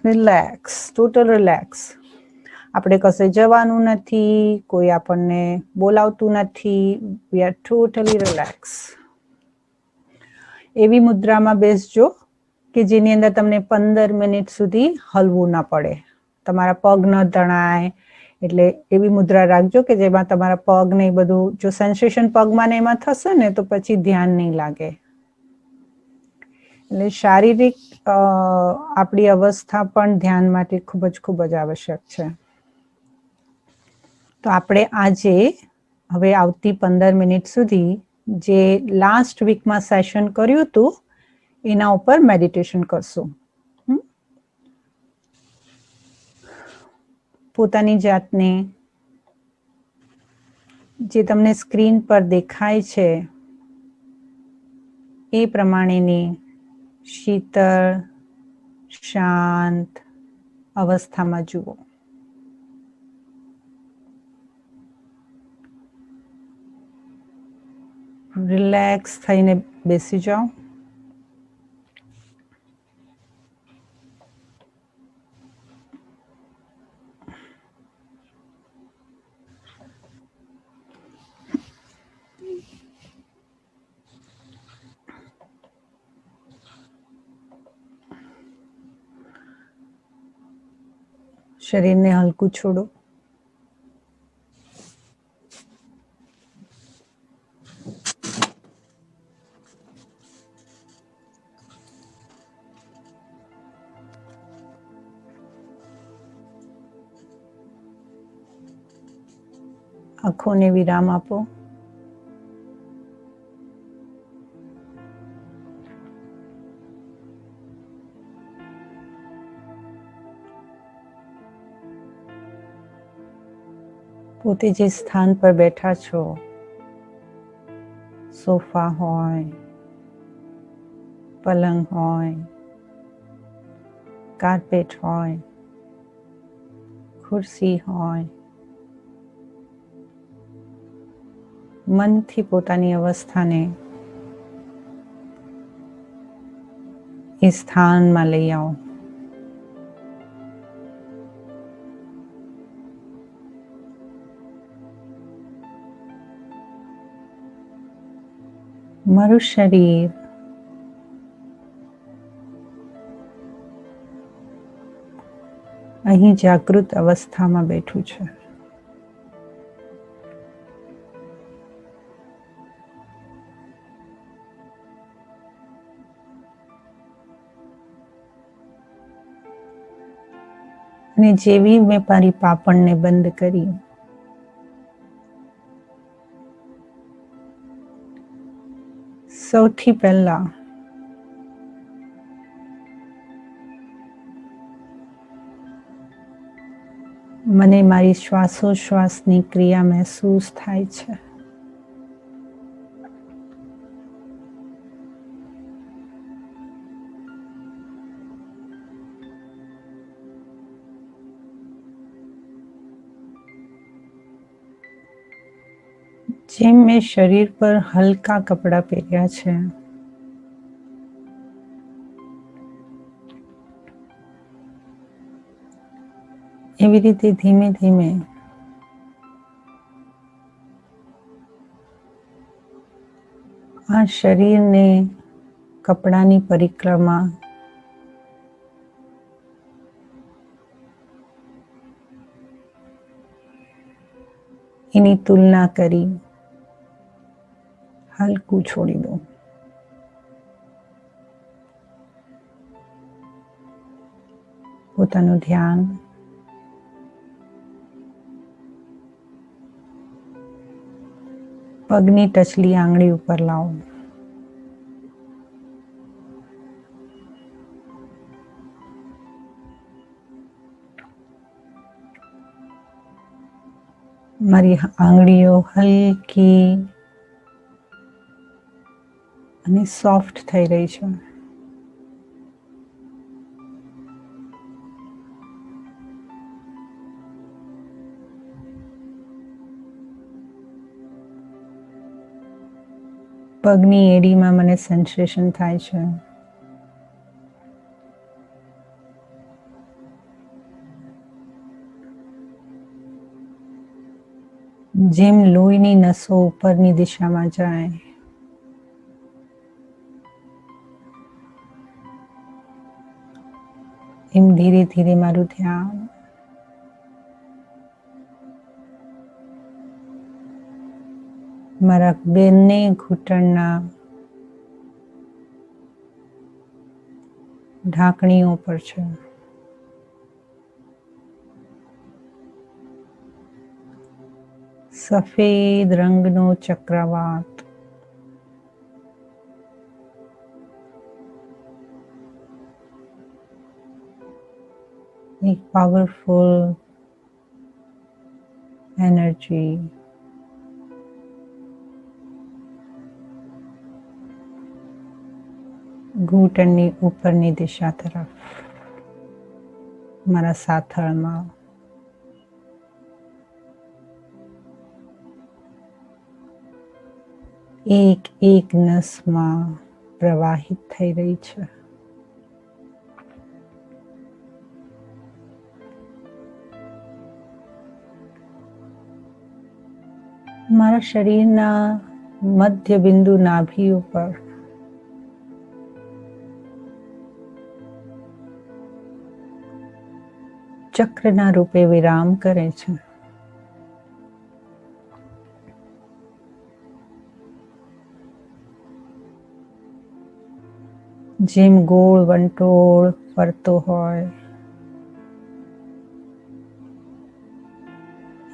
Relax, total relax. આપણે કશે જવાનું નથી, કોઈ આપણને બોલાવતું નથી. We are totally relax. એવી મુદ્રામાં બેસજો કે જેની અંદર તમને 15 મિનિટ સુધી હલવું ના પડે, તમારા પગ ન તણાય. એટલે એવી મુદ્રા રાખજો કે જેમાં તમારા પગ ને બધું, જો સેન્સેશન પગમાં ને એમાં થશે ને તો પછી ધ્યાન નહીં લાગે. એટલે શારીરિક આપણી અવસ્થા પણ ધ્યાન માટે ખૂબ જ આવશ્યક છે. તો આપણે આજે હવે આવતી 15 મિનિટ સુધી જે લાસ્ટ વીકમાં સેશન કર્યું હતું એના ઉપર મેડિટેશન કરશું. પોતાની જાતને જે તમને સ્ક્રીન પર દેખાય છે એ પ્રમાણેની શીતળ, શાંત અવસ્થામાં જુઓ. રિલેક્સ થઈને બેસી જાઓ. શરીરને હલકું છોડો. આંખોને વિરામ આપો. પોતે જે સ્થાન પર બેઠા છો, સોફા હોય, પલંગ હોય, કાર્પેટ હોય, ખુરશી હોય, મનથી પોતાની અવસ્થાને એ સ્થાનમાં લઈ આવો. મારું શરીર અહીં જાગૃત અવસ્થામાં બેઠું છે. અને જેવી મેં મારી પાંપણને બંધ કરી, સૌથી પહેલા મને મારી શ્વાસોશ્વાસની ક્રિયા મહેસૂસ થાય છે. જેમ મેં શરીર પર હલકા કપડાં પહેર્યા છે, એવી રીતે ધીમે ધીમે આ શરીરને કપડાની પરિક્રમા એની તુલના કરી હલકું છોડી દો. પોતાનું ધ્યાન પગની ટચલી આંગળી ઉપર લાવો. મારી આંગળીઓ હલકી અને સોફ્ટ થઈ રહી છે. પગની એડીમાં મને સેન્સેશન થાય છે. જેમ લોહીની નસો ઉપરની દિશામાં જાય, એમ ધીરે ધીરે મારું ધ્યાન મારા બંને ઘૂંટણના ઢાંકણીઓ પર છે. સફેદ રંગનો ચક્રવાત એક પાવરફુલ એનર્જી ઘૂંટણની ઉપરની દિશા તરફ મારા સાથળમાં એક એક નસમાં પ્રવાહિત થઈ રહી છે. મારા શરીરના મધ્ય બિંદુ નાભી ઉપર ચક્રના રૂપે વિરામ કરે છે. જેમ ગોળ વંટોળ ફરતો હોય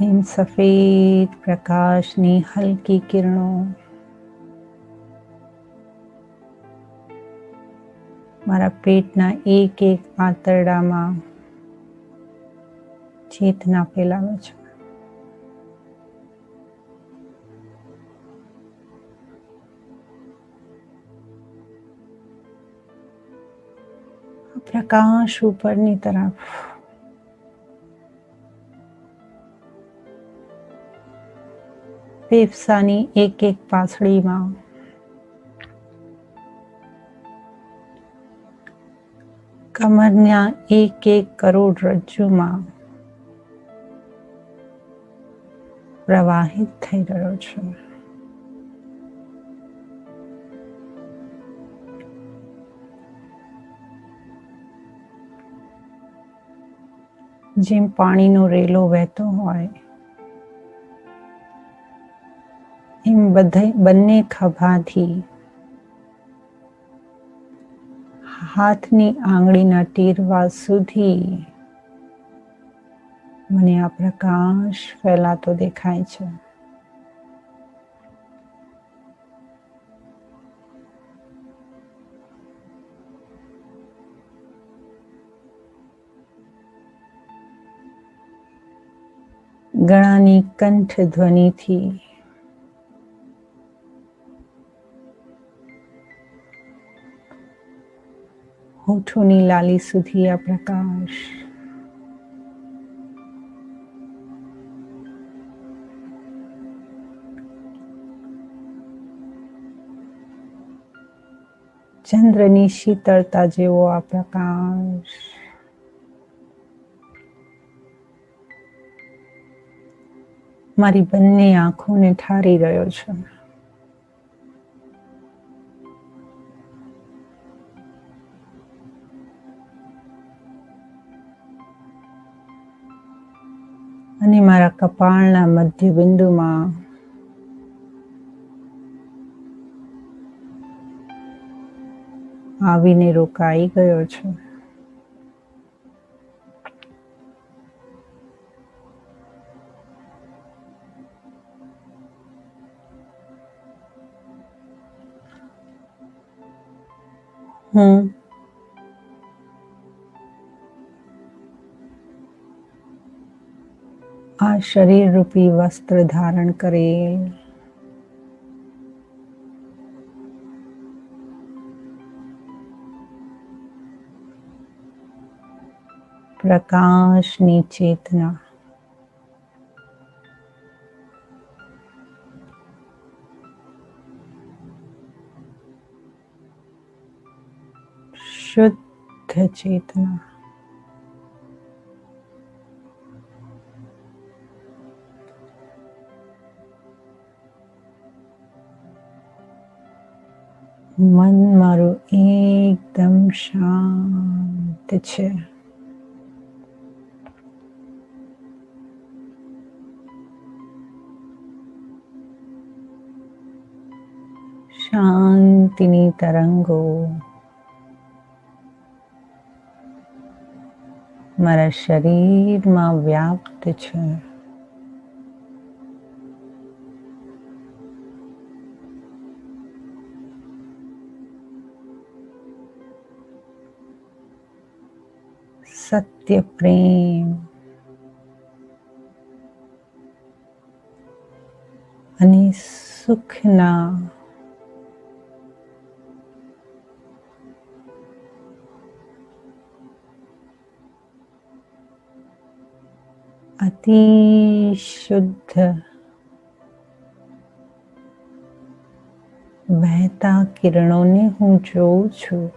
એમ સફેદ પ્રકાશની હલકી કિરણો મારા પેટના એક એક આંતરડામાં ચેતના ફેલાવે છે. પ્રકાશ ઉપરની તરફ ફેફસાની એક એક પાસળીમાં કમરના એક એક કરોડરજ્જુમાં પ્રવાહિત થઈ રહ્યો છે. જેમ પાણીનો રેલો વહેતો હોય એમ બંને ખભાથી હાથની આંગળીના ટીરવા સુધી મને આ પ્રકાશ ફેલાતો દેખાય છે. ગળાની કંઠ ધ્વનિથી હોઠોની લાલી સુધી આ પ્રકાશ ચંદ્રની શીતળતા જેવો આ પ્રકાશ મારી બંને આંખોને ઠારી રહ્યો છે. અને મારા કપાળના મધ્ય બિંદુમાં આવીને રોકાઈ ગયો છે. હું આ શરીર રૂપી વસ્ત્ર ધારણ કરેલ પ્રકાશની ચેતના શુદ્ધ ચેતના મન મારું એકદમ શાંત છે. શાંતિની તરંગો મારા શરીરમાં વ્યાપ્ત છે. સત્ય પ્રેમ અને સુખના અતિ શુદ્ધ વહેતા કિરણોને હું જોઉં છું.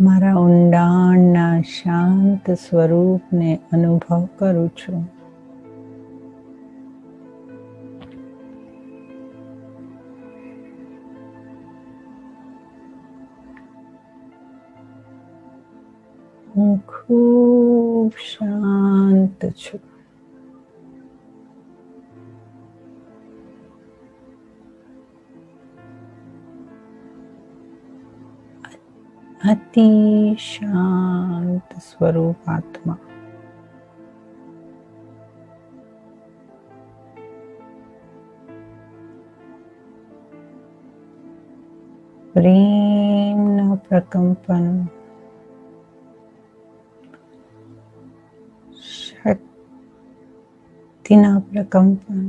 મારા ઊંડાણના શાંત સ્વરૂપને અનુભવ કરું છું. હું ખૂબ શાંત છું. અતિ શાંત સ્વરૂપ આત્મા. પ્રેમના પ્રકંપન, શક્તિના પ્રકંપન,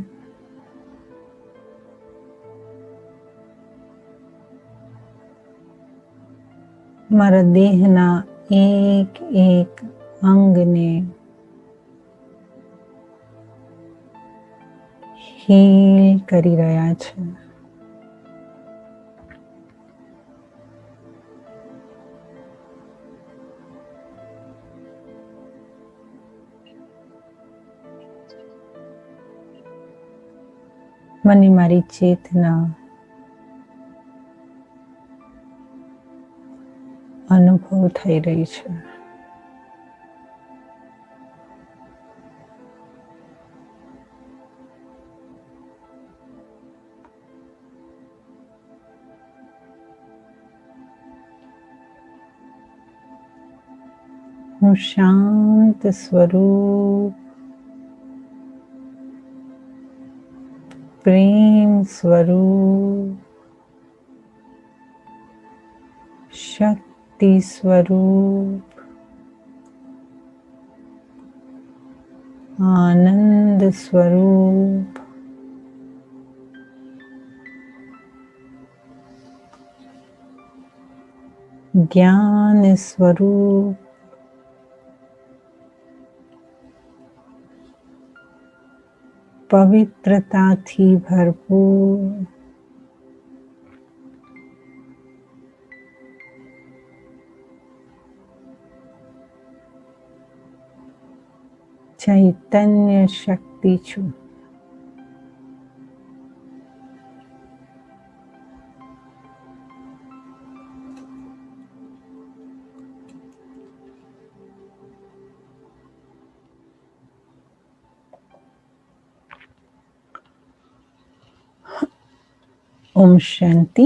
મારા દેહના એક એક અંગને હીલ કરી રહ્યા છે. મને મારી ચેતના અનુભવ થઈ રહી છે. હું શાંત સ્વરૂપ, પ્રેમ સ્વરૂપ, શક્તિ સ્વરૂપ, આનંદ સ્વરૂપ, જ્ઞાન સ્વરૂપ, પવિત્રતાથી ભરપૂર, ચૈતન્ય શક્તિ છું. ઓમ શાંતિ.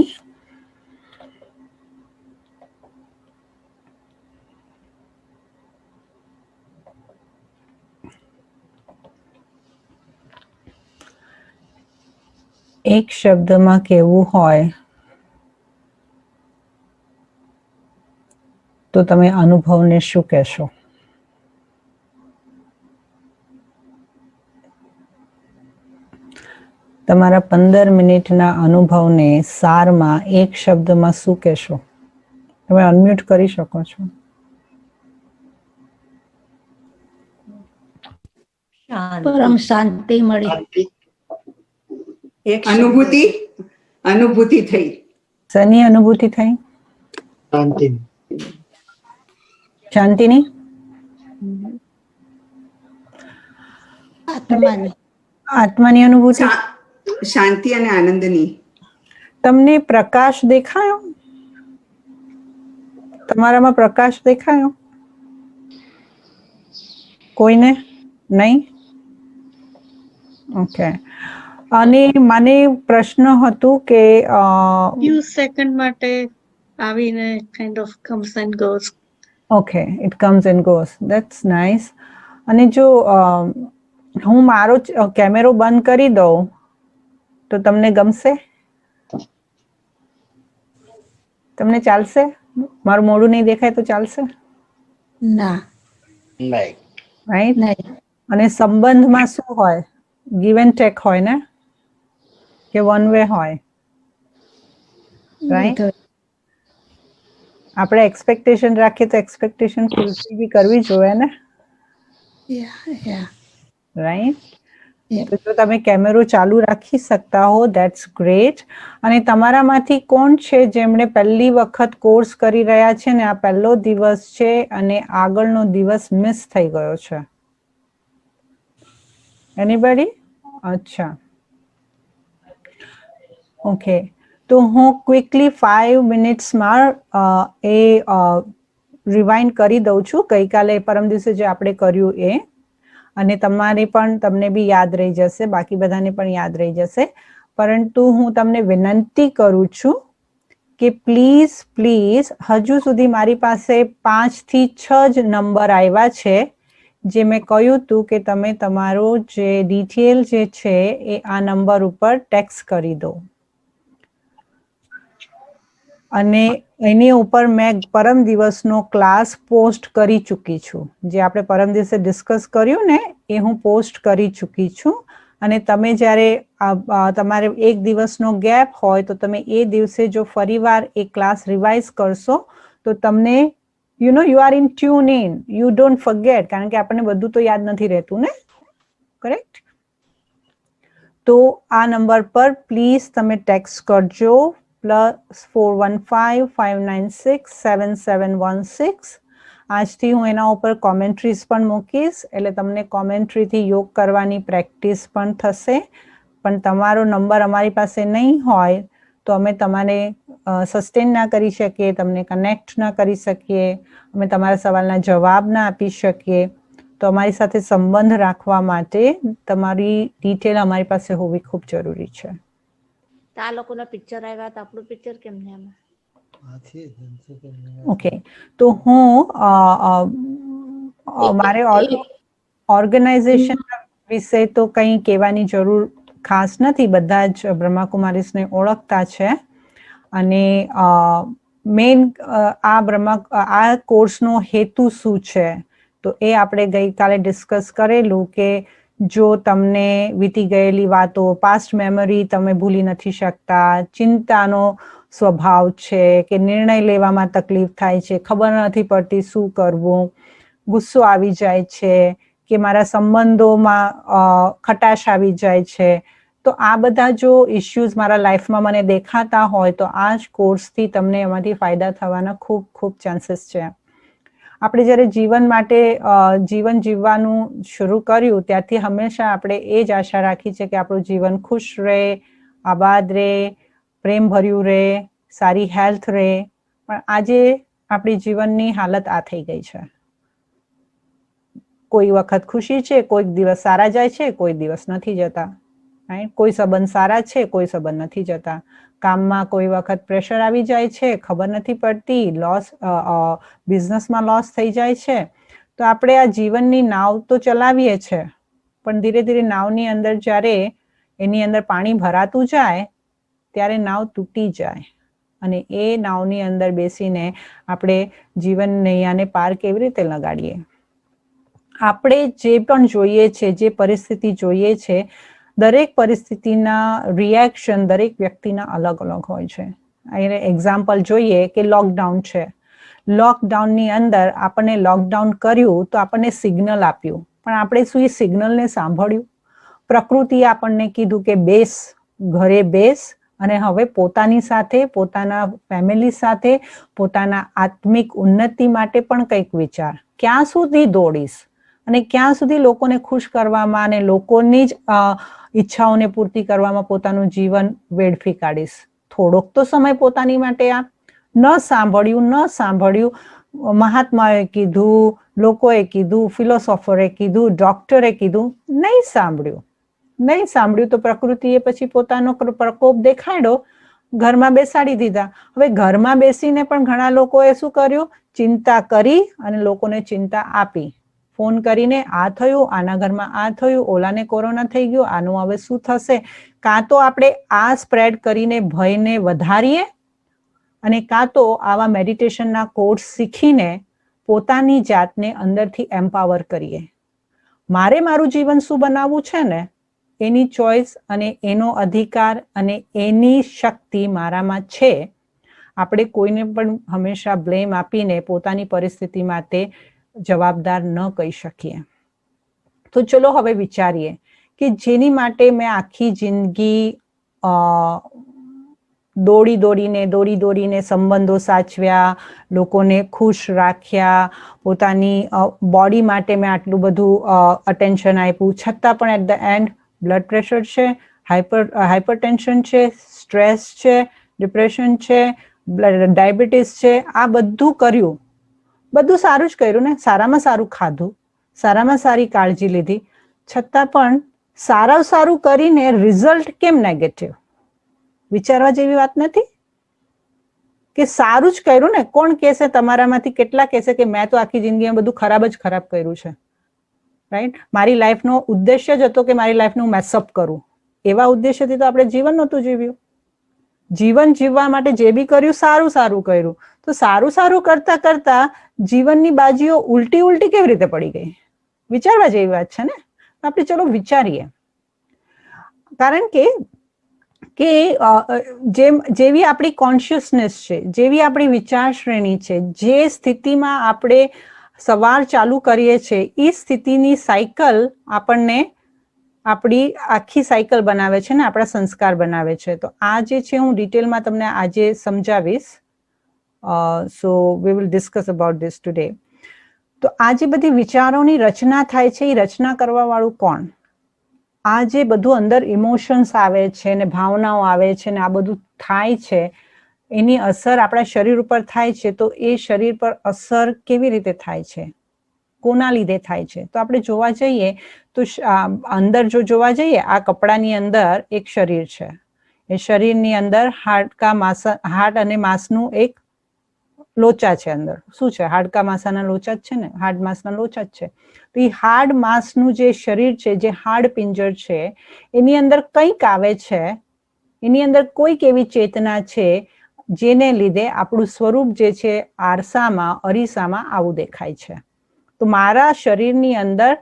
એક શબ્દમાં કહેવું હોય તો તમે અનુભવને શું કહેશો? તમારા 15 મિનિટના અનુભવને સારમાં એક શબ્દમાં શું કહેશો? તમે અનમ્યુટ કરી શકો છો. પરમ શાંતિ મળી. એક અનુભૂતિ થઈ. શની અનુભૂતિ થઈ? શાંતિની? આત્માની અનુભૂતિ? શાંતિ અને આનંદની. તમને પ્રકાશ દેખાયો? તમારામાં પ્રકાશ દેખાયો? કોઈને નહીં? ઓકે. અને મને પ્રશ્ન હતું કે few સેકન્ડ માટે આવીને kind of comes and goes. Okay, it comes and goes. That's nice. અને જો હું મારો કેમેરો બંધ કરી દઉં તો તમને ગમશે? તમને ચાલશે? મારું મોઢું નહીં દેખાય તો ચાલશે? ના. રાઈટ? અને સંબંધમાં શું હોય? ગીવ એન્ડ ટેક હોય ને? કે વન વે હોય? રાઈટ? આપણે એક્સપેક્ટેશન રાખીએ તો એક્સપેક્ટેશન ફૂલફિલ બી કરવી જોઈએ ને? રાઈટ? તો જો તમે કેમેરો ચાલુ રાખી શકતા હો, ધેટ્સ ગ્રેટ. અને તમારામાંથી કોણ છે જેમણે પહેલી વખત કોર્સ કરી રહ્યા છે ને આ પહેલો દિવસ છે અને આગળનો દિવસ મિસ થઈ ગયો છે? એનીબડી? અચ્છા. ઓકે. તો હું ક્વિકલી 5 મિનિટ્સમાં એ રિવાઇન્ડ કરી દઉં છું, ગઈકાલે પરમ દિવસે જે આપણે કર્યું એ. અને તમને બી યાદ રહી જશે, બાકી બધાને પણ યાદ રહી જશે. પરંતુ હું તમને વિનંતી કરું છું કે પ્લીઝ હજુ સુધી મારી પાસે 5 થી 6 જ નંબર આવ્યા છે જે મેં કહ્યું હતું કે તમે તમારો જે ડિટેલ જે છે એ આ નંબર ઉપર ટેક્સ્ટ કરી દો. અને એની ઉપર મેં પરમ દિવસનો ક્લાસ પોસ્ટ કરી ચૂકી છું. જે આપણે પરમ દિવસે ડિસ્કસ કર્યું ને એ હું પોસ્ટ કરી ચૂકી છું. અને તમે જ્યારે તમારે એક દિવસનો ગેપ હોય તો તમે એ દિવસે જો ફરીવાર એ ક્લાસ રિવાઇઝ કરશો તો તમને you are in tune in, you don't forget, કારણ કે આપણને બધું તો યાદ નથી રહેતું ને, કરેક્ટ? તો આ નંબર પર પ્લીઝ તમે ટેક્સ્ટ કરજો, +415 596 7716. આજથી હું એના ઉપર કોમેન્ટ્રીઝ પણ મૂકીશ, એટલે તમને કોમેન્ટ્રીથી યોગ કરવાની પ્રેક્ટિસ પણ થશે. પણ તમારો નંબર અમારી પાસે નહીં હોય તો અમે તમારે સસ્ટેન ના કરી શકીએ, તમને કનેક્ટ ના કરી શકીએ, અમે તમારા સવાલના જવાબ ના આપી શકીએ. તો અમારી સાથે સંબંધ રાખવા માટે તમારી ડિટેલ અમારી પાસે હોવી ખૂબ જરૂરી છે. આ લોકોના પિક્ચર આવ્યા તો આપણું પિક્ચર કેમ ને આમાં? ઓકે. તો હું મારે ઓર્ગેનાઇઝેશન વિશે તો કંઈ કહેવાની જરૂર ખાસ નથી, બધા જ બ્રહ્માકુમારીસને ઓળખતા છે. અને મેઇન આ કોર્સનો હેતુ શું છે તો એ આપણે ગઈકાલે ડિસ્કસ કરેલું કે જો તમને વીતી ગયેલી વાતો, પાસ્ટ મેમરી તમે ભૂલી નથી શકતા, ચિંતાનો સ્વભાવ છે કે નિર્ણય લેવામાં તકલીફ થાય છે, ખબર નથી પડતી શું કરવું, ગુસ્સો આવી જાય છે કે મારા સંબંધોમાં ખટાશ આવી જાય છે, તો આ બધા જો ઇશ્યુઝ મારા લાઈફમાં મને દેખાતા હોય તો આ જ કોર્સથી તમને એમાંથી ફાયદા થવાના ખૂબ ખૂબ ચાન્સીસ છે. આપણે જ્યારે જીવન માટે જીવન જીવવાનું શરૂ કર્યું ત્યારથી હંમેશા આપણે એ જ આશા રાખી છે કે આપણું જીવન ખુશ રહે, આબાદ રહે, પ્રેમ ભર્યું રહે, સારી હેલ્થ રહે. પણ આજે આપણી જીવનની હાલત આ થઈ ગઈ છે. કોઈ વખત ખુશી છે, કોઈક દિવસ સારા જાય છે, કોઈ દિવસ નથી જતા. કોઈ સંબંધ સારા છે, કોઈ સંબંધ નથી જતા. કામમાં કોઈ વખત પ્રેશર આવી જાય છે, ખબર નથી પડતી, બિઝનેસમાં લોસ થઈ જાય છે. તો આપણે આ જીવનની નાવ તો ચલાવીએ છીએ, પણ ધીરે ધીરે નાવની અંદર જ્યારે એની અંદર પાણી ભરાતું જાય ત્યારે નાવ તૂટી જાય. અને એ નાવની અંદર બેસીને આપણે જીવન નૈયાને પાર કેવી રીતે લગાડીએ? આપણે જે પણ જોઈએ છે, જે પરિસ્થિતિ જોઈએ છે, દરેક પરિસ્થિતિના રિએક્શન દરેક વ્યક્તિના અલગ અલગ હોય છે. એને એક્ઝામ્પલ જોઈએ કે લોકડાઉન છે. લોકડાઉનની અંદર આપણને લોકડાઉન કર્યું તો આપણને સિગ્નલ આપ્યું, પણ આપણે શું એ સિગ્નલને સાંભળ્યું? પ્રકૃતિએ આપણને કીધું કે બેસ, ઘરે બેસ અને હવે પોતાની સાથે, પોતાના ફેમિલી સાથે, પોતાના આત્મિક ઉન્નતિ માટે પણ કંઈક વિચાર. ક્યાં સુધી દોડીશ અને ક્યાં સુધી લોકોને ખુશ કરવામાં અને લોકોની જ ઈચ્છાઓને પૂર્તિ કરવામાં પોતાનું જીવન વેડફી કાઢીશ? થોડોક તો સમય પોતાની માટે આપ. ન સાંભળ્યું, મહાત્માએ કીધું, લોકોએ કીધું, ફિલોસોફરે કીધું, ડોક્ટરે કીધું, નહીં સાંભળ્યું તો પ્રકૃતિએ પછી પોતાનો પ્રકોપ દેખાડ્યો, ઘરમાં બેસાડી દીધા. હવે ઘરમાં બેસીને પણ ઘણા લોકોએ શું કર્યું? ચિંતા કરી અને લોકોને ચિંતા આપી. ફોન કરીને આ થયું, આના ઘરમાં આ થયું, ઓલાને કોરોના થઈ ગયો, આનું હવે શું થશે? કાં તો આપણે આ સ્પ્રેડ કરીને ભયને વધારીએ અને કાં તો આવા મેડિટેશનના કોર્સ શીખીને પોતાની જાતને અંદરથી એમ્પાવર કરીએ. મારે મારું જીવન શું બનાવવું છે ને, એની ચોઈસ અને એનો અધિકાર અને એની શક્તિ મારામાં છે. આપણે કોઈને પણ હંમેશા બ્લેમ આપીને પોતાની પરિસ્થિતિ માટે જવાબદાર ન કહી શકીએ. તો ચલો હવે વિચારીએ કે જેની માટે મેં આખી જિંદગી દોડીને સંબંધો સાચવ્યા, લોકોને ખુશ રાખ્યા, પોતાની બોડી માટે મેં આટલું બધું અટેન્શન આપ્યું, છતાં પણ at the end blood pressure છે, હાઇપરટેન્શન છે, સ્ટ્રેસ છે, ડિપ્રેશન છે, ડાયાબિટીસ છે, આ બધું કર્યું. બધું સારું જ કર્યું ને, સારામાં સારું ખાધું, સારામાં સારી કાળજી લીધી, છતાં પણ સારું કરીને રિઝલ્ટ કેમ નેગેટિવ? વિચારવા જેવી વાત નથી કે સારું જ કર્યું ને? કોણ કહેશે તમારામાંથી કેટલા કહેશે કે મેં તો આખી જિંદગીમાં બધું ખરાબ કર્યું છે? રાઈટ? મારી લાઈફનો ઉદ્દેશ્ય જ હતો કે મારી લાઈફનું મેસઅપ કરું. એવા ઉદ્દેશ્યથી તો આપણે જીવન નહોતું જીવ્યું. જીવન જીવવા માટે જે બી કર્યું સારું કર્યું. તો સારું કરતા જીવનની બાજીઓ ઉલટી કેવી રીતે પડી ગઈ? વિચારવા જેવી વાત છે ને. આપણે ચલો વિચારીએ. કારણ કે જેવી આપણી કોન્શિયસનેસ છે, જેવી આપણી વિચાર શ્રેણી છે, જે સ્થિતિમાં આપણે સવાર ચાલુ કરીએ છીએ, એ સ્થિતિની સાયકલ આપણને આપણી આખી સાયકલ બનાવે છે ને આપણા સંસ્કાર બનાવે છે. તો આ જે છે હું ડિટેલમાં તમને આજે સમજાવીશ. So we will discuss about this today. તો આ જે બધી વિચારોની રચના થાય છે, એ રચના કરવા વાળું કોણ? આ જે બધું અંદર ઇમોશન્સ આવે છે ને ભાવનાઓ આવે છે ને આ બધું થાય છે, એની અસર આપણા શરીર ઉપર થાય છે. તો એ શરીર પર અસર કેવી રીતે થાય છે? કોના લીધે થાય છે? તો આપણે જોવા જઈએ તો અંદર જોવા જઈએ, આ કપડાની અંદર એક શરીર છે. એ શરીરની અંદર હાડ અને માંસનું એક લોચા છે. અંદર શું છે? હાડકા માંસાના લોચા જ છે ને, હાડ માંસના લોચા જ છે. તો એ હાડ માંસનું જે શરીર છે, જે હાડ પિંજર છે, એની અંદર કંઈક આવે છે, એની અંદર કોઈક એવી ચેતના છે જેને લીધે આપણું સ્વરૂપ જે છે અરીસામાં આવું દેખાય છે. તો મારા શરીરની અંદર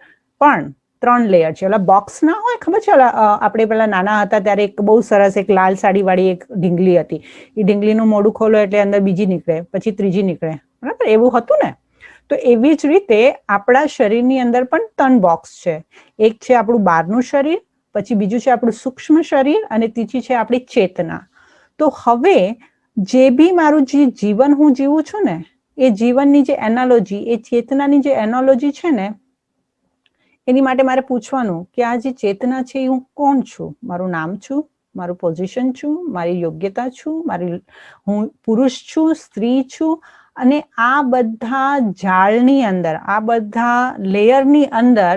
પણ 3 લેયર છે. ઓલા બોક્સ ના હોય, ખબર છે? આપણે પેલા નાના હતા ત્યારે એક બહુ સરસ એક લાલ સાડી વાળી એક ઢીંગલી હતી. એ ઢીંગલીનું મોઢું ખોલો એટલે અંદર બીજી નીકળે, પછી ત્રીજી નીકળે, બરાબર? એવું હતું ને. તો એવી જ રીતે આપણા શરીરની અંદર પણ 3 બોક્સ છે. એક છે આપણું બહારનું શરીર, પછી બીજું છે આપણું સૂક્ષ્મ શરીર અને ત્રીજી છે આપણી ચેતના. તો હવે જે બી મારું જે જીવન હું જીવું છું ને, એ જીવનની જે એનાલોજી, એ ચેતનાની જે એનાલોજી છે ને, એની માટે મારે પૂછવાનું કે આ જે ચેતના છે એ હું કોણ છું? મારું નામ છું, મારું પોઝિશન છું, મારી યોગ્યતા છું, હું પુરુષ છું, સ્ત્રી છું. અને આ બધા જાળની અંદર, આ બધા લેયરની અંદર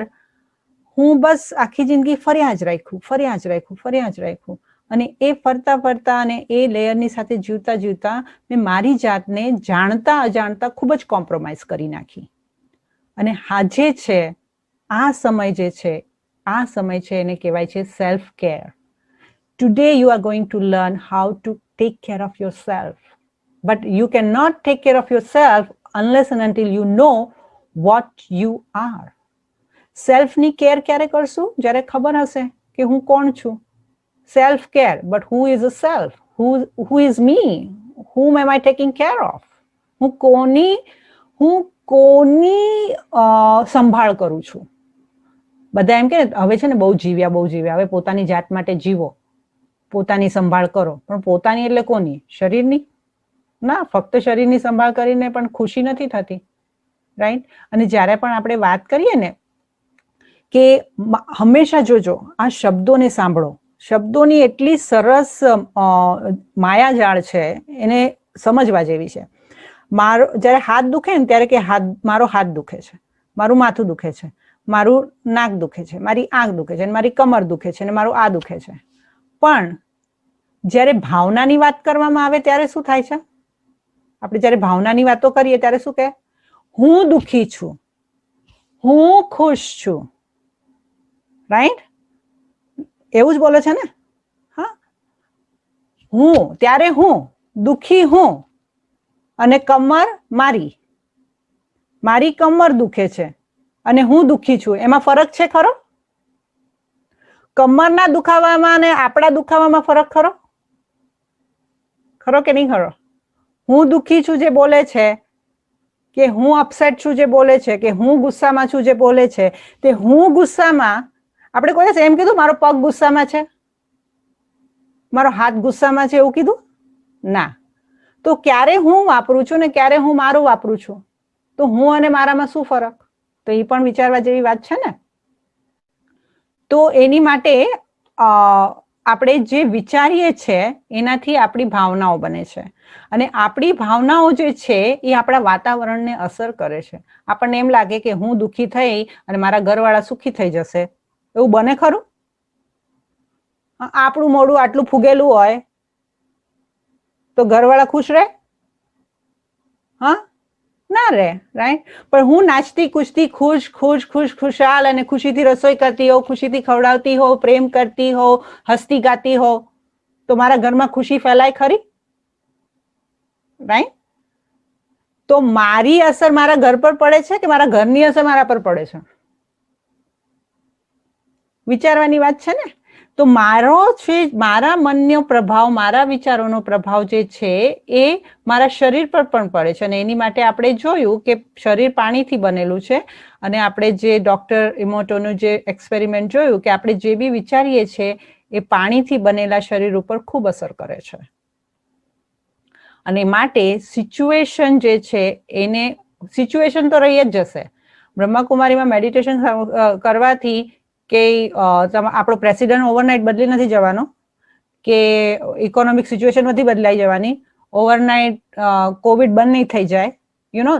હું બસ આખી જિંદગી ફર્યા જ રાખ્યું. અને એ ફરતા અને એ લેયરની સાથે જીવતા મેં મારી જાતને જાણતા અજાણતા ખૂબ જ કોમ્પ્રોમાઇઝ કરી નાખી. અને આજે છે આ સમય જે છે, આ સમય છે એને કહેવાય છે self care. Today you are going to learn how to take care of yourself. But you can not take care of yourself unless and until you know what you are. સેલ્ફની care ક્યારે કરશું? જ્યારે ખબર હશે કે હું કોણ છું. Self care, but who is a self? Who is me? whom am I taking care of? હું કોની સંભાળ કરું છું? બધા એમ કે હવે છે ને બહુ જીવ્યા, હવે પોતાની જાત માટે જીવો. પોતાની સંભાળ કરો. પણ પોતાની એટલે કોની? શરીરની ના. ફક્ત શરીરની સંભાળ કરીને પણ ખુશી નથી થતી, રાઈટ? અને જ્યારે પણ આપણે વાત કરીએ ને કે હંમેશા જોજો આ શબ્દોને સાંભળો. શબ્દોની એટલી સરસ માયાજાળ છે, એને સમજવા જેવી છે. મારો જ્યારે હાથ દુખે ને ત્યારે કે મારો હાથ દુખે છે, મારું માથું દુખે છે, મારું નાક દુખે છે, મારી આંખ દુખે છે, મારી કમર દુખે છે, અને મારું આ દુખે છે. પણ જ્યારે ભાવનાની વાત કરવામાં આવે ત્યારે શું થાય છે? આપણે જ્યારે ભાવનાની વાતો કરીએ ત્યારે શું કહે? હું દુઃખી છું, હું ખુશ છું, રાઈટ? એવું જ બોલે છે ને? હા, હું ત્યારે હું દુઃખી હું, અને કમર મારી કમર દુખે છે અને હું દુઃખી છું. એમાં ફરક છે ખરો? કમરના દુખાવામાં અને આપણા દુખાવામાં ફરક ખરો? ખરો કે નહીં ખરો? હું દુઃખી છું જે બોલે છે, કે હું અપસેટ છું જે બોલે છે, કે હું ગુસ્સામાં છું જે બોલે છે, તે હું ગુસ્સામાં આપણે કોઈ એમ કીધું મારો પગ ગુસ્સામાં છે, મારો હાથ ગુસ્સામાં છે, એવું કીધું? ના. તો ક્યારે હું વાપરું છું ને ક્યારે હું મારું વાપરું છું? તો હું અને મારામાં શું ફરક? તો એ પણ વિચારવા જેવી વાત છે ને. તો એની માટે આપણે જે વિચારીએ છીએ એનાથી આપણી ભાવનાઓ બને છે, અને આપણી ભાવનાઓ જે છે એ આપણા વાતાવરણને અસર કરે છે. આપણને એમ લાગે કે હું દુઃખી થઈ અને મારા ઘરવાળા સુખી થઈ જશે, એવું બને ખરું? આપણું મોઢું આટલું ફૂગેલું હોય તો ઘરવાળા ખુશ રહે? હા, ના રહે, રાઈટ? પણ હું નાચતી કૂદતી ખુશાલ અને ખુશીથી રસોઈ કરતી હોઉં, ખુશીથી ખવડાવતી હોઉં, પ્રેમ કરતી હોઉં, હસતી ગાતી હોઉં, તો મારા ઘરમાં ખુશી ફેલાય ખરી? રાઈટ? તો મારી અસર મારા ઘર પર પડે છે કે મારા ઘરની અસર મારા પર પડે છે? વિચારવાની વાત છે ને. તો મારા મનનો પ્રભાવ, મારા વિચારોનો પ્રભાવ જે છે એ મારા શરીર પર પણ પડે છે. અને એની માટે આપણે જોયું કે શરીર પાણીથી બનેલું છે, અને આપણે જે ડોક્ટર ઇમોટોનું જે એક્સપેરિમેન્ટ જોયું કે આપણે જે બી વિચારીએ છીએ એ પાણીથી બનેલા શરીર ઉપર ખૂબ અસર કરે છે. અને માટે સિચ્યુએશન જે છે એને સિચ્યુએશન તો રહી જ જશે. બ્રહ્માકુમારીમાં મેડિટેશન કરવાથી કે આપણો પ્રેસિડેન્ટ ઓવરનાઇટ બદલી નથી જવાનો, કે ઇકોનોમિક સિચ્યુએશન નથી બદલાઈ જવાની, ઓવરનાઇટ કોવિડ બંધ નહીં થઈ જાય. You know,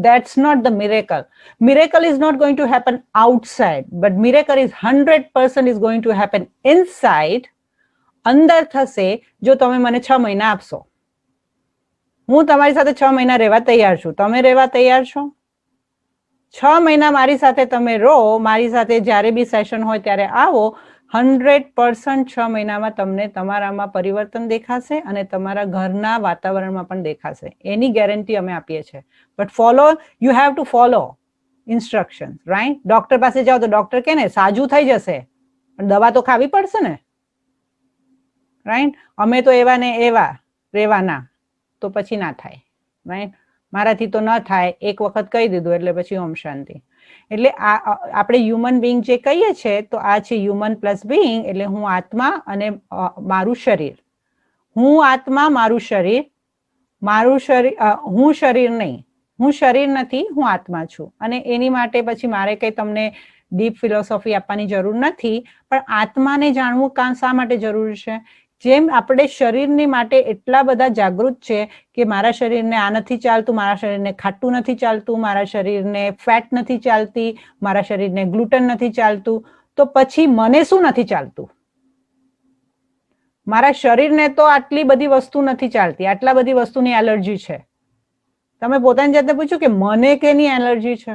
that's not the miracle. Miracle is not going to happen outside, but miracle is 100% is going to happen inside. અંદર થશે જો તમે મને 6 મહિના આપશો. હું તમારી સાથે 6 મહિના રહેવા તૈયાર છું. તમે રહેવા તૈયાર છો? 6 મહિના મારી સાથે તમે રહો, મારી સાથે જ્યારે બી સેશન હોય ત્યારે આવો. 100% 6 મહિનામાં તમને તમારામાં પરિવર્તન દેખાશે અને તમારા ઘરના વાતાવરણમાં પણ દેખાશે. એની ગેરંટી અમે આપીએ છીએ. But follow, you have two follow instruction, right? Doctor પાસે જાઓ તો ડોક્ટર કહે ને સાજું થઈ જશે, પણ દવા તો ખાવી પડશે ને, રાઈટ? અમે તો એવા ને એવા રહેવાના, તો પછી ના થાય, રાઈટ? મારાથી તો ન થાય, એક વખત કહી દીધું એટલે પછી ઓમ શાંતિ. એટલે આપણે હ્યુમન બિંગ જે કહીએ છીએ તો આ છે હ્યુમન પ્લસ બિંગ, એટલે હું આત્મા અને મારું શરીર. હું આત્મા, મારું શરીર. હું શરીર નહીં, હું શરીર નથી, હું આત્મા છું. અને એની માટે પછી મારે કંઈ તમને ડીપ ફિલોસોફી આપવાની જરૂર નથી, પણ આત્માને જાણવું શા માટે જરૂરી છે? જેમ આપણે શરીરની માટે એટલા બધા જાગૃત છે કે મારા શરીરને આ નથી ચાલતું, મારા શરીરને ખાટું નથી ચાલતું, મારા શરીરને ફેટ નથી ચાલતી, મારા શરીરને ગ્લુટન નથી ચાલતું, તો પછી મને શું નથી ચાલતું? મારા શરીરને તો આટલી બધી વસ્તુ નથી ચાલતી, આટલા બધી વસ્તુની એલર્જી છે. તમે પોતાની જાતને પૂછ્યું કે મને કેની એલર્જી છે?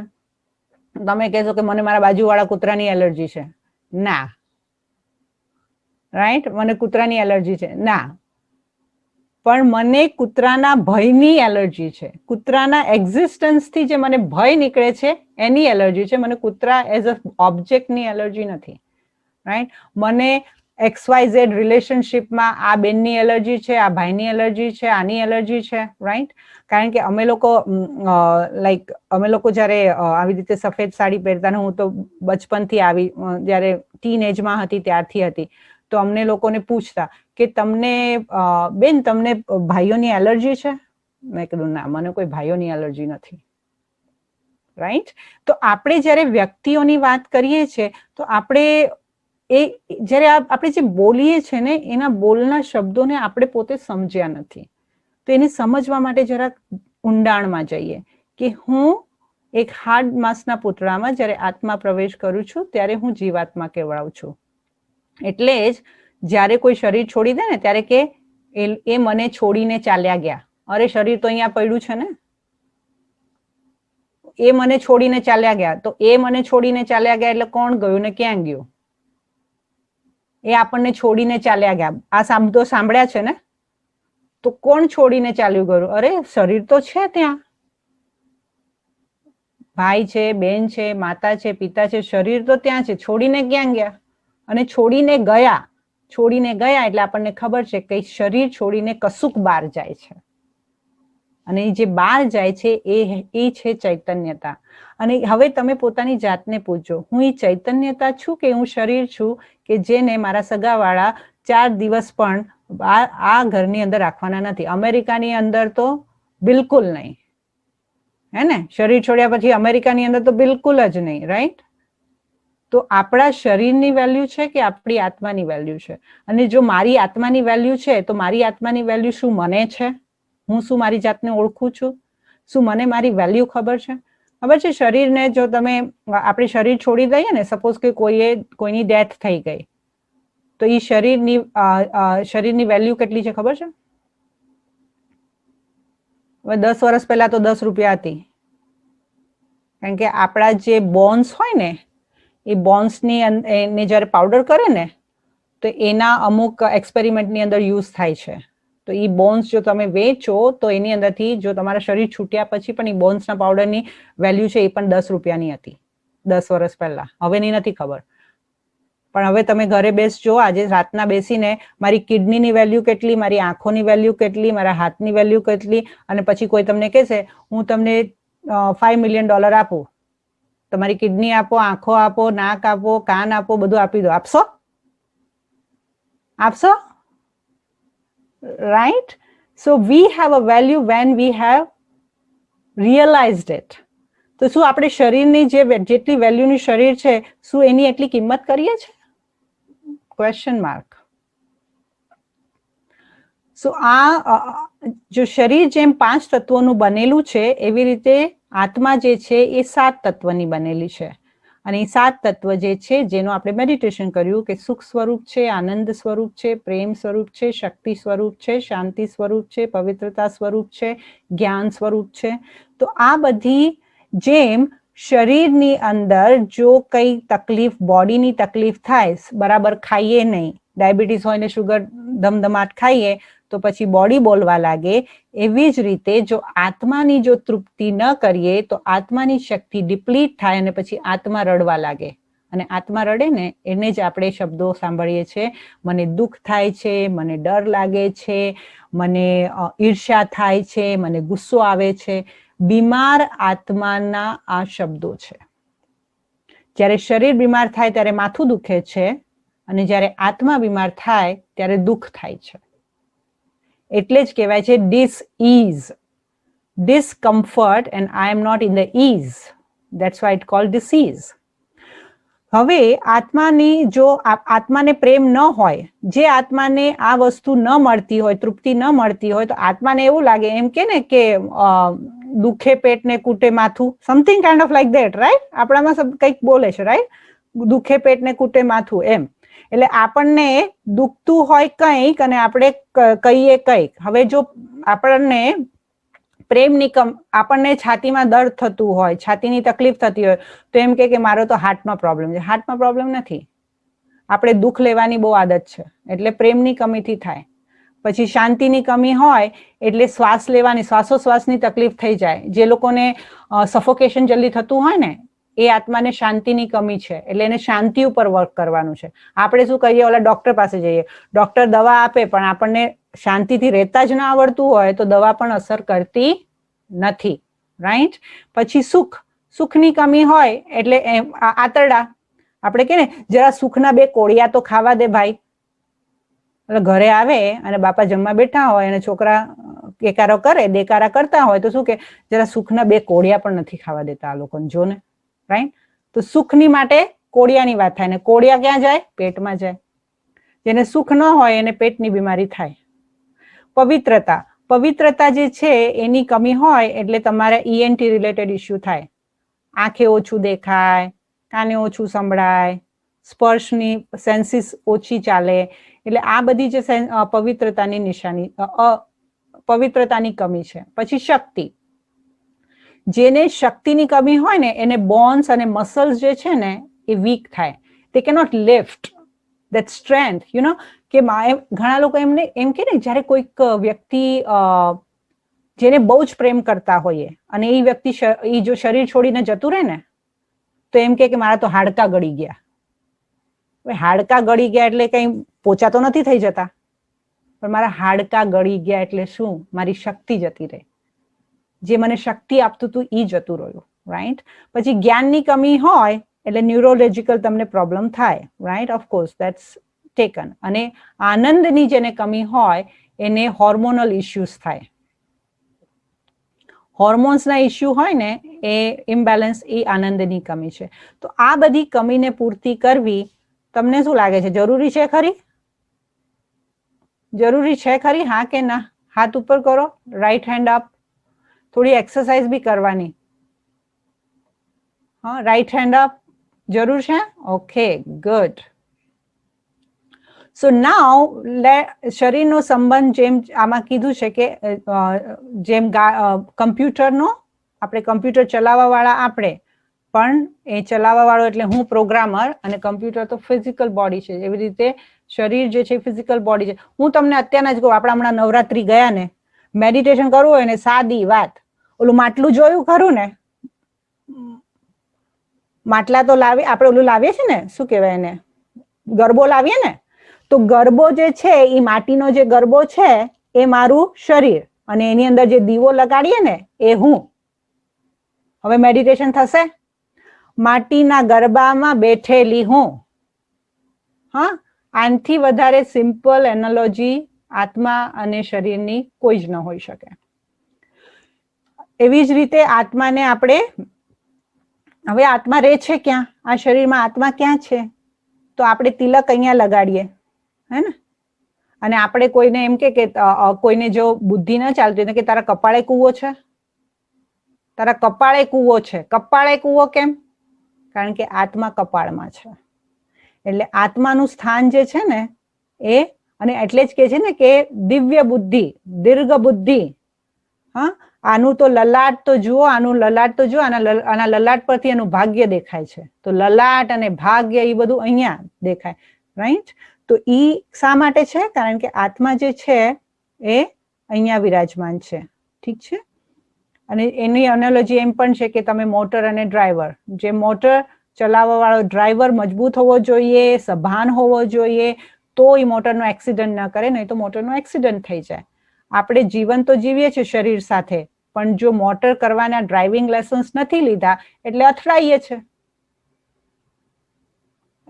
તમે કહેશો કે મને મારા બાજુવાળા કૂતરાની એલર્જી છે. ના, રાઈટ? મને કૂતરાની એલર્જી છે? ના, પણ મને કૂતરાના ભયની એલર્જી છે. કૂતરાના એક્ઝિસ્ટન્સથી જે મને ભય નીકળે છે એની એલર્જી છે. મને કૂતરા એઝ અ ઓબ્જેક્ટની એલર્જી નથી, રાઈટ? મને XYZ રિલેશનશિપમાં આ બેનની એલર્જી છે, આ ભાઈની એલર્જી છે, આની એલર્જી છે, રાઈટ? કારણ કે અમે લોકો જ્યારે આવી રીતે સફેદ સાડી પહેરતા ને, હું તો બચપનથી આવી, જ્યારે ટીન એજમાં હતી ત્યારથી હતી, તો અમને લોકોને પૂછતા કે તમને બેન તમને ભાઈઓની એલર્જી છે? મેં કીધું ના, મને કોઈ ભાઈઓની એલર્જી નથી. રાઈટ? તો આપણે જ્યારે વ્યક્તિઓની વાત કરીએ છીએ તો આપણે જ્યારે આપણે જે બોલીએ છીએ ને એના બોલના શબ્દોને આપણે પોતે સમજ્યા નથી. તો એને સમજવા માટે જરાક ઊંડાણમાં જઈએ કે હું એક હાડ માંસના પૂતળામાં જ્યારે આત્મા પ્રવેશ કરું છું ત્યારે હું જીવાત્મા કહેવાઉં છું. એટલે જ જ્યારે કોઈ શરીર છોડી દે ને ત્યારે કે એ મને છોડીને ચાલ્યા ગયા. અરે શરીર તો અહીંયા પડ્યું છે ને, એ મને છોડીને ચાલ્યા ગયા. તો એ મને છોડીને ચાલ્યા ગયા એટલે કોણ ગયું ને ક્યાં ગયું? એ આપણને છોડીને ચાલ્યા ગયા. આ શબ્દો સાંભળ્યા છે ને? તો કોણ છોડીને ચાલ્યું ગયું? અરે શરીર તો છે ત્યાં, ભાઈ છે, બેન છે, માતા છે, પિતા છે, શરીર તો ત્યાં છે. છોડીને ક્યાં ગયા? અને છોડીને ગયા. છોડીને ગયા એટલે આપણને ખબર છે કે શરીર છોડીને કશુંક બહાર જાય છે, અને જે બહાર જાય છે એ છે ચૈતન્યતા. અને હવે તમે પોતાની જાતને પૂછો, હું એ ચૈતન્યતા છું કે હું શરીર છું કે જેને મારા સગાવાળા 4 દિવસ પણ આ ઘરની અંદર રાખવાના નથી? અમેરિકાની અંદર તો બિલકુલ નહીં, હે ને? શરીર છોડ્યા પછી અમેરિકાની અંદર તો બિલકુલ જ નહીં. રાઈટ? તો આપણા શરીરની વેલ્યુ છે કે આપણી આત્માની વેલ્યુ છે? અને જો મારી આત્માની વેલ્યુ છે તો મારી આત્માની વેલ્યુ શું મને છે? હું શું મારી જાતને ઓળખું છું? શું મને મારી વેલ્યુ ખબર છે? ખબર છે શરીરને જો તમે આપણે શરીર છોડી દઈએ ને, સપોઝ કે કોઈની ડેથ થઈ ગઈ, તો એ શરીરની વેલ્યુ કેટલી છે ખબર છે? હવે 10 વર્ષ પહેલા તો 10 રૂપિયા હતી, કારણ કે આપણા જે બોન્સ હોય ને એ બોન્સની એને જ્યારે પાવડર કરે ને તો એના અમુક એક્સપેરિમેન્ટની અંદર યુઝ થાય છે. તો એ બોન્સ જો તમે વેચો તો એની અંદરથી જો તમારા શરીર છૂટ્યા પછી પણ એ બોન્સના પાવડરની વેલ્યુ છે એ પણ 10 રૂપિયાની હતી 10 વર્ષ પહેલા. હવેની નથી ખબર, પણ હવે તમે ઘરે બેસજો, આજે રાતના બેસીને મારી કિડનીની વેલ્યુ કેટલી, મારી આંખોની વેલ્યુ કેટલી, મારા હાથની વેલ્યુ કેટલી, અને પછી કોઈ તમને કહેશે હું તમને $5 million આપું, તમારી કિડની આપો, આંખો આપો, નાક આપો, કાન આપો, બધું આપી દો. આપશો? આપશો? Right? So we have a value when we have realized it. તો શું આપણે શરીરની જેટલી વેલ્યુની શરીર છે શું એની એટલી કિંમત કરીએ છીએ? Question mark. સો જો શરીર જેમ 5 તત્વોનું બનેલું છે એવી રીતે આત્મા જે છે એ 7 તત્વની બનેલી છે. અને એ 7 તત્વ જે છે જેનું આપણે મેડિટેશન કર્યું કે સુખ સ્વરૂપ છે, આનંદ સ્વરૂપ છે, પ્રેમ સ્વરૂપ છે, શક્તિ સ્વરૂપ છે, શાંતિ સ્વરૂપ છે, પવિત્રતા સ્વરૂપ છે, જ્ઞાન સ્વરૂપ છે. તો આ બધી જેમ શરીરની અંદર જો કઈ તકલીફ, બોડીની તકલીફ થાય, બરાબર ખાઈએ નહીં, ડાયાબિટીસ હોય ને શુગર ધમધમાટ ખાઈએ તો પછી બોડી બોલવા લાગે, એવી જ રીતે જો આત્માની જો તૃપ્તિ ન કરીએ તો આત્માની શક્તિ ડિપ્લીટ થાય અને પછી આત્મા રડવા લાગે. અને આત્મા રડે ને એને જ આપણે શબ્દો સાંભળીએ છીએ, મને દુઃખ થાય છે, મને ડર લાગે છે, મને ઈર્ષ્યા થાય છે, મને ગુસ્સો આવે છે. બીમાર આત્માના આ શબ્દો છે. જ્યારે શરીર બીમાર થાય ત્યારે માથું દુખે છે, અને જ્યારે આત્મા બીમાર થાય ત્યારે દુઃખ થાય છે. એટલે જ કહેવાય છે dis-is, discomfort, and I am not in the ease. That's why it called disease. હવે આત્માને પ્રેમ ન હોય, જે આત્માને આ વસ્તુ ન મળતી હોય, તૃપ્તિ ન મળતી હોય, તો આત્માને એવું લાગે, એમ કે ને કે દુખે પેટ ને કૂટે માથું, something kind of like that. Right? આપણામાં કંઈક બોલે છે. રાઈટ? દુખે પેટ ને કૂટે માથું એમ. એટલે આપણને દુખતું હોય કંઈક અને આપણે કહીએ કંઈક. હવે જો આપણને પ્રેમની આપણને છાતીમાં દર્દ થતું હોય, છાતીની તકલીફ થતી હોય તો એમ કે મારો તો હાર્ટમાં પ્રોબ્લેમ છે. હાર્ટમાં પ્રોબ્લેમ નથી, આપણે દુઃખ લેવાની બહુ આદત છે, એટલે પ્રેમની કમીથી થાય. પછી શાંતિની કમી હોય એટલે શ્વાસ લેવાની, શ્વાસોશ્વાસની તકલીફ થઈ જાય. જે લોકોને સફોકેશન જલ્દી થતું હોય ને એ આત્માને શાંતિની કમી છે, એટલે એને શાંતિ ઉપર વર્ક કરવાનું છે. આપણે શું કરીએ, ઓલા ડોક્ટર પાસે જઈએ, ડોક્ટર દવા આપે, પણ આપણને શાંતિથી રહેતા જ ના આવડતું હોય તો દવા પણ અસર કરતી નથી. રાઈટ? પછી સુખની કમી હોય એટલે આતરડા, આપણે કે ને જરા સુખના 2 કોળિયા તો ખાવા દે ભાઈ, એટલે ઘરે આવે અને બાપા જમવા બેઠા હોય અને છોકરા કેકારો કરે દેકારા કરતા હોય તો શું કે જરા સુખના 2 કોળિયા પણ નથી ખાવા દેતા આ લોકોને, જો ને, રાઈટ? તો સુખની માટે કોળિયાની વાત થાય ને કોળિયા ક્યાં જાય? પેટમાં જાય. જેને સુખ ન હોય એને પેટની બીમારી થાય. પવિત્રતા જે છે એની કમી હોય એટલે તમારે ENT રિલેટેડ ઇસ્યુ થાય. આંખે ઓછું દેખાય, કાને ઓછું સંભળાય, સ્પર્શની સેન્સીસ ઓછી ચાલે. એટલે આ બધી જે પવિત્રતાની નિશાની, પવિત્રતાની કમી છે. પછી શક્તિ. જેને શક્તિની કમી હોય ને એને બોન્સ અને મસલ્સ જે છે ને એ વીક થાય. they cannot lift that strength, you know, કે ઘણા લોકો એમને એમ કે ને જ્યારે કોઈક વ્યક્તિ જેને બહુ જ પ્રેમ કરતા હોઈએ અને એ વ્યક્તિ એ જો શરીર છોડીને જતું રહે ને તો એમ કે મારા તો હાડકા ગળી ગયા. હાડકા ગળી ગયા એટલે કઈ પોચા તો નથી થઈ જતા, પણ મારા હાડકા ગળી ગયા એટલે શું? મારી શક્તિ જતી રહે. જે મને શક્તિ આપતું હતું એ જતું રહ્યું, રાઈટ? પછી જ્ઞાનની કમી હોય એટલે ન્યુરોલોજીકલ તમને પ્રોબ્લેમ થાય, રાઈટ? Of course that's taken. અને આનંદની જેને કમી હોય એને હોર્મોનલ ઇશ્યુઝ થાય. હોર્મોન્સના ઇશ્યુ હોય ને એ ઇમ્બેલેન્સ, એ આનંદની કમી છે. તો આ બધી કમીને પૂર્તિ કરવી તમને શું લાગે છે? જરૂરી છે ખરી? જરૂરી છે ખરી? હા કે ના? હાથ ઉપર કરો, રાઈટ હેન્ડ અપ. થોડી એક્સરસાઇઝ બી કરવાની. હા, રાઈટ હેન્ડ અપ. જરૂર છે? Okay, good. સો નાઉ શરીરનો સંબંધ જેમ આમાં કીધું છે કે જેમ કમ્પ્યુટરનો, આપણે કમ્પ્યુટર ચલાવવા વાળા આપણે, પણ એ ચલાવવા વાળો એટલે હું પ્રોગ્રામર અને કમ્પ્યુટર તો ફિઝિકલ બોડી છે. એવી રીતે શરીર જે છે ફિઝિકલ બોડી છે. હું તમને અત્યારના જ કહું, આપણે હમણાં નવરાત્રી ગયા ને, મેડિટેશન કરવું હોય ને સાદી વાત, ઓલું માટલું જોયું ખરું ને? માટલા તો લાવી આપણે ઓલું લાવીએ છીએ ને, શું કહેવાય એને, ગરબો લાવીએ ને, તો ગરબો જે છે એ માટીનો જે ગરબો છે એ મારું શરીર અને એની અંદર જે દીવો લગાડીએ ને એ હું. હવે મેડિટેશન થશે? માટીના ગરબામાં બેઠેલી હું. હા, આનાથી વધારે સિમ્પલ એનાલોજી આત્મા અને શરીરની કોઈ જ ન હોઈ શકે. એવી જ રીતે આત્માને આપણે, હવે આત્મા રહે છે ક્યાં? આ શરીરમાં આત્મા ક્યાં છે? તો આપણે તિલક અહીંયા લગાડીએ, હે ને? અને આપણે કોઈને એમ કે કોઈને જો બુદ્ધિ ન ચાલતી હોય કે તારા કપાળે કૂવો છે, તારા કપાળે કૂવો છે. કપાળે કૂવો કેમ? કારણ કે આત્મા કપાળમાં છે. એટલે આત્માનું સ્થાન જે છે ને એ, અને એટલે જ કે છે ને કે દિવ્ય બુદ્ધિ, દીર્ઘ બુદ્ધિ. હા, આનું તો લલાટ તો જુઓ, આનું લલાટ તો જુઓ, આના લલાટ પરથી એનું ભાગ્ય દેખાય છે. તો લલાટ અને ભાગ્ય એ બધું અહીંયા દેખાય, રાઈટ? તો ઈ શા માટે છે? કારણ કે આત્મા જે છે એ અહીંયા વિરાજમાન છે. ઠીક છે? અને એની એનાલોજી એમ પણ છે કે તમે મોટર અને ડ્રાઈવર, જે મોટર ચલાવવા વાળો ડ્રાઈવર મજબૂત હોવો જોઈએ, સભાન હોવો જોઈએ, તો એ મોટરનો એક્સિડન્ટ ના કરે, નહીં તો મોટરનો એક્સિડન્ટ થઈ જાય. આપણે જીવન તો જીવીએ છીએ શરીર સાથે, પણ જો મોટર કરવાના ડ્રાઇવિંગ લેસન્સ નથી લીધા એટલે અથડાઈએ છે,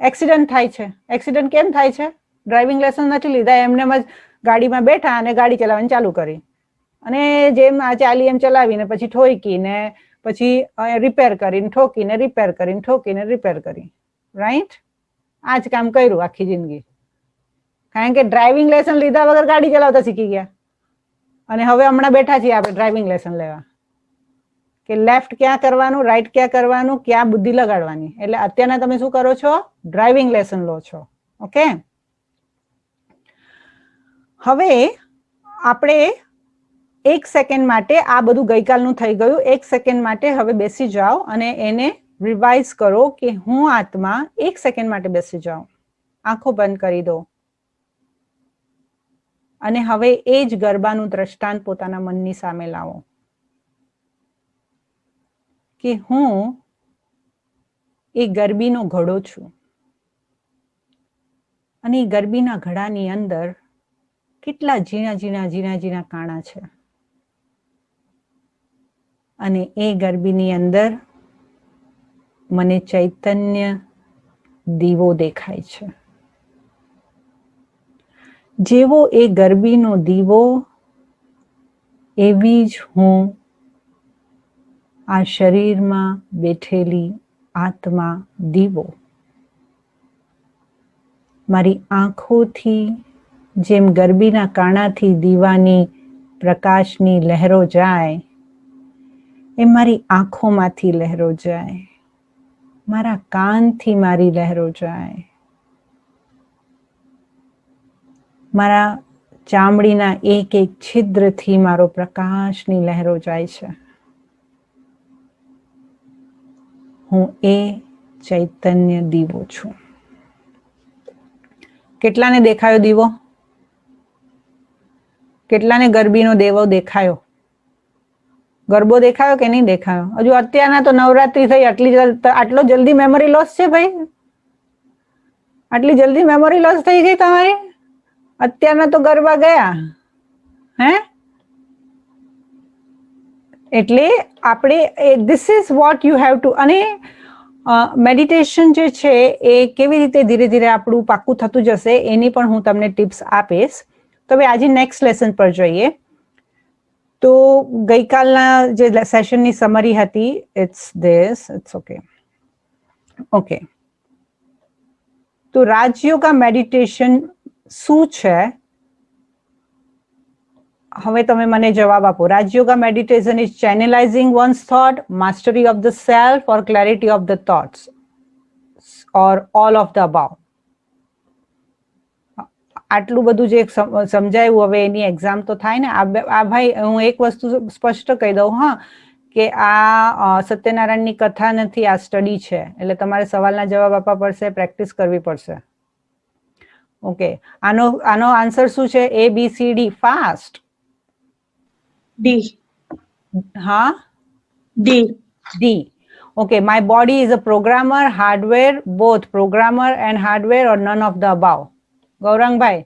એક્સિડન્ટ થાય છે. એક્સિડન્ટ કેમ થાય છે? ડ્રાઇવિંગ લેસન્સ નથી લીધા, એમને જ ગાડીમાં બેઠા અને ગાડી ચલાવવાની ચાલુ કરી અને જેમ ચાલી એમ ચલાવીને પછી ઠોકીને પછી રિપેર કરીને ઠોકીને રિપેર કરીને ઠોકીને રિપેર કરી, રાઈટ? આ જ કામ કર્યું આખી જિંદગી, કારણ કે ડ્રાઇવિંગ લેસન લીધા વગર ગાડી ચલાવતા શીખી ગયા. અને હવે હમણાં બેઠા છીએ આપણે ડ્રાઇવિંગ લેસન લેવા કે લેફ્ટ ક્યાં કરવાનું, રાઈટ ક્યાં કરવાનું, ક્યાં બુદ્ધિ લગાડવાની. એટલે અત્યારના તમે શું કરો છો? ડ્રાઇવિંગ લેસન લો છો. ઓકે, હવે આપણે 1 સેકન્ડ માટે, આ બધું ગઈકાલનું થઈ ગયું, 1 સેકન્ડ માટે હવે બેસી જાઓ અને એને રિવાઇઝ કરો કે હું આત્મા. 1 સેકન્ડ માટે બેસી જાઓ, આંખો બંધ કરી દો અને હવે એ જ ગરબાનું દ્રષ્ટાંત પોતાના મનની સામે લાવો કે હું એ ગરબીનો ઘડો છું અને એ ગરબીના ઘડાની અંદર કેટલા ઝીણા ઝીણા ઝીણા ઝીણા કાણા છે અને એ ગરબીની અંદર મને ચૈતન્ય દીવો દેખાય છે. જેવો એ ગરબીનો દીવો એવી જ હું આ શરીરમાં બેઠેલી આત્મા દીવો. મારી આંખોથી જેમ ગરબીના કાણાથી દીવાની પ્રકાશની લહેરો જાય એમ મારી આંખોમાંથી લહેરો જાય, મારા કાનથી મારી લહેરો જાય, મારા ચામડીના એક એક છિદ્રથી મારો પ્રકાશની લહેરો જાય છે. હું એ ચૈતન્ય દીવો છું. કેટલાને દેખાયો દીવો? કેટલાને ગરબીનો દેવો દેખાયો? ગરબો દેખાયો કે નહીં દેખાયો? હજુ અત્યારના તો નવરાત્રી થઈ, આટલો જલ્દી મેમરી લોસ છે ભાઈ? આટલી જલ્દી મેમરી લોસ થઈ ગઈ તમારી? અત્યારના તો ગરબા ગયા હે? એટલે આપણે this is what you have two. અને મેડિટેશન જે છે એ કેવી રીતે ધીરે ધીરે આપણું પાક્કું થતું જશે એની પણ હું તમને ટિપ્સ આપીશ. તો હવે આજે નેક્સ્ટ લેસન પર જોઈએ. તો ગઈકાલના જે સેશનની સમરી હતી, ઇટ્સ ઓકે. તો રાજયોગા મેડિટેશન શું છે? હવે તમે મને જવાબ આપો. Rajyoga meditation is channelizing one's thought, mastery of the self or clarity of the thoughts or all of the above. આટલું બધું જે સમજાયું, હવે એની એક્ઝામ તો થાય ને. આ ભાઈ હું એક વસ્તુ સ્પષ્ટ કહી દઉં હા, કે આ સત્યનારાયણની કથા નથી, આ સ્ટડી છે. એટલે તમારે સવાલના જવાબ આપવા પડશે, પ્રેક્ટિસ કરવી પડશે. ઓકે, આનો આન્સર શું છે? ABCD fast. D. હા, D. Okay, my body is a programmer, hardware, both programmer and hardware or none of the above? Gaurang bhai,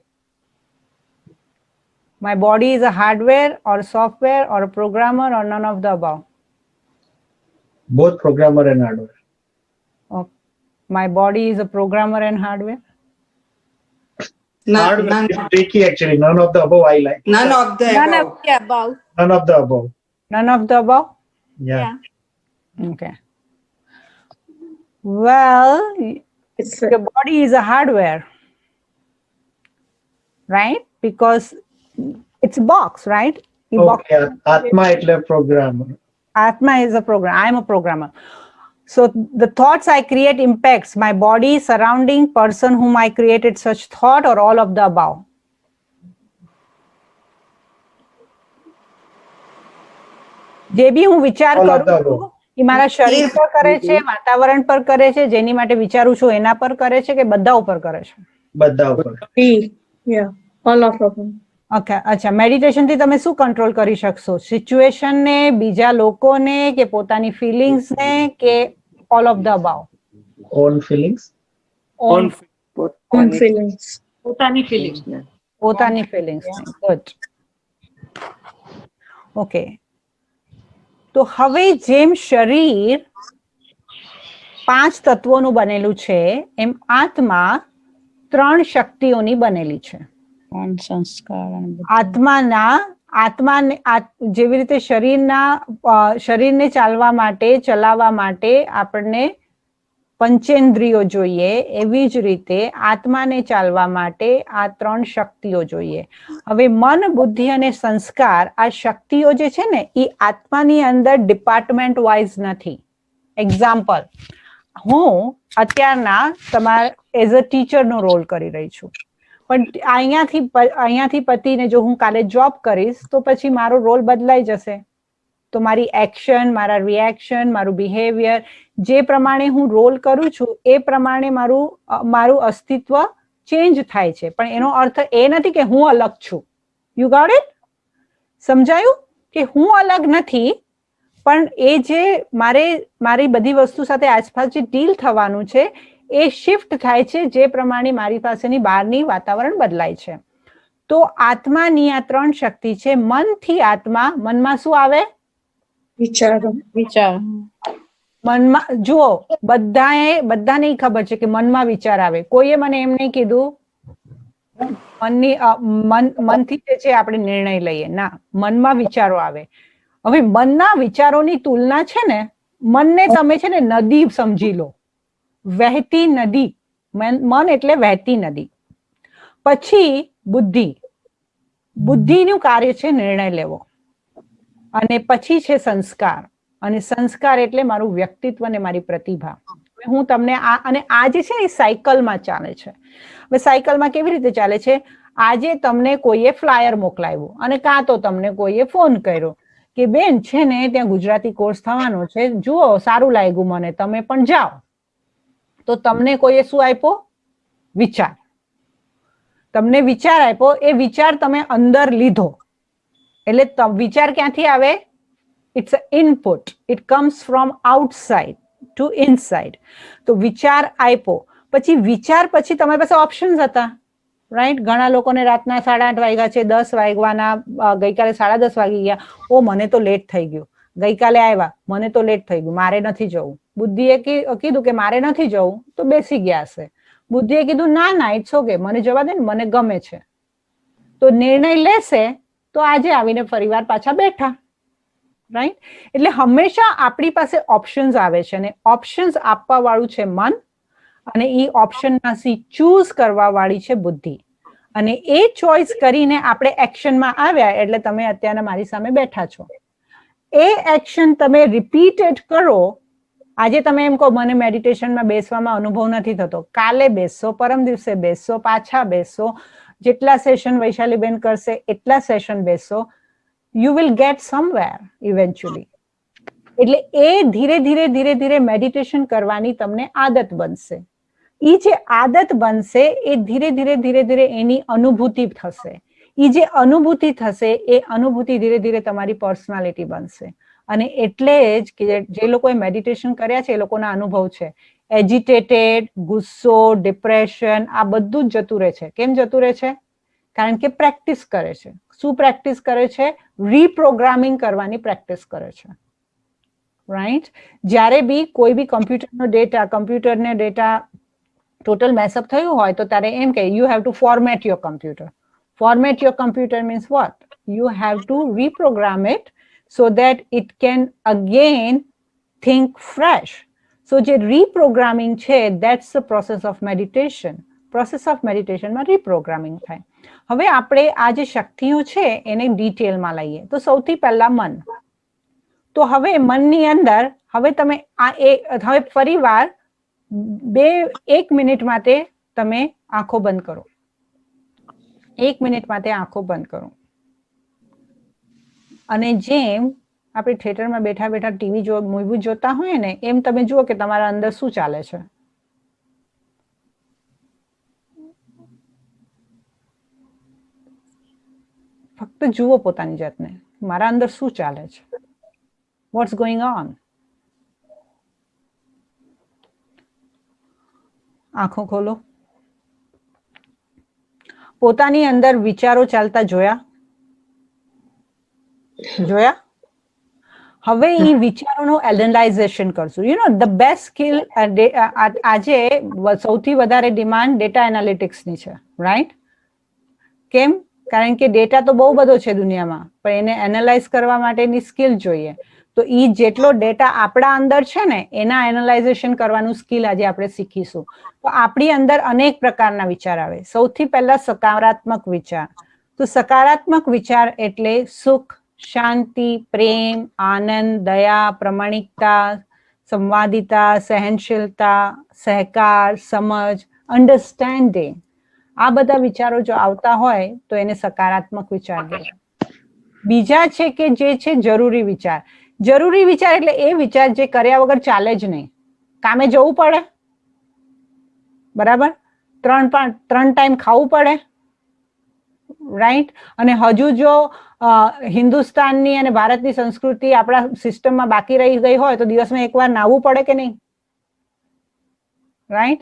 my body is a hardware or software or a programmer or none of the above? Both programmer and hardware. Okay. My body is a programmer and hardware? Hardware is tricky actually. None of the above I like. None of the None above. of the above. None of the above. None of the above? Yeah. Okay. Well, It's your body is a hardware, right? Because it's a box, right? The box. Okay. Atma એટલે programmer. Atma is a program. I am a programmer. So the thoughts I create impacts my body, surrounding, person whom I created such thought, or all of the above? જે બી હું વિચાર All of કરું the છું above. એ મારા શરીર પર કરે છે, વાતાવરણ પર કરે છે, જેની માટે વિચારું છું એના પર કરે છે, કે બધા ઉપર કરે છે? બધા ઉપર. D. Yeah. All of them. Okay, અચ્છા. મેડિટેશન થી તમે શું કંટ્રોલ કરી શકશો? સિચ્યુએશન ને, બીજા લોકોને, કે પોતાની ફિલિંગ્સ ને, કે all of the અબાવ? Own feelings. On Own feelings. પોતાની feelings ને. પોતાની ફિલિંગ્સ. ગુડ. ઓકે, તો હવે જેમ શરીર 5 તત્વોનું બનેલું છે, એમ આત્મા 3 શક્તિઓની બનેલી છે. આત્માને જેવી રીતે શરીરને ચાલવા માટે, ચલાવવા માટે આપણને પંચેન્દ્રિયો જોઈએ, એવી જ રીતે આત્માને ચાલવા માટે આ 3 શક્તિઓ જોઈએ. હવે મન, બુદ્ધિ અને સંસ્કાર, આ શક્તિઓ જે છે ને, એ આત્માની અંદર ડિપાર્ટમેન્ટ વાઇઝ નથી. એક્ઝામ્પલ, હું અત્યારના તમારા એઝ અ ટીચરનો રોલ કરી રહી છું, પણ અહીંયાથી પતીને જો હું કાલે જોબ કરીશ તો પછી મારો રોલ બદલાઈ જશે. તો મારી એક્શન, મારા રિએક્શન, મારું બિહેવિયર, જે પ્રમાણે હું રોલ કરું છું એ પ્રમાણે મારું અસ્તિત્વ ચેન્જ થાય છે. પણ એનો અર્થ એ નથી કે હું અલગ છું. You got it? સમજાયું? કે હું અલગ નથી, પણ એ જે મારી બધી વસ્તુ સાથે આસપાસ જે ડીલ થવાનું છે એ શિફ્ટ થાય છે, જે પ્રમાણે મારી પાસેની બહારની વાતાવરણ બદલાય છે. તો આત્માની આ 3 શક્તિ છે. મનથી આત્મા, મનમાં શું આવે? વિચારો. મનમાં જુઓ, બધાને ખબર છે કે મનમાં વિચાર આવે. કોઈએ મને એમ નહીં કીધું મનથી જે છે આપણે નિર્ણય લઈએ ના, મનમાં વિચારો આવે. હવે મનના વિચારોની તુલના છે ને, મનને તમે છે ને નદી સમજી લો, વહેતી નદી. મન એટલે વહેતી નદી. પછી બુદ્ધિનું કાર્ય છે નિર્ણય લેવો, અને પછી છે સંસ્કાર, અને સંસ્કાર એટલે મારું વ્યક્તિત્વ ને મારી પ્રતિભા. હું તમને આ જે છે ને એ સાયકલમાં ચાલે છે. હવે સાયકલમાં કેવી રીતે ચાલે છે? આજે તમને કોઈએ ફ્લાયર મોકલાવ્યું, અને કાં તો તમને કોઈએ ફોન કર્યો કે બેન છે ને ત્યાં ગુજરાતી કોર્સ થવાનો છે, જુઓ સારું લાગ્યું મને, તમે પણ જાઓ. તો તમને કોઈએ શું આપ્યો? વિચાર. તમને વિચાર આપ્યો, એ વિચાર તમે અંદર લીધો. એટલે વિચાર ક્યાંથી આવે? It's a input, it comes from outside to inside. તો વિચાર આપ્યો, પછી વિચાર પછી તમારી પાસે ઓપ્શન્સ હતા, રાઈટ? ઘણા લોકોને રાતના 8:30 વાગ્યા છે, 10 વાગવાના, ગઈકાલે 10:30 વાગી ગયા, ઓ મને તો લેટ થઈ ગયું. ગઈકાલે આવ્યા, મને તો લેટ થઈ ગયું, મારે નથી જવું. બુદ્ધિએ કીધું કે મારે નથી જવું, તો બેસી ગયા હશે. બુદ્ધિએ કીધું ના ઇટ્સ ઓકે, મને જવા દે ને, મને ગમે છે. તો નિર્ણય લેશે, તો આજે આવીને ફરીવાર પાછા બેઠા, રાઈટ? એટલે હંમેશા આપણી પાસે ઓપ્શન્સ આવે છે, અને ઓપ્શન્સ આપવા વાળું છે મન, અને એ ઓપ્શનમાંથી ચૂઝ કરવા વાળી છે બુદ્ધિ. અને એ ચોઇસ કરીને આપણે એક્શનમાં આવ્યા, એટલે તમે અત્યારે મારી સામે બેઠા છો. એ એક્શન તમે રિપીટેડ કરો. આજે તમે એમ કહો મને મેડિટેશનમાં બેસવામાં અનુભવ નથી થતો, કાલે બેસશો, પરમ દિવસે બેસશો, પાછા બેસશો, જેટલા સેશન વૈશાલીબેન કરશે એટલા સેશન બેસશો, you will get somewhere eventually. એટલે એ ધીરે ધીરે ધીરે ધીરે મેડિટેશન કરવાની તમને આદત બનશે. એ જે આદત બનશે એ ધીરે ધીરે ધીરે ધીરે એની અનુભૂતિ થશે. એ જે અનુભૂતિ થશે એ અનુભૂતિ ધીરે ધીરે તમારી પર્સનાલિટી બનશે. અને એટલે જ કે જે લોકોએ મેડિટેશન કર્યા છે એ લોકોના અનુભવ છે, એજિટેટેડ, ગુસ્સો, ડિપ્રેશન, આ બધું જ જતું રહે છે. કેમ જતું રહે છે? કારણ કે પ્રેક્ટિસ કરે છે. શું પ્રેક્ટિસ કરે છે? રીપ્રોગ્રામિંગ કરવાની પ્રેક્ટિસ કરે છે, રાઈટ? જ્યારે બી કોઈ બી કમ્પ્યુટરને ડેટા ટોટલ મેસઅપ થયું હોય તો તારે એમ કે you have two format your computer. Format your computer means what? You have to reprogram it so that it can again think fresh. So જે reprogramming છે, that's the process of meditation. Process of meditation માં reprogramming થાય. હવે આપણે આ જે શક્તિઓ છે એને ડિટેલમાં લઈએ. તો સૌથી પહેલા મન. તો હવે મનની અંદર હવે તમે હવે ફરીવાર 1 મિનિટ માટે તમે આંખો બંધ કરો. 1 મિનિટ માટે આંખો બંધ કરો. અને જેમ આપણે થિયેટરમાં બેઠા બેઠા ટીવી મૂવી જોતા હોય ને, એમ તમે જુઓ કે તમારા અંદર શું ચાલે છે. ફક્ત જુઓ પોતાની જાતને, મારા અંદર શું ચાલે છે, વોટ્સ ગોઈંગ ઓન. આંખો ખોલો. પોતાની અંદર વિચારો ચાલતા જોયા? હવે એ વિચારોનું એનાલાઇઝેશન કરશું. You know the best skill આજે સૌથી વધારે ડિમાન્ડ ડેટા એનાલિટિક્સની છે, રાઈટ? કેમ? કારણ કે ડેટા તો બહુ બધો છે દુનિયામાં, પણ એને એનાલાઇઝ કરવા માટેની સ્કિલ જોઈએ. તો એ જેટલો ડેટા આપણા અંદર છે ને એના એનાલાઇઝેશન કરવાનું સ્કિલ આજે આપણે શીખીશું. તો આપણી અંદર અનેક પ્રકારના વિચાર આવે. સૌથી પહેલા સકારાત્મક વિચાર. તો સકારાત્મક વિચાર એટલે સુખ, શાંતિ, પ્રેમ, આનંદ, દયા, પ્રમાણિકતા, સંવાદિતા, સહનશીલતા, સહકાર, સમજ, અન્ડરસ્ટેન્ડિંગ. આ બધા વિચારો જો આવતા હોય તો એને સકારાત્મક વિચાર કહેવાય. બીજા છે કે જે છે જરૂરી વિચાર. જરૂરી વિચાર એટલે એ વિચાર જે કર્યા વગર ચાલે જ નહીં. કામે જવું પડે, બરાબર? 3 ટાઈમ ખાવું પડે, રાઈટ? અને હજુ જો હિન્દુસ્તાનની અને ભારતની સંસ્કૃતિ આપણા સિસ્ટમમાં બાકી રહી ગઈ હોય તો દિવસમાં એકવાર નાહવું પડે કે નહીં, રાઈટ?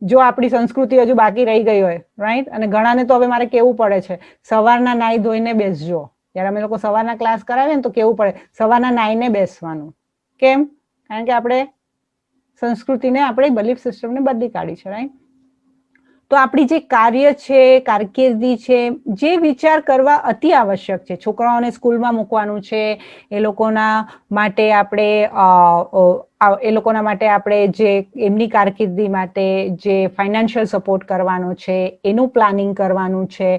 જો આપણી સંસ્કૃતિ હજુ બાકી રહી ગઈ હોય, રાઈટ? અને ઘણાને તો હવે મારે કેવું પડે છે, સવારના નાહી ધોઈને બેસજો. જ્યારે અમે લોકો સવારના ક્લાસ કરાવીએ ને તો કેવું પડે, સવારના નાહીને બેસવાનું. કેમ? કારણ કે આપણે સંસ્કૃતિને, આપણી બિલીફ સિસ્ટમને બદલી કાઢી છે, રાઈટ? તો આપણી જે કાર્ય છે, કારકિર્દી છે, જે વિચાર કરવા અતિ આવશ્યક છે. છોકરાઓને સ્કૂલમાં મૂકવાનું છે, એ લોકોના માટે આપણે જે એમની કારકિર્દી માટે જે ફાઇનાન્શિયલ સપોર્ટ કરવાનો છે, એનું પ્લાનિંગ કરવાનું છે,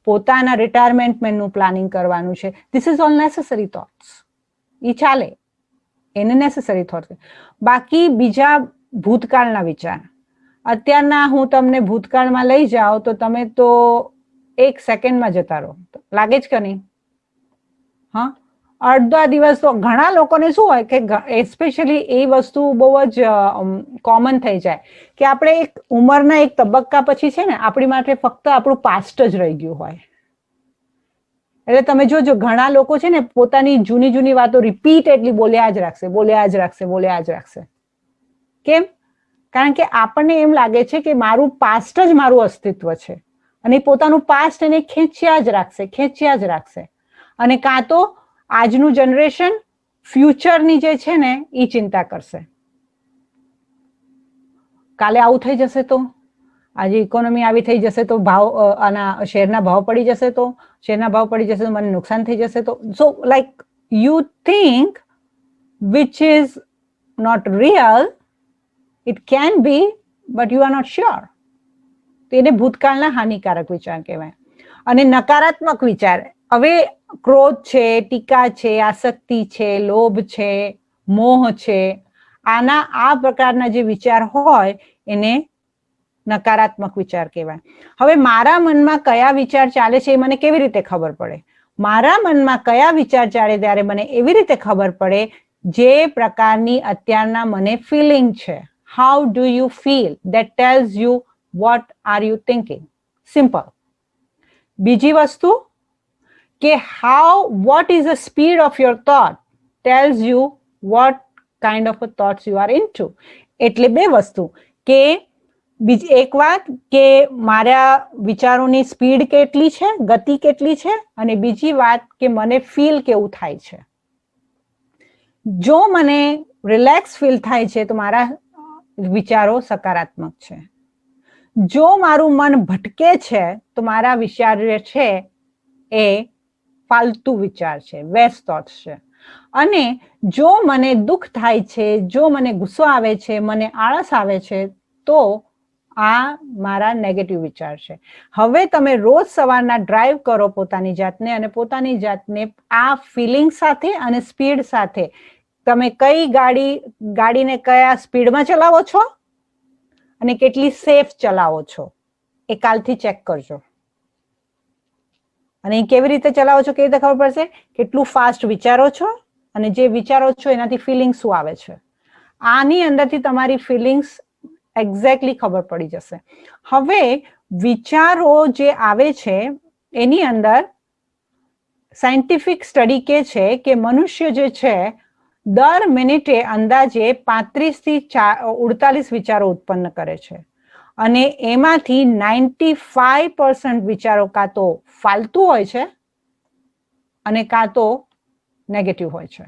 પોતાના રિટાયરમેન્ટનું પ્લાનિંગ કરવાનું છે. This is all necessary thoughts. એ ચાલે, એને નેસેસરી થોટ્સ. બાકી બીજા ભૂતકાળના વિચાર, અત્યારના હું તમને ભૂતકાળમાં લઈ જાઉં તો તમે તો 1 સેકન્ડમાં જતા રહો, લાગે જ કે નહીં? હા, અડધા દિવસ તો ઘણા લોકોને શું હોય કે એસ્પેશિયલી એ વસ્તુ બહુ જ કોમન થઈ જાય કે આપણે એક ઉંમરના એક તબક્કા પછી છે ને આપણી માટે ફક્ત આપણું પાસ્ટ જ રહી ગયું હોય. એટલે તમે જોજો ઘણા લોકો છે ને પોતાની જૂની વાતો રિપીટેડલી બોલ્યા જ રાખશે. કેમ? કારણ કે આપણને એમ લાગે છે કે મારું પાસ્ટ જ મારું અસ્તિત્વ છે અને પોતાનું પાસ્ટ એને ખેંચ્યા જ રાખશે. અને કાં તો આજનું જનરેશન ફ્યુચરની જે છે ને એ ચિંતા કરશે. કાલે આવું થઈ જશે તો, આજે ઇકોનોમી આવી થઈ જશે તો, શેરના ભાવ પડી જશે તો મને નુકસાન થઈ જશે તો. So like you think which is not real. It can be, but you are not sure. તેને ભૂતકાળના હાનિકારક વિચાર કહેવાય. અને નકારાત્મક વિચાર, હવે ક્રોધ છે, ટીકા છે, આસક્તિ છે, લોભ છે, મોહ છે, આ પ્રકારના જે વિચાર હોય એને નકારાત્મક વિચાર કહેવાય. હવે મારા મનમાં કયા વિચાર ચાલે છે એ મને કેવી રીતે ખબર પડે? મારા મનમાં કયા વિચાર ચાલે ત્યારે મને એવી રીતે ખબર પડે જે પ્રકારની અત્યારના મને ફિલિંગ છે. How do you feel? That tells you what are you thinking. Simple. બીજી વસ્તુ કે what is the speed of your thought tells you what kind of a thoughts you are into. એટલે બે વસ્તુ કે બીજી એક વાત કે મારા વિચારોની સ્પીડ કેટલી છે, ગતિ કેટલી છે, અને બીજી વાત કે મને ફીલ કેવું થાય છે. જો મને રિલેક્સ ફીલ થાય છે તો મારા વિચારો સકારાત્મક છે. જો મારું મન ભટકે છે તો મારા વિચાર જે છે એ ફાલતુ વિચાર છે, વેસ્ટ થોટ્સ છે. અને જો મને દુઃખ થાય છે, જો મને ગુસ્સો આવે છે, મને આળસ આવે છે તો આ મારા નેગેટિવ વિચાર છે. હવે તમે રોજ સવારના ડ્રાઈવ કરો પોતાની જાતને અને પોતાની જાતને આ ફિલિંગ સાથે અને સ્પીડ સાથે તમે કઈ ગાડીને કયા સ્પીડમાં ચલાવો છો અને કેટલી સેફ ચલાવો છો એ કાલથી ચેક કરજો. અને કેવી રીતે ચલાવો છો, કેવી રીતે ખબર પડશે? કેટલું ફાસ્ટ વિચારો છો અને જે વિચારો છો એનાથી ફિલિંગ શું આવે છે. આની અંદરથી તમારી ફિલિંગ્સ એક્ઝેક્ટલી ખબર પડી જશે. હવે વિચારો જે આવે છે એની અંદર સાયન્ટિફિક સ્ટડી કહે છે કે મનુષ્ય જે છે દર મિનિટે અંદાજે 35 થી 48 વિચારો ઉત્પન્ન કરે છે અને એમાંથી 95% વિચારો કાં તો ફાલતુ હોય છે અને કાં તો નેગેટિવ હોય છે.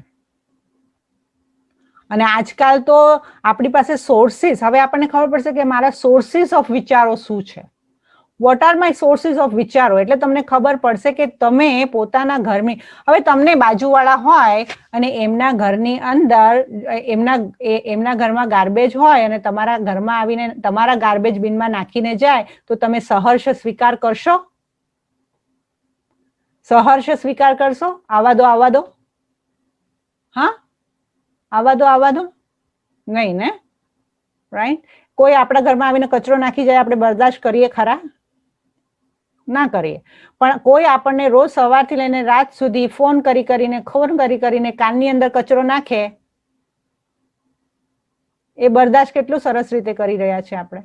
અને આજકાલ તો આપણી પાસે સોર્સિસ, હવે આપણને ખબર પડશે કે મારા સોર્સિસ ઓફ વિચારો શું છે. What are my sources of વિચારો? એટલે તમને ખબર પડશે કે તમે પોતાના ઘરની, હવે તમને બાજુવાળા હોય અને એમના ઘરની અંદર એમના ઘરમાં ગાર્બેજ હોય અને તમારા ઘરમાં આવીને તમારા ગાર્બેજ બિનમાં નાખીને જાય તો તમે સહર્ષ સ્વીકાર કરશો? સહર્ષ સ્વીકાર કરશો? આવવા દો. હા, આવવા દો નહીં ને, રાઈટ? કોઈ આપણા ઘરમાં આવીને કચરો નાખી જાય, આપણે બરદાશ્ત કરીએ ખરા? ના કરીએ. પણ કોઈ આપણને રોજ સવારથી લઈને રાત સુધી ફોન કરીને કાનની અંદર કચરો નાખે, એ બરદાશ્ત કેટલું સરસ રીતે કરી રહ્યા છે આપણે.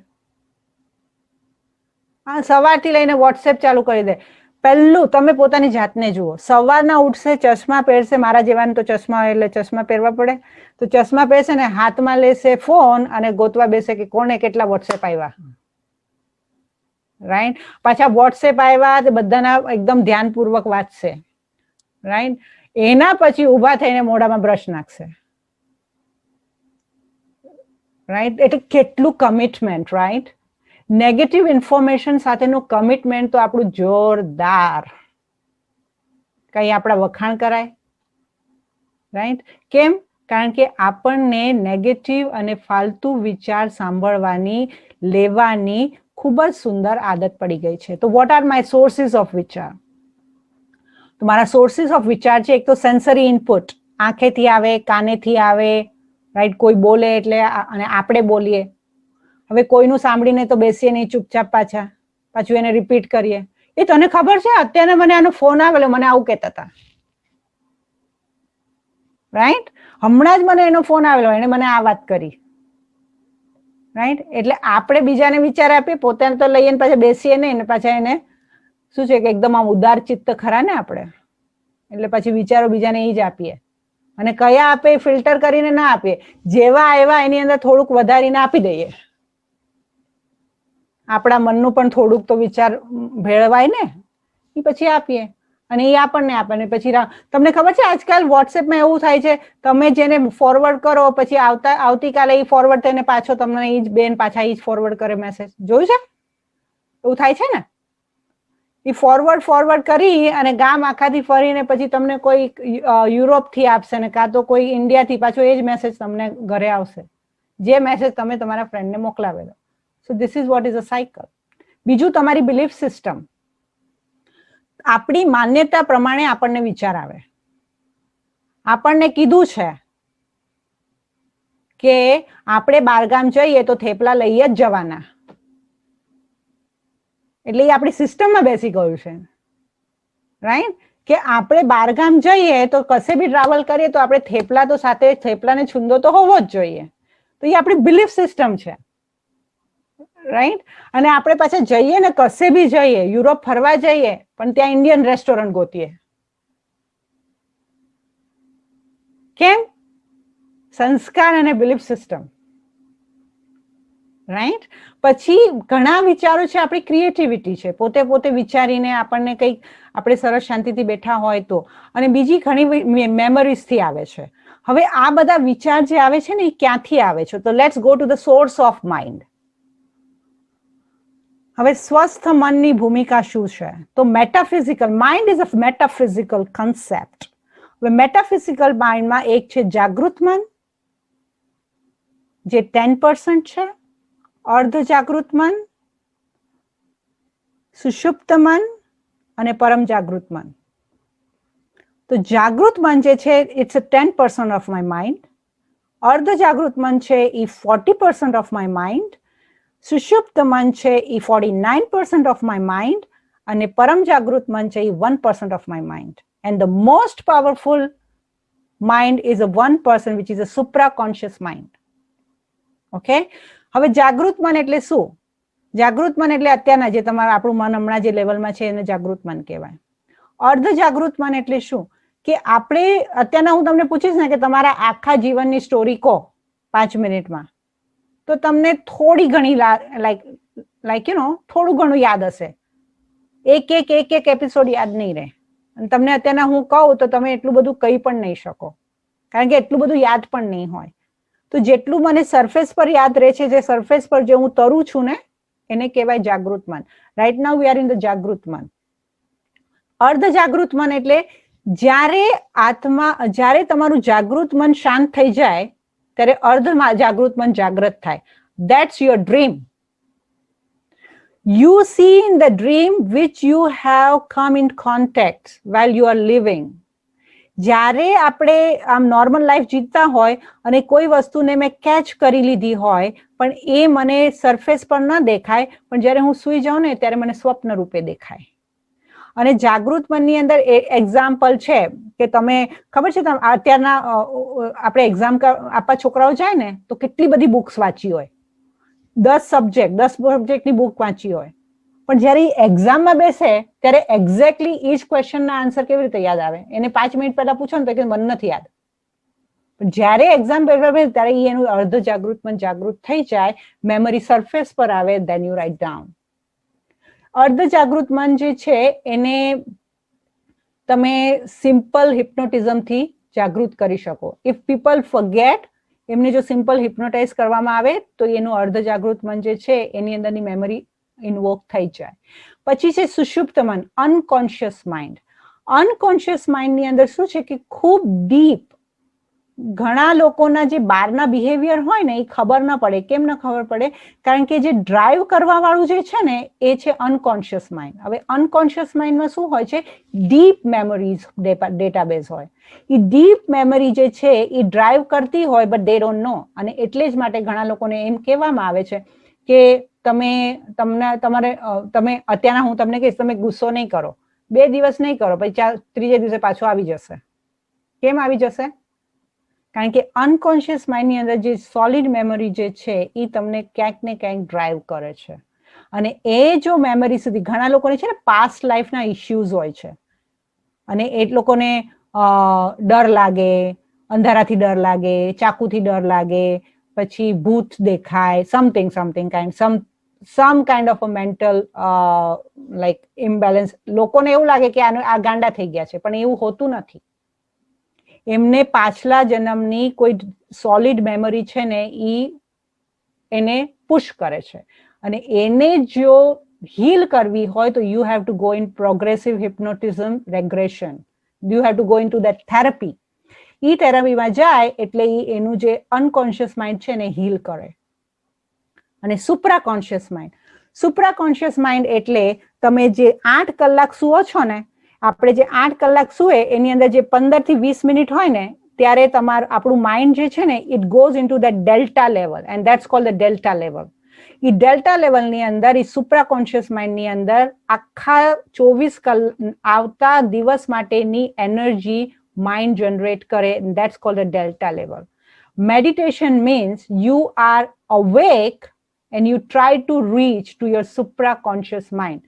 હા, સવારથી લઈને વોટ્સએપ ચાલુ કરી દે. પહેલું તમે પોતાની જાતને જુઓ. સવારના ઉઠશે, ચશ્મા પહેરશે, મારા જેવાને તો ચશ્મા એટલે ચશ્મા પહેરવા પડે, તો ચશ્મા પહેરશે ને હાથમાં લેશે ફોન અને ગોતવા બેસે કે કોને કેટલા વોટ્સએપ આવ્યા. રાઈટ? પાછા વોટ્સએપ આવ્યા તો બધાના એકદમ ધ્યાનપૂર્વક વાંચશે. રાઈટ? એના પછી ઊભા થઈને મોઢામાં બ્રશ નાખશે. રાઈટ? એટલે કેટલું કમિટમેન્ટ, રાઈટ? નેગેટિવ ઇન્ફોર્મેશન સાથેનું કમિટમેન્ટ તો આપણું જોરદાર, કઈ આપણા વખાણ કરાય, રાઈટ? કેમ? કારણ કે આપણને નેગેટિવ અને ફાલતુ વિચાર સાંભળવાની, લેવાની ખૂબ જ સુંદર આદત પડી ગઈ છે. તો what are my sources of વિચાર? તો મારા સોર્સિસ ઓફ વિચાર છે, એક તો સેન્સરી ઇનપુટ, આંખેથી આવે, કાનેથી આવે, રાઈટ? કોઈ બોલે એટલે અને આપણે બોલીએ. હવે કોઈનું સાંભળીને તો બેસીએ નહીં, ચૂપચાપ પાછું એને રિપીટ કરીએ. એ તને ખબર છે અત્યારે મને આનો ફોન આવેલો, મને આવું કહેતા હતા, રાઈટ? હમણાં જ મને એનો ફોન આવેલો, એને મને આ વાત કરી, રાઈટ? એટલે આપણે બીજાને વિચાર આપીએ, પોતાને તો લઈએ પાછા બેસીએ નહીં, ને પાછા એને શું છે કે એકદમ આમ ઉદાર ચિત્ત ખરા ને આપણે, એટલે પછી વિચારો બીજાને એ જ આપીએ. અને કયા આપે ફિલ્ટર કરીને ના આપીએ, જેવા આવ્યા એની અંદર થોડુંક વધારીને આપી દઈએ. આપણા મનનું પણ થોડુંક તો વિચાર ભેળવાય ને, એ પછી આપીએ અને એ આપણને આપે ને પછી તમને ખબર છે આજકાલ વોટ્સએપમાં એવું થાય છે, તમે જેને ફોરવર્ડ કરો પછી આવતીકાલે એ ફોરવર્ડ થઈને પાછો તમને એ જ બેન પાછા એ જ ફોરવર્ડ કરે મેસેજ. જોયું છે? એવું થાય છે ને? એ ફોરવર્ડ કરી અને ગામ આખાથી ફરીને પછી તમને કોઈ યુરોપથી આપશે ને કાં તો કોઈ ઇન્ડિયાથી પાછો એ જ મેસેજ તમને ઘરે આવશે, જે મેસેજ તમે તમારા ફ્રેન્ડને મોકલાવેલો. So this is what is a cycle. બીજું, તમારી બિલીફ સિસ્ટમ. આપણી માન્યતા પ્રમાણે આપણને વિચાર આવે. આપણને કીધું છે કે આપણે બહારગામ જઈએ તો થેપલા લઈ જ જવાના, એટલે એ આપણી સિસ્ટમમાં બેસી ગયું છે, રાઈટ? કે આપણે બહારગામ જઈએ તો કશે બી ટ્રાવેલ કરીએ તો આપણે થેપલા તો સાથે, થેપલાને છુંદો તો હોવો જ જોઈએ. તો એ આપણી બિલીફ સિસ્ટમ છે, રાઈટ? અને આપણે પાછા જઈએ ને, કશે બી જઈએ, યુરોપ ફરવા જઈએ પણ ત્યાં ઇન્ડિયન રેસ્ટોરન્ટ ગોતીએ. કેમ? સંસ્કાર અને બિલીફ સિસ્ટમ, રાઈટ? પછી ઘણા વિચારો છે, આપણી ક્રિએટિવિટી છે, પોતે વિચારીને આપણને કંઈક આપણે સરસ શાંતિથી બેઠા હોય તો. અને બીજી ઘણી મેમરીઝથી આવે છે. હવે આ બધા વિચાર જે આવે છે ને એ ક્યાંથી આવે છે? તો let's go to the source of mind. હવે સ્વસ્થ મનની ભૂમિકા શું છે? તો મેટાફિઝિકલ માઇન્ડ ઇઝ અ મેટાફિઝિકલ કન્સેપ્ટ. હવે મેટાફિઝિકલ માઇન્ડમાં એક છે જાગૃત મન, જે 10% છે, અર્ધ જાગૃત મન, સુષુપ્ત મન અને પરમ જાગૃત મન. તો જાગૃત મન જે છે ઇટ્સ 10% ઓફ માય માઇન્ડ, અર્ધ જાગૃત મન છે એ 40% ઓફ માય માઇન્ડ, સુષુપ્ત મન છે એ 49% ઓફ માય માઇન્ડ અને પરમ જાગૃત મન છે એ 1% of my mind. And the most powerful mind is a 1% which is a Supra conscious mind. Okay? હવે જાગૃત મન એટલે શું? જાગૃત મન એટલે અત્યારના જે તમારું આપણું મન હમણાં જે લેવલમાં છે એને જાગૃત મન કહેવાય. અર્ધ જાગૃત મન એટલે શું? કે આપણે અત્યારના હું તમને પૂછીશ ને કે તમારા આખા જીવનની સ્ટોરી કહો 5 મિનિટમાં, તો તમને થોડી ઘણી લાઈક થોડું ઘણું યાદ હશે. એક એપિસોડ યાદ નહીં રહે. અને તમને અત્યારના હું કહું તો તમે એટલું બધું કહી પણ નહીં શકો, કારણ કે એટલું બધું યાદ પણ નહીં હોય. તો જેટલું મને સરફેસ પર યાદ રહે છે, જે સરફેસ પર જે હું તરું છું ને, એને કહેવાય જાગૃત મન. Right now we are in the જાગૃત મન. અર્ધ જાગૃત મન એટલે જ્યારે તમારું જાગૃત મન શાંત થઈ જાય ત્યારે અર્ધ જાગૃત મન જાગૃત થાય. That's your dream. You see in the dream which you have come in contact while you are living. જ્યારે આપણે આમ નોર્મલ લાઈફ જીતતા હોય અને કોઈ વસ્તુને મેં કેચ કરી લીધી હોય પણ એ મને સરફેસ પર ન દેખાય, પણ જ્યારે હું સૂઈ જાઉં ને ત્યારે મને સ્વપ્ન રૂપે દેખાય. અને જાગૃત મનની અંદર એક્ઝામ્પલ છે કે તમે ખબર છે અત્યારના આપણે એક્ઝામ આપવા છોકરાઓ જાય ને તો કેટલી બધી બુક્સ વાંચી હોય, 10 સબ્જેક્ટની બુક વાંચી હોય, પણ જ્યારે એક્ઝામમાં બેસે ત્યારે એક્ઝેક્ટલી એ જ ક્વેશ્ચનના આન્સર કેવી રીતે યાદ આવે? એને 5 મિનિટ પહેલા પૂછો ને તો કે મને નથી યાદ. પણ જ્યારે એક્ઝામ પેપર બેસે ત્યારે એનું અર્ધ જાગૃત મન જાગૃત થઈ જાય, મેમરી સરફેસ પર આવે, ધેન યુ રાઇટ ડાઉન. અર્ધ જાગૃત મન જે છે એને તમે સિમ્પલ હિપ્નોટિઝમથી જાગૃત કરી શકો. ઇફ પીપલ ફોરગેટ, એમને જો સિમ્પલ હિપ્નોટાઇઝ કરવામાં આવે તો એનું અર્ધ જાગૃત મન જે છે એની અંદરની મેમરી ઇન્વોક થઈ જાય. પછી છે સુષુપ્ત મન, અનકોન્શિયસ માઇન્ડ. અનકોન્શિયસ માઇન્ડની અંદર શું છે કે ખૂબ ડીપ ઘણા લોકોના જે બહારના બિહેવિયર હોય ને એ ખબર ન પડે. કેમ ન ખબર પડે? કારણ કે જે ડ્રાઈવ કરવા વાળું જે છે ને એ છે અનકોન્શિયસ માઇન્ડ. હવે અનકોન્શિયસ માઇન્ડમાં શું હોય છે? ડીપ મેમરીઝ ડેટાબેઝ હોય. એ ડીપ મેમરી જે છે એ ડ્રાઈવ કરતી હોય બટ દે ડોન્ટ નો. અને એટલે જ માટે ઘણા લોકોને એમ કહેવામાં આવે છે કે તમે અત્યારના હું તમને કહીશ તમે ગુસ્સો નહીં કરો, 2 દિવસ નહીં કરો, પછી ત્રીજે દિવસે પાછો આવી જશે. કેમ આવી જશે? કારણ કે અનકોન્શિયસ માઇન્ડની અંદર જે સોલિડ મેમરી જે છે એ તમને ક્યાંક ને ક્યાંક ડ્રાઈવ કરે છે. અને એ જો મેમરી સુધી ઘણા લોકોને છે ને પાસ્ટ લાઈફના ઇશ્યુઝ હોય છે અને એ લોકોને ડર લાગે, અંધારાથી ડર લાગે, ચાકુથી ડર લાગે, પછી ભૂત દેખાય, something kind sum kind of a mental like imbalance. લોકોને એવું લાગે કે આ ગાંડા થઈ ગયા છે, પણ એવું હોતું નથી. એમને પાછલા જન્મની કોઈ સોલિડ મેમરી છે ને એને પુશ કરે છે. અને એને જો હીલ કરવી હોય તો you have to go in progressive hypnotism regression. You have to go in to that therapy. એ થેરપીમાં જાય એટલે એનું જે અનકોન્શિયસ માઇન્ડ છે ને હીલ કરે. અને સુપ્રાકોન્શિયસ માઇન્ડ. સુપ્રાકોન્શિયસ માઇન્ડ એટલે તમે જે 8 કલાક સુવો છો ને, આપણે જે 8 કલાક સુએ એની અંદર જે 15 થી 20 મિનિટ હોય ને ત્યારે આપણું માઇન્ડ જે છે ને it goes in to that delta level and that's cold the delta level. A delta લેવલની અંદર એ સુપ્રાકોન્શિયસ માઇન્ડની અંદર આખા 24 કલાક આવતા દિવસ માટેની એનર્જી માઇન્ડ જનરેટ કરે. That's cold the delta level. Meditation means you are awake and you try to reach to your supraconscious mind.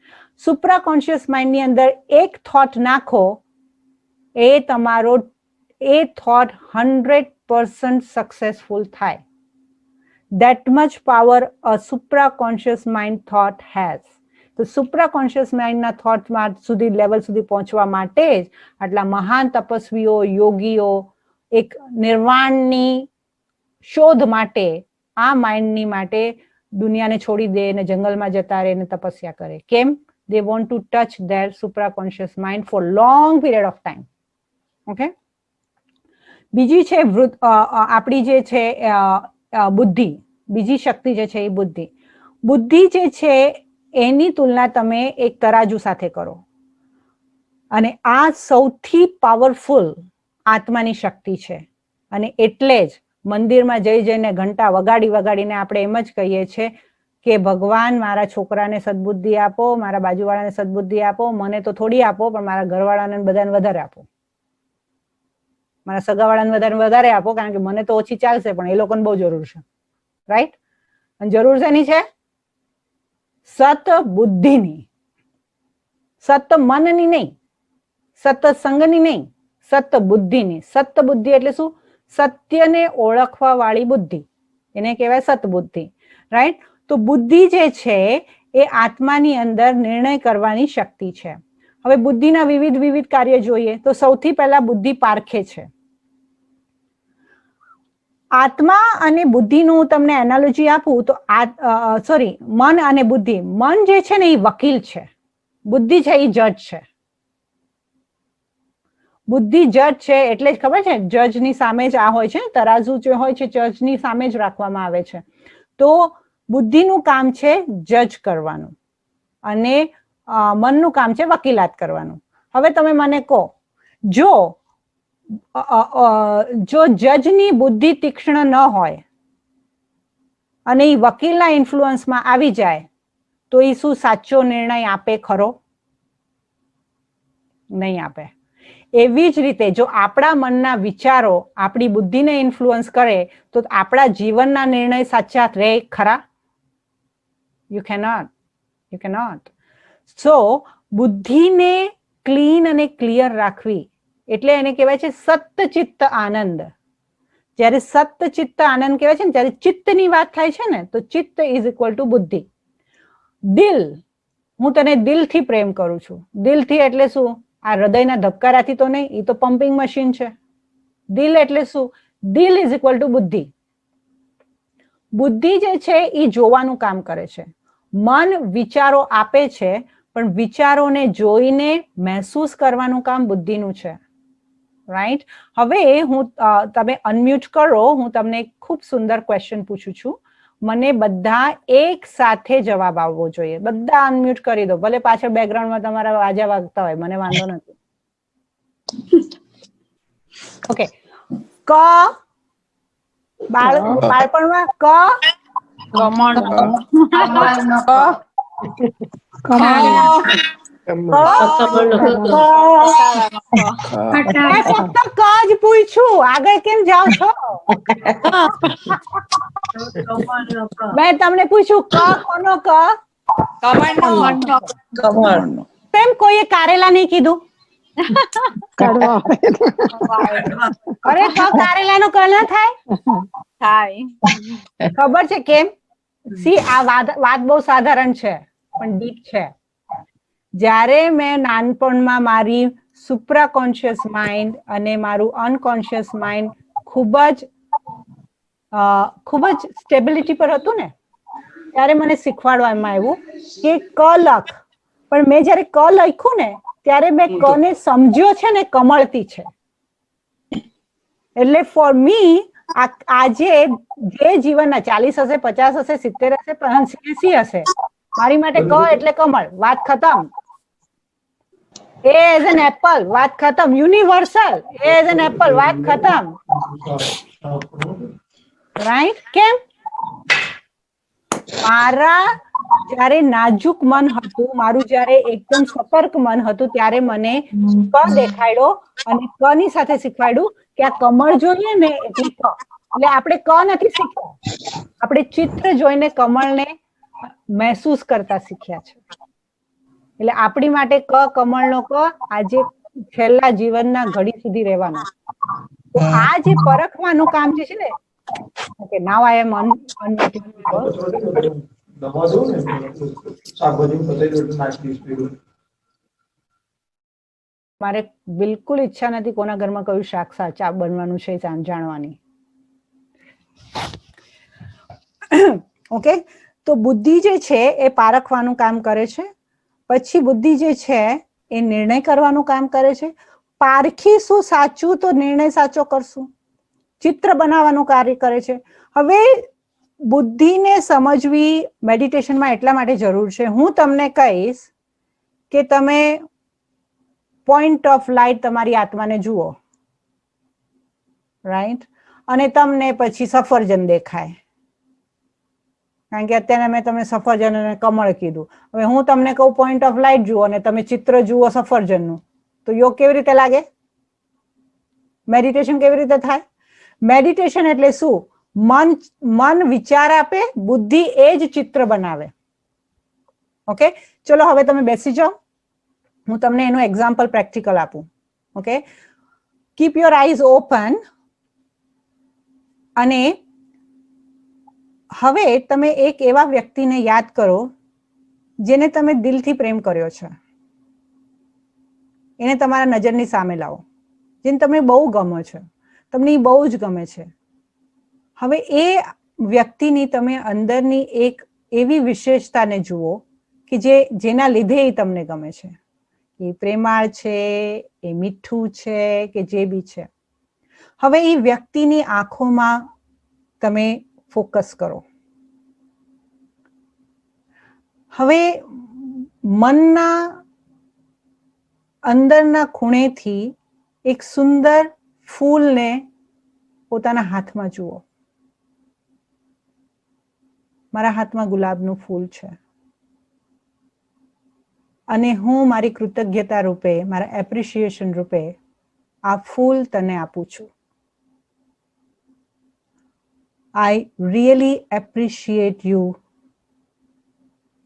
સુપ્રાકોન્શિયસ માઇન્ડની અંદર એક થોટ નાખો, એ તમારો એ થોટ 100% સક્સેસફુલ થાય. That much power a supraconscious mind thought has. તો સુપ્રાકોન્શિયસ માઇન્ડના થોટમાં સુધી level સુધી પહોંચવા માટે જ આટલા મહાન તપસ્વીઓ, યોગીઓ એક નિર્વાણની શોધ માટે આ માઇન્ડની માટે દુનિયાને છોડી દે ને જંગલમાં જતા રહે ને તપસ્યા કરે. કેમ? they want to touch their supraconscious mind for long period of time. Okay? બીજી છે આપણી જે છે બુદ્ધિ. બીજી શક્તિ જે છે એ બુદ્ધિ. બુદ્ધિ જે છે એની તુલના તમે એક તરાજુ સાથે કરો અને આ સૌથી પાવરફુલ આત્માની શક્તિ છે. અને એટલે જ મંદિરમાં જઈને ઘંટા વગાડીને આપણે એમ જ કહીએ છીએ કે ભગવાન મારા છોકરાને સદબુદ્ધિ આપો, મારા બાજુવાળાને સદબુદ્ધિ આપો, મને તો થોડી આપો પણ મારા ઘરવાળાને બધાને વધારે આપો, મારા સગાવાળાને વધારે આપો, કારણ કે મને તો ઓછી ચાલશે પણ એ લોકોને બહુ જરૂર છે. રાઈટ? અને જરૂર શેની છે? સત બુદ્ધિની. સત મનની નહીં, સત સંગની નહીં, સત બુદ્ધિની. સત બુદ્ધિ એટલે શું? સત્યને ઓળખવા વાળી બુદ્ધિ, એને કહેવાય સતબુદ્ધિ. રાઈટ? તો બુદ્ધિ જે છે એ આત્માની અંદર નિર્ણય કરવાની શક્તિ છે. હવે બુદ્ધિના વિવિધ કાર્ય જોઈએ તો સૌથી પહેલા બુદ્ધિ પારખે છે. આત્મા અને બુદ્ધિનું હું તમને એનાલોજી આપું તો મન અને બુદ્ધિ. મન જે છે ને એ વકીલ છે, બુદ્ધિ છે એ જજ છે. બુદ્ધિ જજ છે એટલે જ ખબર છે જજની સામે જ આ હોય છે, તરાજુ જે હોય છે જજની સામે જ રાખવામાં આવે છે. તો બુદ્ધિનું કામ છે જજ કરવાનું અને મનનું કામ છે વકીલાત કરવાનું. હવે તમે મને કહો, જો જજની બુદ્ધિ તીક્ષ્ણ ન હોય અને એ વકીલના ઇન્ફ્લુઅન્સમાં આવી જાય તો એ શું સાચો નિર્ણય આપે ખરો? નહીં આપે. એવી જ રીતે જો આપણા મનના વિચારો આપણી બુદ્ધિને ઇન્ફ્લુઅન્સ કરે તો આપણા જીવનના નિર્ણય સાચા રહે ખરા? You cannot. સો બુદ્ધિને ક્લીન અને ક્લિયર રાખવી એટલે એને કહેવાય છે સતચિત્ત આનંદ. જ્યારે સતચિત્ત આનંદ કહેવાય છે ને ત્યારે ચિત્તની વાત થાય છે ને તો ચિત્ત ઇઝ ઇક્વલ ટુ બુદ્ધિ. દિલ, હું તને દિલથી પ્રેમ કરું છું. દિલથી એટલે શું? આ હૃદયના ધબકારાથી તો નહીં, એ તો પમ્પિંગ મશીન છે. દિલ એટલે શું? દિલ ઇઝ ઇક્વલ ટુ બુદ્ધિ. બુદ્ધિ જે છે એ જોવાનું કામ કરે છે. મન વિચારો આપે છે, પણ વિચારોને જોઈને મહેસૂસ કરવાનું કામ બુદ્ધિનું છે. રાઈટ? હવે તમે અનમ્યુટ કરો, હું તમને એક ખૂબ સુંદર ક્વેશ્ચન પૂછું છું. મને બધા એક સાથે જવાબ આવવો જોઈએ. બધા અનમ્યુટ કરી દો, ભલે પાછળ બેકગ્રાઉન્ડમાં તમારા વાજા વાગતા હોય, મને વાંધો નથી. ઓકે. બાળપણમાં ફક્ત ક જ પૂછ્યું, આગળ કેમ જાઓ છો? મેં તમને પૂછ્યું ક કોનો ક? કેમ કોઈએ કારેલા નહીં કીધું? અરે ક કારેલાનો ક ના થાય? ખબર છે કેમ? સી આ વાત બહુ સાધારણ છે પણ ડીપ છે. જ્યારે મેં નાનપણમાં મારી સુપ્રા કોન્શિયસ માઇન્ડ અને મારું અનકોન્શિયસ માઇન્ડ ખૂબ જ સ્ટેબિલિટી પર હતું ને, ત્યારે મને શીખવાડવામાં આવ્યું કે ક લખ. પણ મેં જ્યારે ક લખ્યું ને ત્યારે મેં ક ને સમજ્યો છે ને કમળતી છે. એટલે ફોર મી આજે જે જીવનના 40 હશે, 50 હશે, 70 હશે, 80 હશે, મારી માટે ક એટલે કમળ, વાત ખતમ. A as an apple, વાત ખતમ. Universal, A as an apple, વાત ખતમ. રાઈટ? કેમ? મારા જ્યારે નાજુક મન હતું, મારું જ્યારે એકદમ સતર્ક મન હતું, ત્યારે મને ક દેખાડ્યો અને ક ની સાથે શીખવાડ્યું કે આ કમળ જોઈએ ને એટલે ક. એટલે આપણે ક નથી શીખ્યા, આપણે ચિત્ર જોઈને કમળને મહેસૂસ કરતા શીખ્યા છે. એટલે આપણી માટે ક કમળનો ક આજે છેલ્લા જીવનના ઘડી સુધી રહેવાનો. તો આ જે પરખવાનું કામ જે છે ને, ઓકે, નાઉ આઈ એમ મારે બિલકુલ ઈચ્છા નથી કોના ઘરમાં કયું શાક ચા બનવાનું છે જાણવાની. ઓકે, તો બુદ્ધિ જે છે એ પારખવાનું કામ કરે છે. પછી બુદ્ધિ જે છે એ નિર્ણય કરવાનું કામ કરે છે. પારખીશું સાચું તો નિર્ણય સાચો કરશું. ચિત્ર બનાવવાનું કાર્ય કરે છે. હવે બુદ્ધિને સમજવી મેડિટેશનમાં એટલા માટે જરૂર છે. હું તમને કહીશ કે તમે પોઈન્ટ ઓફ લાઈટ તમારી આત્માને જુઓ, રાઈટ? અને તમને પછી સફરજન દેખાય, કારણ કે અત્યારે મેં તમને સફરજન અને કમળ કીધું. હવે હું તમને કહું પોઈન્ટ ઓફ લાઈટ જુઓ અને તમે ચિત્ર જુઓ સફરજનનું, તો યોગ કેવી રીતે લાગે? મેડિટેશન કેવી રીતે થાય? મેડિટેશન એટલે શું? મન વિચાર આપે, બુદ્ધિ એ જ ચિત્ર બનાવે. ઓકે, ચલો હવે તમે બેસી જાઓ, હું તમને એનું એક્ઝામ્પલ પ્રેક્ટિકલ આપું. Okay, keep your eyes open. અને હવે તમે એક એવા વ્યક્તિને યાદ કરો જેને તમે દિલથી પ્રેમ કર્યો છે. એને તમારા નજરની સામે લાવો, જેને તમે બહુ ગમો છો, તમને એ બહુ જ ગમે છે. હવે એ વ્યક્તિની તમે અંદરની એક એવી વિશેષતાને જુઓ કે જેના લીધે એ તમને ગમે છે. એ પ્રેમાળ છે, એ મીઠું છે, કે જે બી છે. હવે એ વ્યક્તિની આંખોમાં તમે ફોકસ કરો. હવે મનના અંદરના ખૂણેથી એક સુંદર ફૂલને પોતાના હાથમાં જુઓ. મારા હાથમાં ગુલાબનું ફૂલ છે અને હું મારી કૃતજ્ઞતા રૂપે, મારા એપ્રિશિએશન રૂપે આ ફૂલ તને આપું છું. I really appreciate you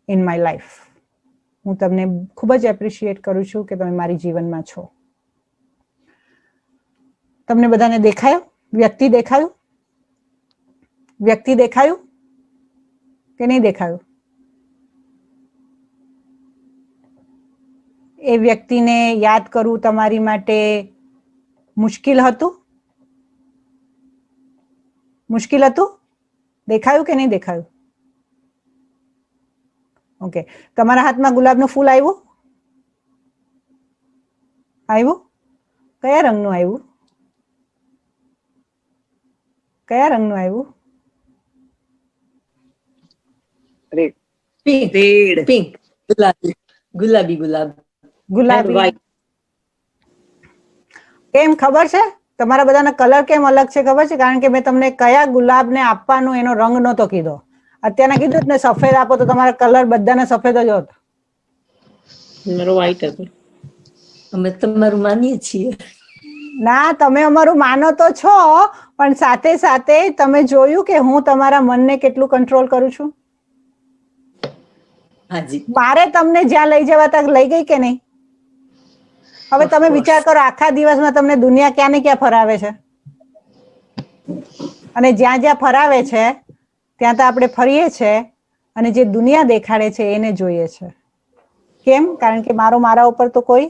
in my life. હું તમને ખૂબ જ એપ્રિશિએટ કરું છું કે તમે મારી જીવનમાં છો. તમને બધાને દેખાયું? વ્યક્તિ દેખાયું? વ્યક્તિ દેખાયું કે નહીં દેખાયું? એ વ્યક્તિને યાદ કરવું તમારી માટે મુશ્કેલ હતું? મુશ્કેલ હતું? દેખાયું કે નહીં દેખાયું? ઓકે, તમારા હાથમાં ગુલાબનું ફૂલ આવ્યું? આવ્યું? કયા રંગનું આવ્યું? કયા રંગનું આવ્યું? Pink. Red Pink. Gulabi. Gulabi gulab. And ગુલાબી. white. કેમ ખબર છે? તમારા બધાના કલર કેમ અલગ છે ખબર છે? કારણ કે મેં તમને કયા ગુલાબને આપવાનો એનો રંગ નહોતો કીધો. અત્યારના કીધું જ ને સફેદ આપો તો તમારા કલર બધાને સફેદ જ હોત. મારો white હતો. અમે તમારું માનીએ છીએ. ના, તમે અમારું માનો તો છો, પણ સાથે સાથે તમે જોયું કે હું તમારા મનને કેટલું કંટ્રોલ કરું છું. હાજી. મારે તમને જ્યાં લઈ જવા ત્યાં લઈ ગઈ કે નહીં? હવે Of તમે course. વિચાર કરો, આખા દિવસમાં તમને દુનિયા ક્યાં ને ક્યાં ફરાવે છે, અને જ્યાં જ્યાં ફરાવે છે ત્યાં તો આપણે ફરીએ છે, અને જે દુનિયા દેખાડે છે એને જોઈએ છે. કેમ? કારણ કે મારા ઉપર તો કોઈ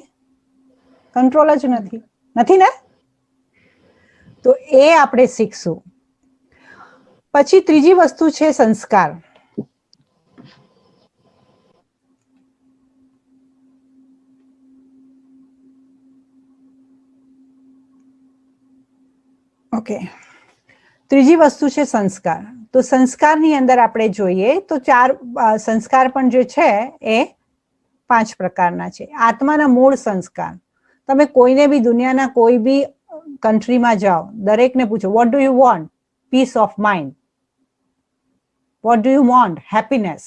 કંટ્રોલ જ નથી ને. તો એ આપણે શીખશું. પછી ત્રીજી વસ્તુ છે સંસ્કાર. ઓકે, ત્રીજી વસ્તુ છે સંસ્કાર. તો સંસ્કારની અંદર આપણે જોઈએ તો સંસ્કાર પણ જે છે એ 5 પ્રકારના છે. આત્માના મૂળ સંસ્કાર. તમે કોઈને બી દુનિયાના કોઈ બી કન્ટ્રીમાં જાઓ, દરેકને પૂછો, what do you want? Peace of mind. What do you want? Happiness.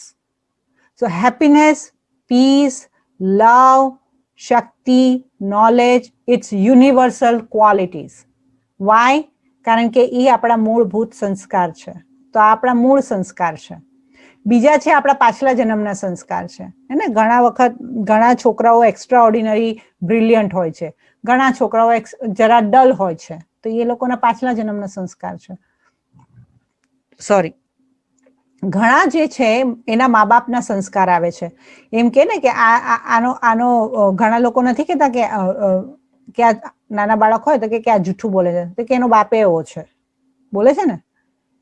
So happiness, peace, love, શક્તિ, knowledge, it's universal qualities. Why? કારણ કે એ આપણા મૂળભૂત સંસ્કાર છે. તો આ આપણા મૂળ સંસ્કાર છે. બીજા છે આપણા પાછલા જન્મના સંસ્કાર છે. ને ઘણા વખત ઘણા છોકરાઓ એક્સ્ટ્રા ઓર્ડિનરી બ્રિલિયન્ટ હોય છે, ઘણા છોકરાઓ જરા ડલ હોય છે, તો એ લોકોના પાછલા જન્મના સંસ્કાર છે. સોરી, ઘણા જે છે એના મા બાપના સંસ્કાર આવે છે. એમ કે ને કે આનો ઘણા લોકો નથી કહેતા કે આ નાના બાળક હોય તો કે આ જૂઠું બોલે છે, તો કે એનો બાપે એવો છે, બોલે છે ને,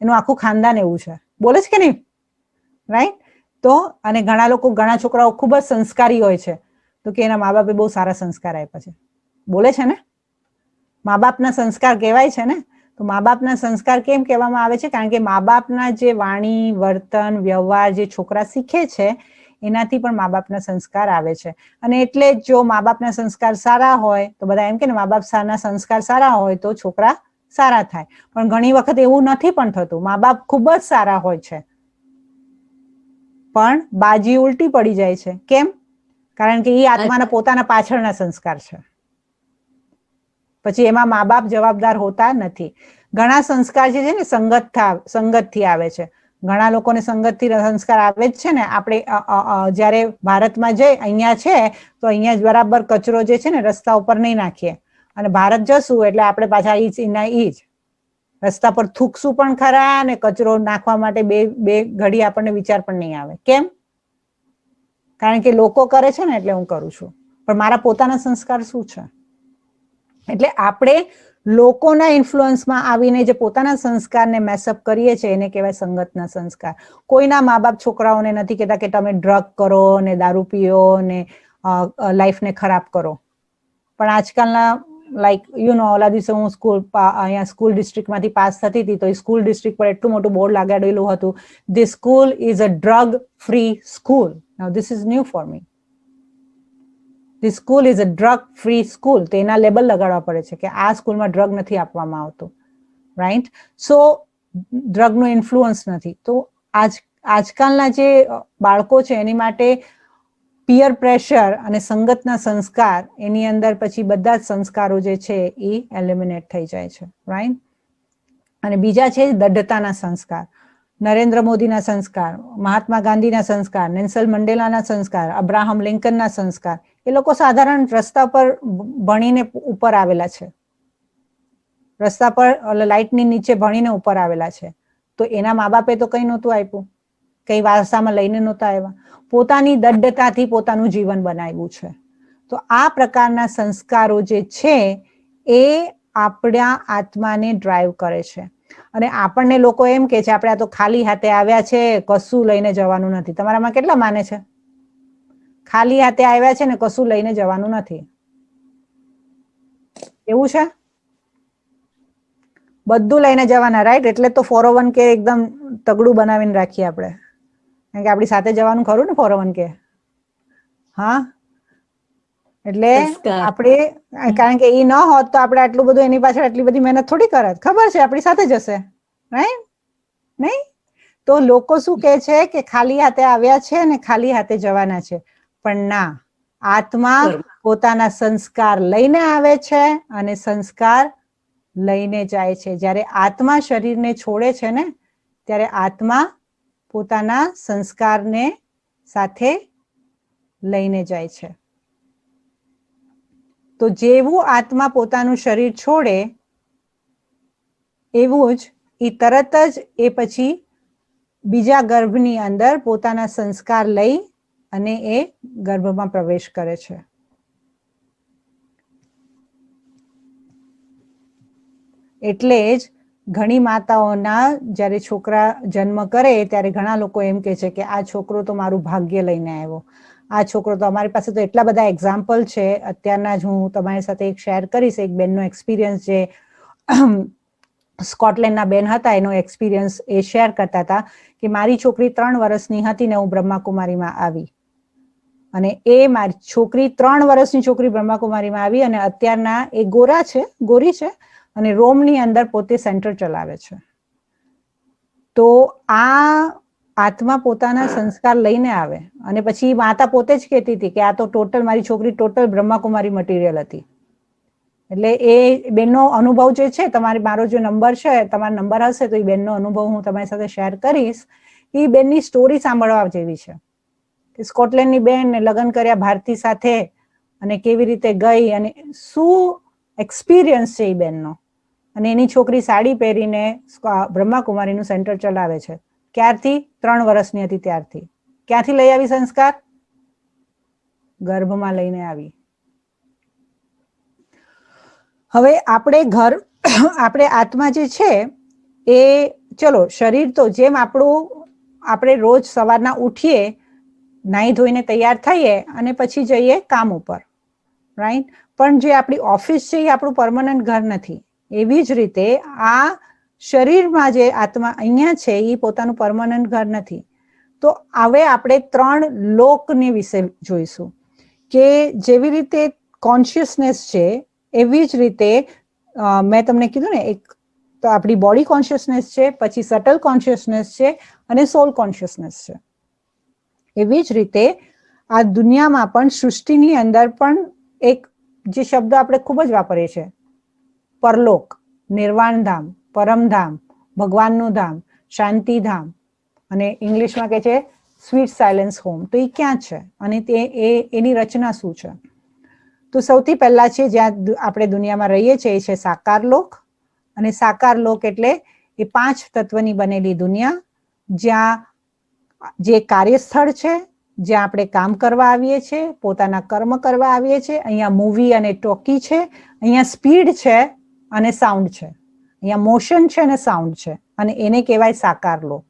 એનું આખું ખાનદાન એવું છે, બોલે છે કે નહીં? રાઈટ? તો અને ઘણા છોકરાઓ ખૂબ જ સંસ્કારી હોય છે, તો કે એના મા બાપે બહુ સારા સંસ્કાર આપ્યા છે, બોલે છે ને. મા બાપના સંસ્કાર કહેવાય છે ને. તો મા બાપના સંસ્કાર કેમ કહેવામાં આવે છે? કારણ કે મા બાપના જે વાણી, વર્તન, વ્યવહાર જે છોકરા શીખે છે એનાથી પણ મા બાપના સંસ્કાર આવે છે. અને એટલે જો મા બાપના સંસ્કાર સારા હોય તો બધા એમ કે ને મા બાપના સંસ્કાર સારા હોય તો છોકરા સારા થાય. પણ ઘણી વખત એવું નથી પણ થતું. મા બાપ ખૂબ જ સારા હોય છે પણ બાજી ઉલટી પડી જાય છે. કેમ? કારણ કે એ આત્માના પોતાના પાછળના સંસ્કાર છે. પછી એમાં મા બાપ જવાબદાર હોતા નથી. ઘણા સંસ્કાર જે છે ને સંગતથી આવે છે. ઘણા લોકોને સંગતથી સંસ્કાર આવે જ છે ને. આપણે જ્યારે ભારતમાં જઈ અહીંયા છે તો અહીંયા જ બરાબર કચરો જે છે ને રસ્તા ઉપર નહીં નાખીએ, અને ભારત જશું એટલે આપણે પાછા ઈ જ રસ્તા પર થૂકશું પણ ખરા, અને કચરો નાખવા માટે બે ઘડી આપણને વિચાર પણ નહીં આવે. કેમ? કારણ કે લોકો કરે છે ને એટલે હું કરું છું, પણ મારા પોતાના સંસ્કાર શું છે? એટલે આપણે લોકોના ઇન્ફ્લુઅન્સમાં આવીને જે પોતાના સંસ્કારને મેસઅપ કરીએ છીએ એને કહેવાય સંગતના સંસ્કાર. કોઈના મા બાપ છોકરાઓને નથી કહેતા કે તમે ડ્રગ કરો ને દારૂ પીઓ ને લાઈફને ખરાબ કરો. પણ આજકાલના ઓલા દિવસે હું અહીંયા સ્કૂલ ડિસ્ટ્રિક્ટમાંથી પાસ થતી હતી, તો એ સ્કૂલ ડિસ્ટ્રિક્ટ પર એટલું મોટું બોર્ડ લગાડેલું હતું, this school is a drug free school. Now this is new for me. This school is a drug free school. તો એના લેબલ લગાડવા પડે છે કે આ સ્કૂલમાં ડ્રગ નથી આપવામાં આવતું. રાઈટ? સો ડ્રગનું ઇન્ફ્લુઅન્સ નથી. તો આજકાલના જે બાળકો છે એની માટે પિયર પ્રેશર અને સંગતના સંસ્કાર, એની અંદર પછી બધા જ સંસ્કારો જે છે એ એલિમિનેટ થઈ જાય છે. રાઈટ? અને બીજા છે દઢતાના સંસ્કાર. નરેન્દ્ર મોદીના સંસ્કાર, મહાત્મા ગાંધીના સંસ્કાર, નેલ્સન મંડેલાના સંસ્કાર, અબ્રાહમ લિંકનના સંસ્કાર. એ લોકો સાધારણ રસ્તા પર ભણીને ઉપર આવેલા છે, રસ્તા પર લાઇટની નીચે ભણીને ઉપર આવેલા છે. તો એના મા બાપે તો કંઈ નહોતું આપ્યું, કંઈ વારસામાં લઈને નહોતા આવ્યા, પોતાની દઢતાથી પોતાનું જીવન બનાવ્યું છે. તો આ પ્રકારના સંસ્કારો જે છે એ આપણા આત્માને ડ્રાઈવ કરે છે. અને આપણને લોકો એમ કે છે આપણે આ તો ખાલી હાથે આવ્યા છે, કશું લઈને જવાનું નથી. તમારામાં કેટલા માને છે ખાલી હાથે આવ્યા છે ને કશું લઈને જવાનું નથી? એવું છે? બધું લઈને જવાના, રાઈટ? એટલે તો 401k એકદમ તગડું બનાવીને રાખીએ આપણે, કારણ કે આપણી સાથે જવાનું ખરું ને 401k. હા, એટલે સંસ્કાર. આપણે, કારણ કે એ ન હોત તો આપણે આટલું બધું એની પાછળ આટલી બધી મહેનત થોડી કરત. ખબર છે આપણી સાથે જશે, રાઈટ? નહીં? તો લોકો શું કહે છે કે ખાલી હાથે આવ્યા છે ને ખાલી હાથે જવાના છે, પણ ના, આત્મા પોતાના સંસ્કાર લઈને આવે છે અને સંસ્કાર લઈને જાય છે. જ્યારે આત્મા શરીરને છોડે છે ને ત્યારે આત્મા પોતાના સંસ્કારને સાથે લઈને જાય છે. તો જેવું આત્મા પોતાનું શરીર છોડે એવું જ એ તરત જ એ પછી બીજા ગર્ભની અંદર પોતાના સંસ્કાર લઈ અને એ ગર્ભમાં પ્રવેશ કરે છે. એટલે જ ઘણી માતાઓના જ્યારે છોકરા જન્મ કરે ત્યારે ઘણા લોકો એમ કે છે કે આ છોકરો તો મારું ભાગ્ય લઈને આવ્યો, આ છોકરો તો, અમારી પાસે તો એટલા બધા એક્ઝામ્પલ છે. અત્યારના જ હું તમારી સાથે એક શેર કરીશ, એક બેનનો એક્સપિરિયન્સ, જે સ્કોટલેન્ડના બેન હતા, એનો એક્સપિરિયન્સ એ શેર કરતા હતા કે મારી છોકરી 3 વર્ષની હતી ને હું બ્રહ્માકુમારીમાં આવી, અને એ મારી છોકરી 3 વર્ષની છોકરી બ્રહ્માકુમારીમાં આવી અને અત્યારના એ ગોરી છે અને રોમની અંદર પોતે સેન્ટર ચલાવે છે. તો આ આત્મા પોતાના સંસ્કાર લઈને આવે અને પછી માતા પોતે જ કહેતી હતી કે આ તો ટોટલ, મારી છોકરી ટોટલ બ્રહ્માકુમારી મટીરિયલ હતી. એટલે એ બેનનો અનુભવ જે છે, મારો જે નંબર છે, તમારો નંબર હશે તો એ બેનનો અનુભવ હું તમારી સાથે શેર કરીશ. એ બેનની સ્ટોરી સાંભળવા જેવી છે કે સ્કોટલેન્ડની બેન લગ્ન કર્યા ભારતી સાથે અને કેવી રીતે ગઈ અને શું એક્સપિરિયન્સ છે એ બેનનો. અને એની છોકરી સાડી પહેરીને બ્રહ્માકુમારીનું સેન્ટર ચલાવે છે. ક્યારથી? 3 વર્ષની હતી ત્યારથી. ક્યાંથી લઈ આવી સંસ્કાર? ગર્ભમાં લઈને આવી. હવે આપણે આત્મા જે છે એ, ચલો શરીર તો જેમ આપણે રોજ સવારના ઉઠીએ, નાહી ધોઈને તૈયાર થઈએ અને પછી જઈએ કામ ઉપર, રાઈટ? પણ જે આપણી ઓફિસ છે એ આપણું પરમનન્ટ ઘર નથી. એવી જ રીતે આ શરીરમાં જે આત્મા અહીંયા છે એ પોતાનું પરમનન્ટ ઘર નથી. તો હવે આપણે 3 લોકને વિશે જોઈશું કે જેવી રીતે કોન્શિયસનેસ છે એવી જ રીતે મેં તમને કીધું ને, એક તો આપણી બોડી કોન્શિયસનેસ છે, પછી સટલ કોન્શિયસનેસ છે અને સોલ કોન્શિયસનેસ છે. એવી જ રીતે આ દુનિયામાં પણ, સૃષ્ટિની અંદર પણ એક જે શબ્દ આપણે ખૂબ જ વાપરીએ છીએ, પરલોક, નિર્વાણધામ, પરમધામ, ભગવાનનું ધામ, શાંતિધામ, અને ઇંગ્લિશમાં કહે છે સ્વીટ સાયલેન્સ હોમ. તો એ ક્યાં છે અને એની રચના શું છે? તો સૌથી પહેલા છે જ્યાં આપણે દુનિયામાં રહીએ છીએ એ છે સાકાર લોક. અને સાકાર લોક એટલે એ 5 તત્વની બનેલી દુનિયા, જ્યાં જે કાર્યસ્થળ છે, જ્યાં આપણે કામ કરવા આવીએ છીએ, પોતાના કર્મ કરવા આવીએ છીએ. અહીંયા મૂવી અને ટોકી છે, અહીંયા સ્પીડ છે અને સાઉન્ડ છે, અહીંયા મોશન છે અને સાઉન્ડ છે, અને એને કહેવાય સાકાર લોક.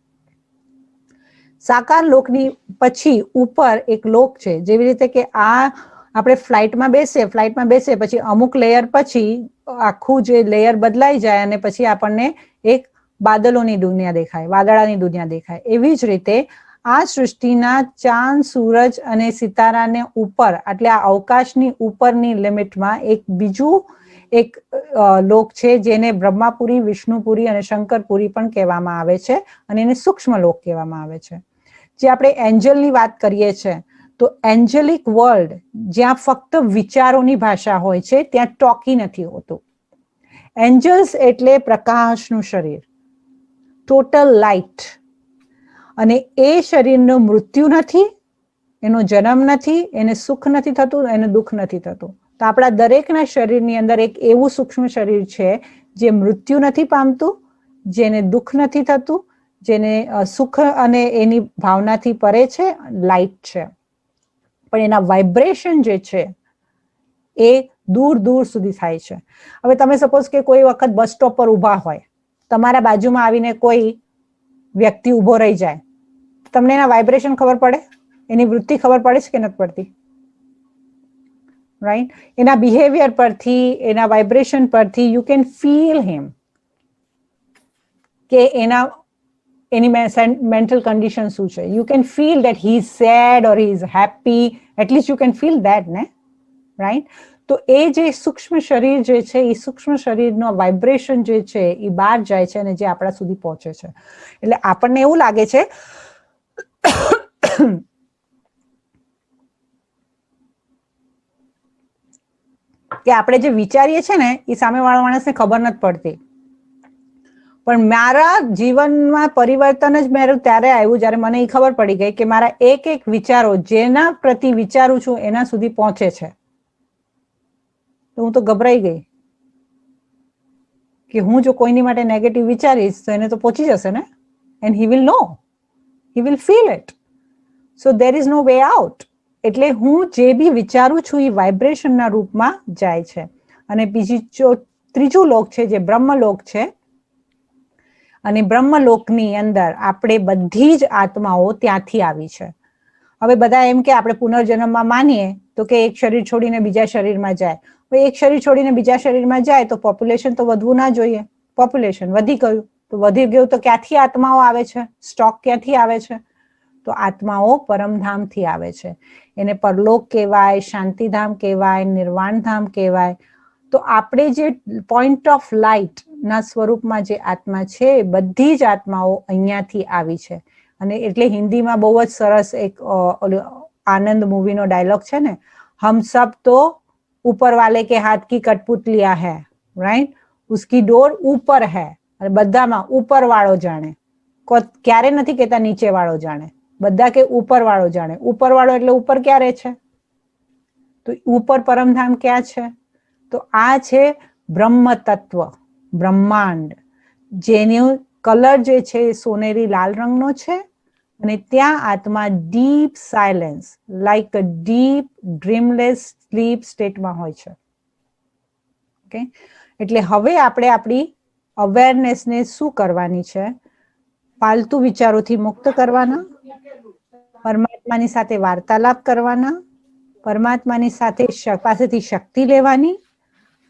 સાકાર લોકની પછી ઉપર એક લોક છે, જેવી રીતે કે આ આપણે ફ્લાઇટમાં બેસીએ પછી અમુક લેયર પછી આખું જે લેયર બદલાઈ જાય અને પછી આપણને એક બાદલોની દુનિયા દેખાય, વાદળાની દુનિયા દેખાય. એવી જ રીતે આ સૃષ્ટિના ચાંદ, સૂરજ અને સિતારાને ઉપર, એટલે આ અવકાશની ઉપરની લિમિટમાં એક બીજું એક લોક છે જેને બ્રહ્માપુરી, વિષ્ણુપુરી અને શંકરપુરી પણ કહેવામાં આવે છે, અને એને સૂક્ષ્મ લોક કહેવામાં આવે છે. જે આપણે એન્જલની વાત કરીએ છીએ તો એન્જલિક વર્લ્ડ, જ્યાં ફક્ત વિચારોની ભાષા હોય છે, ત્યાં ટોકી નથી હોતું. એન્જલ્સ એટલે પ્રકાશનું શરીર, ટોટલ લાઇટ, અને એ શરીરનું મૃત્યુ નથી, એનો જન્મ નથી, એને સુખ નથી થતું, એને દુઃખ નથી થતું. તો આપણા દરેકના શરીરની અંદર એક એવું સૂક્ષ્મ શરીર છે જે મૃત્યુ નથી પામતું, જેને દુઃખ નથી થતું, જેને સુખ અને એની ભાવનાથી પરે છે, લાઇટ છે. પણ એના વાઇબ્રેશન જે છે એ દૂર દૂર સુધી થાય છે. હવે તમે સપોઝ કે કોઈ વખત બસ સ્ટોપ પર ઊભા હોય, તમારા બાજુમાં આવીને કોઈ વ્યક્તિ ઉભો રહી જાય, તમને એના વાઇબ્રેશન ખબર પડે, એની વૃત્તિ ખબર પડે છે કે નથી પડતી? રાઈટ? એના બિહેવિયર પરથી, એના વાઇબ્રેશન પરથી યુ કેન ફીલ હિમ કે એની મેન્ટલ કન્ડિશન શું છે. You can feel that he is sad or he is happy, at least you can feel that ને, રાઈટ? તો એ જે સૂક્ષ્મ શરીર જે છે, એ સૂક્ષ્મ શરીરનો વાઇબ્રેશન જે છે એ બહાર જાય છે અને જે આપણા સુધી પહોંચે છે. એટલે આપણને એવું લાગે છે કે આપણે જે વિચારીએ છીએ ને એ સામેવાળા માણસને ખબર નથી પડતી. પણ મારા જીવનમાં પરિવર્તન જ મારું ત્યારે આવ્યું જ્યારે મને એ ખબર પડી ગઈ કે મારા એક એક વિચારો જેના પ્રતિ વિચારું છું એના સુધી પહોંચે છે. તો હું તો ગભરાઈ ગઈ કે હું જો કોઈની માટે નેગેટિવ વિચારીશ તો એને તો પહોંચી જશે ને, and he will know, he will feel it. So there is no way out. એટલે હું જે બી વિચારું છું એ વાઇબ્રેશનના રૂપમાં જાય છે. અને ત્રીજું લોક છે જે બ્રહ્મલોક છે, અને બ્રહ્મલોકની અંદર આપણે બધી જ આત્માઓ ત્યાંથી આવી છે. હવે બધા એમ કે આપણે પુનર્જન્મમાં માનીએ તો કે એક શરીર છોડીને બીજા શરીરમાં જાય. હવે એક શરીર છોડીને બીજા શરીરમાં જાય તો પોપ્યુલેશન તો વધવું ના જોઈએ. પોપ્યુલેશન વધી ગયું તો વધી ગયું તો ક્યાંથી આત્માઓ આવે છે? સ્ટોક ક્યાંથી આવે છે? તો આત્માઓ પરમધામથી આવે છે. એને પરલોક કહેવાય, શાંતિધામ કહેવાય, નિર્વાણધામ કહેવાય. તો આપણે જે પોઈન્ટ ઓફ લાઇટ ના સ્વરૂપમાં જે આત્મા છે, બધી જ આત્માઓ અહીંયાથી આવી છે. અને એટલે હિન્દીમાં બહુ જ સરસ એક આનંદ મૂવીનો ડાયલોગ છે ને, હમ સબ તો ઉપર વાલે કે હાથ કી કઠપુતલિયા હૈ, રાઈટ? ઉસકી ડોર ઉપર હૈ. અને બધામાં ઉપર વાળો જાણે, ક્યારે નથી કહેતા નીચે વાળો જાણે, બધા કે ઉપર વાળો જાણે. ઉપર વાળો એટલે ઉપર ક્યારે છે? તો ઉપર પરમધામ ક્યાં છે? તો આ છે બ્રહ્મ તત્વ, બ્રહ્માંડ, જેનું કલર જે છે એ સોનેરી લાલ રંગનો છે. અને ત્યાં આત્મા deep silence, like a deep dreamless sleep સ્ટેટમાં હોય છે. ઓકે, એટલે હવે આપણે આપણી અવેરનેસને શું કરવાની છે? ફાલતુ વિચારોથી મુક્ત કરવાના, પરમાત્માની સાથે વાર્તાલાપ કરવાના, પરમાત્માની સાથે પાસેથી શક્તિ લેવાની,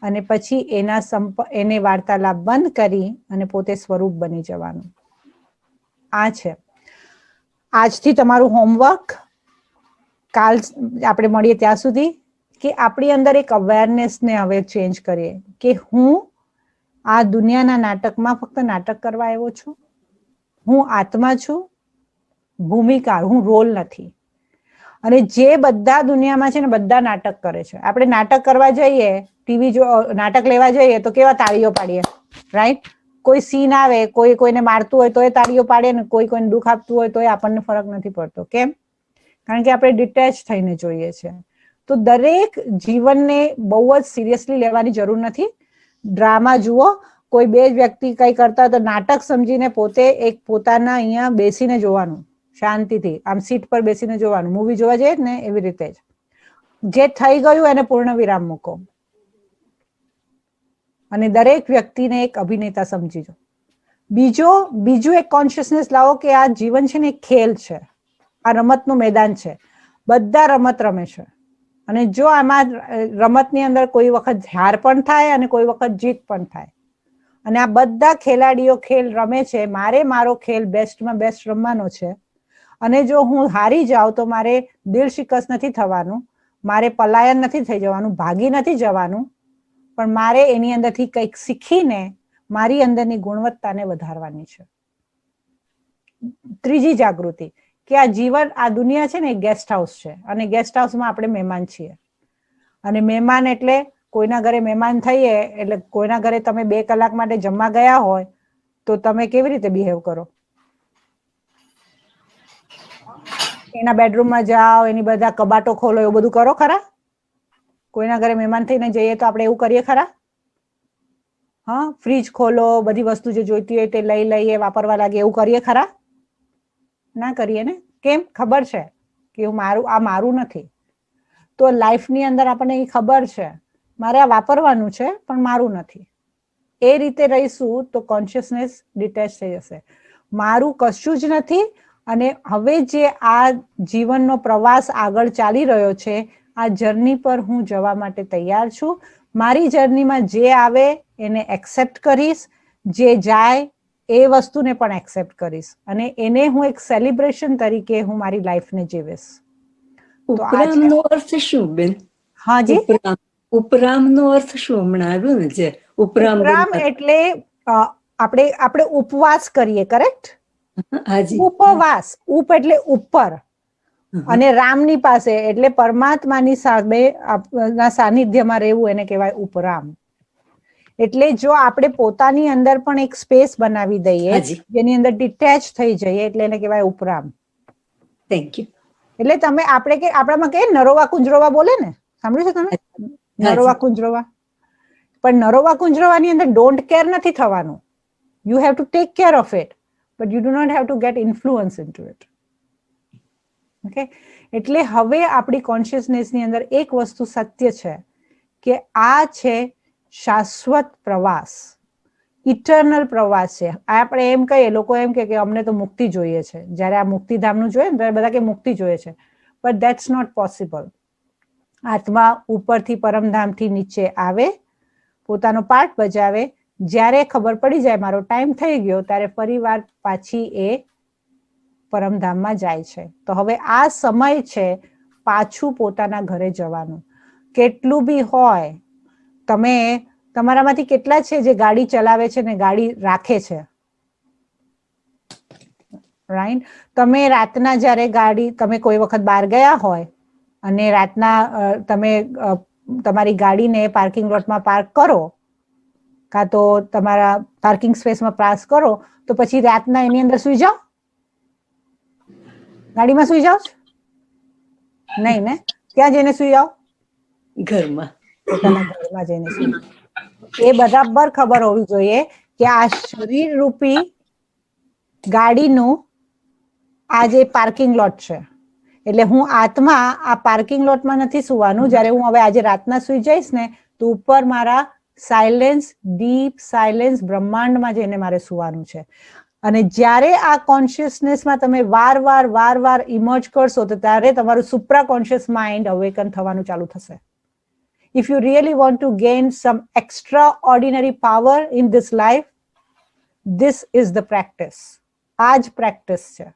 અને પછી એને વાર્તાલાપ બંધ કરી અને પોતે સ્વરૂપ બની જવાનું. આ છે આજથી તમારું હોમવર્ક. કાલ આપણે મળીએ ત્યાં સુધી કે આપણી અંદર એક અવેરનેસને હવે ચેન્જ કરીએ કે હું આ દુનિયાના નાટકમાં ફક્ત નાટક કરવા આવ્યો છું. હું આત્મા છું, ભૂમિકા, હું રોલ નથી. અને જે બધા દુનિયામાં છે ને બધા નાટક કરે છે. આપણે નાટક કરવા જઈએ, નાટક લેવા જઈએ તો કેવા તાળીઓ પાડીએ, રાઈટ? કોઈ સીન આવે, કોઈને મારતું હોય તો એ તાળીઓ પાડે ને કોઈને દુઃખ આપતું હોય તો એ આપણને ફરક નથી પડતો. કેમ? કારણ કે આપણે ડિટેચ થઈને જોઈએ છે. તો દરેક જીવનને બહુ જ સિરિયસલી લેવાની જરૂર નથી. ડ્રામા જુઓ, કોઈ બે વ્યક્તિ કઈ કરતા તો નાટક સમજીને પોતે એક પોતાના અહીંયા બેસીને જોવાનું, શાંતિથી આમ સીટ પર બેસીને જોવાનું. મૂવી જોવા જઈએ ને એવી રીતે જ જે થઈ ગયું એને પૂર્ણ વિરામ મૂકો અને દરેક વ્યક્તિને એક અભિનેતા સમજીજો. બીજું એક કોન્શિયસનેસ લાવો કે આ જીવન છે ને એક ખેલ છે, આ રમતનું મેદાન છે. બધા રમત રમે છે અને જો આમાં રમતની અંદર કોઈ વખત હાર પણ થાય અને કોઈ વખત જીત પણ થાય. અને આ બધા ખેલાડીઓ ખેલ રમે છે. મારે મારો ખેલ બેસ્ટમાં બેસ્ટ રમવાનો છે. અને જો હું હારી જાઉં તો મારે દિલ શિકસ્ત નથી થવાનું, મારે પલાયન નથી થઈ જવાનું, ભાગી નથી જવાનું, પણ મારે એની અંદરથી કંઈક શીખીને મારી અંદરની ગુણવત્તાને વધારવાની છે. ત્રીજી જાગૃતિ કે આ જીવન, આ દુનિયા છે ને એક ગેસ્ટ હાઉસ છે અને ગેસ્ટ હાઉસમાં આપણે મહેમાન છીએ. અને મહેમાન એટલે કોઈના ઘરે મહેમાન થઈએ એટલે કોઈના ઘરે તમે 2 કલાક માટે જમવા ગયા હોય તો તમે કેવી રીતે બિહેવ કરો? એના બેડરૂમમાં જાઓ, એની બધા કબાટો ખોલો, એવું બધું કરો ખરા? કોઈના ઘરે મહેમાન થઈને જઈએ તો આપણે એવું કરીએ ખરા? હા, ફ્રીજ ખોલો, બધી વસ્તુ જે જોઈતી હોય તે લઈ લઈએ, વાપરવા લાગે, એવું કરીએ ખરા? ના કરીએ ને. કેમ? ખબર છે કે આ મારું નથી. તો લાઈફની અંદર આપણને એ ખબર છે મારે આ વાપરવાનું છે પણ મારું નથી. એ રીતે રહીશું તો કોન્શિયસનેસ ડિટેચ થઈ જશે. મારું કશું જ નથી અને હવે જે આ જીવનનો પ્રવાસ આગળ ચાલી રહ્યો છે, આ જર્ની પર હું જવા માટે તૈયાર છું. મારી જર્નીમાં જે આવે એને એક્સેપ્ટ કરીશ, જે જાય એ વસ્તુને પણ એક્સેપ્ટ કરીશ અને એને હું એક સેલિબ્રેશન તરીકે હું મારી લાઈફને જીવીશ. ઉપરામનો અર્થ શું બેન? હાજી, ઉપરામનો અર્થ શું? હમણાં આવ્યું ને જે ઉપરામ એટલે આપણે ઉપવાસ કરીએ, કરેક્ટ? હાજી, ઉપવાસ, ઉપ એટલે ઉપર અને રામની પાસે એટલે પરમાત્માની સામે સાનિધ્યમાં રહેવું એને કહેવાય ઉપરામ. એટલે જો આપણે પોતાની અંદર પણ એક સ્પેસ બનાવી દઈએ જેની અંદર ડિટેચ થઈ જઈએ એટલે એને કહેવાય ઉપરામ. Thank you. એટલે તમે આપણામાં કે નરોવા કુંજરોવા બોલે ને, સાંભળ્યું છે તમે? નરોવા કુંજરોવા. પણ નરોવા કુંજરોવાની અંદર ડોન્ટ કેર નથી થવાનું. You have to take care of it but you do not have to get influence into it. Okay, એટલે હવે આપણી કોન્શિયસનેસની અંદર એક વસ્તુ સત્ય છે કે આ છે શાશ્વત પ્રવાસ, ઇટર્નલ પ્રવાસ છે. આપણે એમ કહીએ, લોકો એમ કે અમને તો મુક્તિ જોઈએ છે. જ્યારે આ મુક્તિધામનું જોઈએ ને ત્યારે બધા કે મુક્તિ જોઈએ છે, બટ ધેટ્સ નોટ પોસિબલ. આત્મા ઉપરથી પરમધામથી નીચે આવે, પોતાનો પાઠ બજાવે, જ્યારે ખબર પડી જાય મારો ટાઈમ થઈ ગયો ત્યારે ફરીવાર પાછી એ પરમધામમાં જાય છે. તો હવે આ સમય છે પાછું પોતાના ઘરે જવાનું. કેટલું બી હોય, તમે તમારામાંથી કેટલા છે જે ગાડી ચલાવે છે ને ગાડી રાખે છે? રાઈટ? તમે રાતના જ્યારે ગાડી, તમે કોઈ વખત બહાર ગયા હોય અને રાતના તમે તમારી ગાડીને પાર્કિંગ લોટમાં પાર્ક કરો કાં તો તમારા પાર્કિંગ સ્પેસમાં પાસ કરો, તો પછી રાતના એની અંદર સુઈ જાઓ? ગાડીમાં સુઈ જાઓ? નહીં ને? ક્યાં જઈને સુઈ જાઓ? ઘરમાં. પોતાના ઘરમાં જઈને સુઈ જાઓ. એ બરાબર ખબર હોવી જોઈએ કે આ શરીર રૂપી ગાડીનું આ જે પાર્કિંગ લોટ છે, એટલે હું આત્મા આ પાર્કિંગ લોટમાં નથી સુવાનું. જ્યારે હું હવે આજે રાતના સુઈ જઈશ ને તો ઉપર મારા સાયલેન્સ, ડીપ સાયલેન્સ બ્રહ્માંડમાં જઈને મારે સુવાનું છે. અને જ્યારે આ કોન્શિયસનેસમાં તમે વારવાર ઇમર્જ કરશો તો ત્યારે તમારું સુપ્રા કોન્શિયસ માઇન્ડ અવેકન થવાનું ચાલુ થશે. If you really want to gain some extraordinary power in this life, this is the practice. આ જ પ્રેક્ટિસ છે.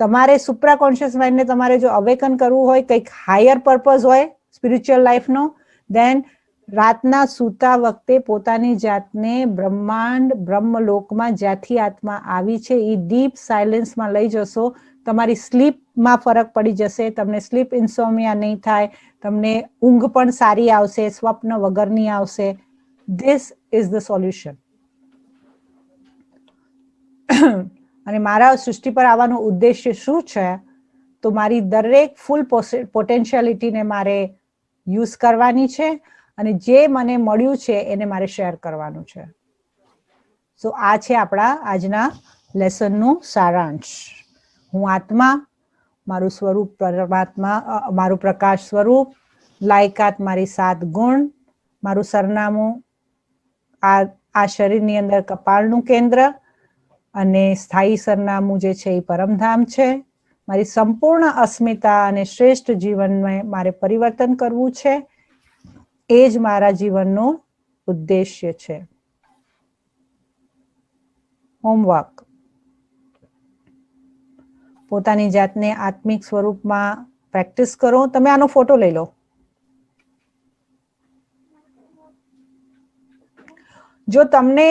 તમારે સુપ્રા કોન્શિયસ માઇન્ડને તમારે જો અવેકન કરવું હોય, કંઈક હાયર પર્પઝ હોય સ્પિરિચ્યુઅલ લાઈફનો, દેન રાતના સૂતા વખતે પોતાની જાતને બ્રહ્માંડ, બ્રહ્મલોકમાં જ્યાંથી આત્મા આવી છે એ ડીપ સાયલેન્સમાં લઈ જશો. તમારી સ્લીપમાં ફરક પડી જશે, તમને સ્લીપ ઇન્સોમિયા નહીં થાય, તમને ઊંઘ પણ સારી આવશે, સ્વપ્ન વગરની આવશે. This is the solution. અને મારા સૃષ્ટિ પર આવવાનો ઉદ્દેશ્ય શું છે? તો મારી દરેક ફૂલ પોટેન્શિયાલિટીને મારે યુઝ કરવાની છે અને જે મને મળ્યું છે એને મારે શેર કરવાનું છે. સો આ છે આપણા આજના લેસનનું સારાંશ. હું આત્મા, મારું સ્વરૂપ પરમાત્મા, મારું પ્રકાશ સ્વરૂપ, લાયકાત મારી 7 ગુણ, મારું સરનામું આ શરીરની અંદર કપાળનું કેન્દ્ર અને સ્થાયી સરનામું જે છે એ પરમધામ છે. મારી સંપૂર્ણ અસ્મિતા અને શ્રેષ્ઠ જીવનમાં મારે પરિવર્તન કરવું છે. એ જ મારા જીવનનો ઉદ્દેશ્ય છે. હોમવર્ક: પોતાની જાતને આત્મિક સ્વરૂપમાં પ્રેક્ટિસ કરો. તમે આનો ફોટો લઈ લો. જો તમને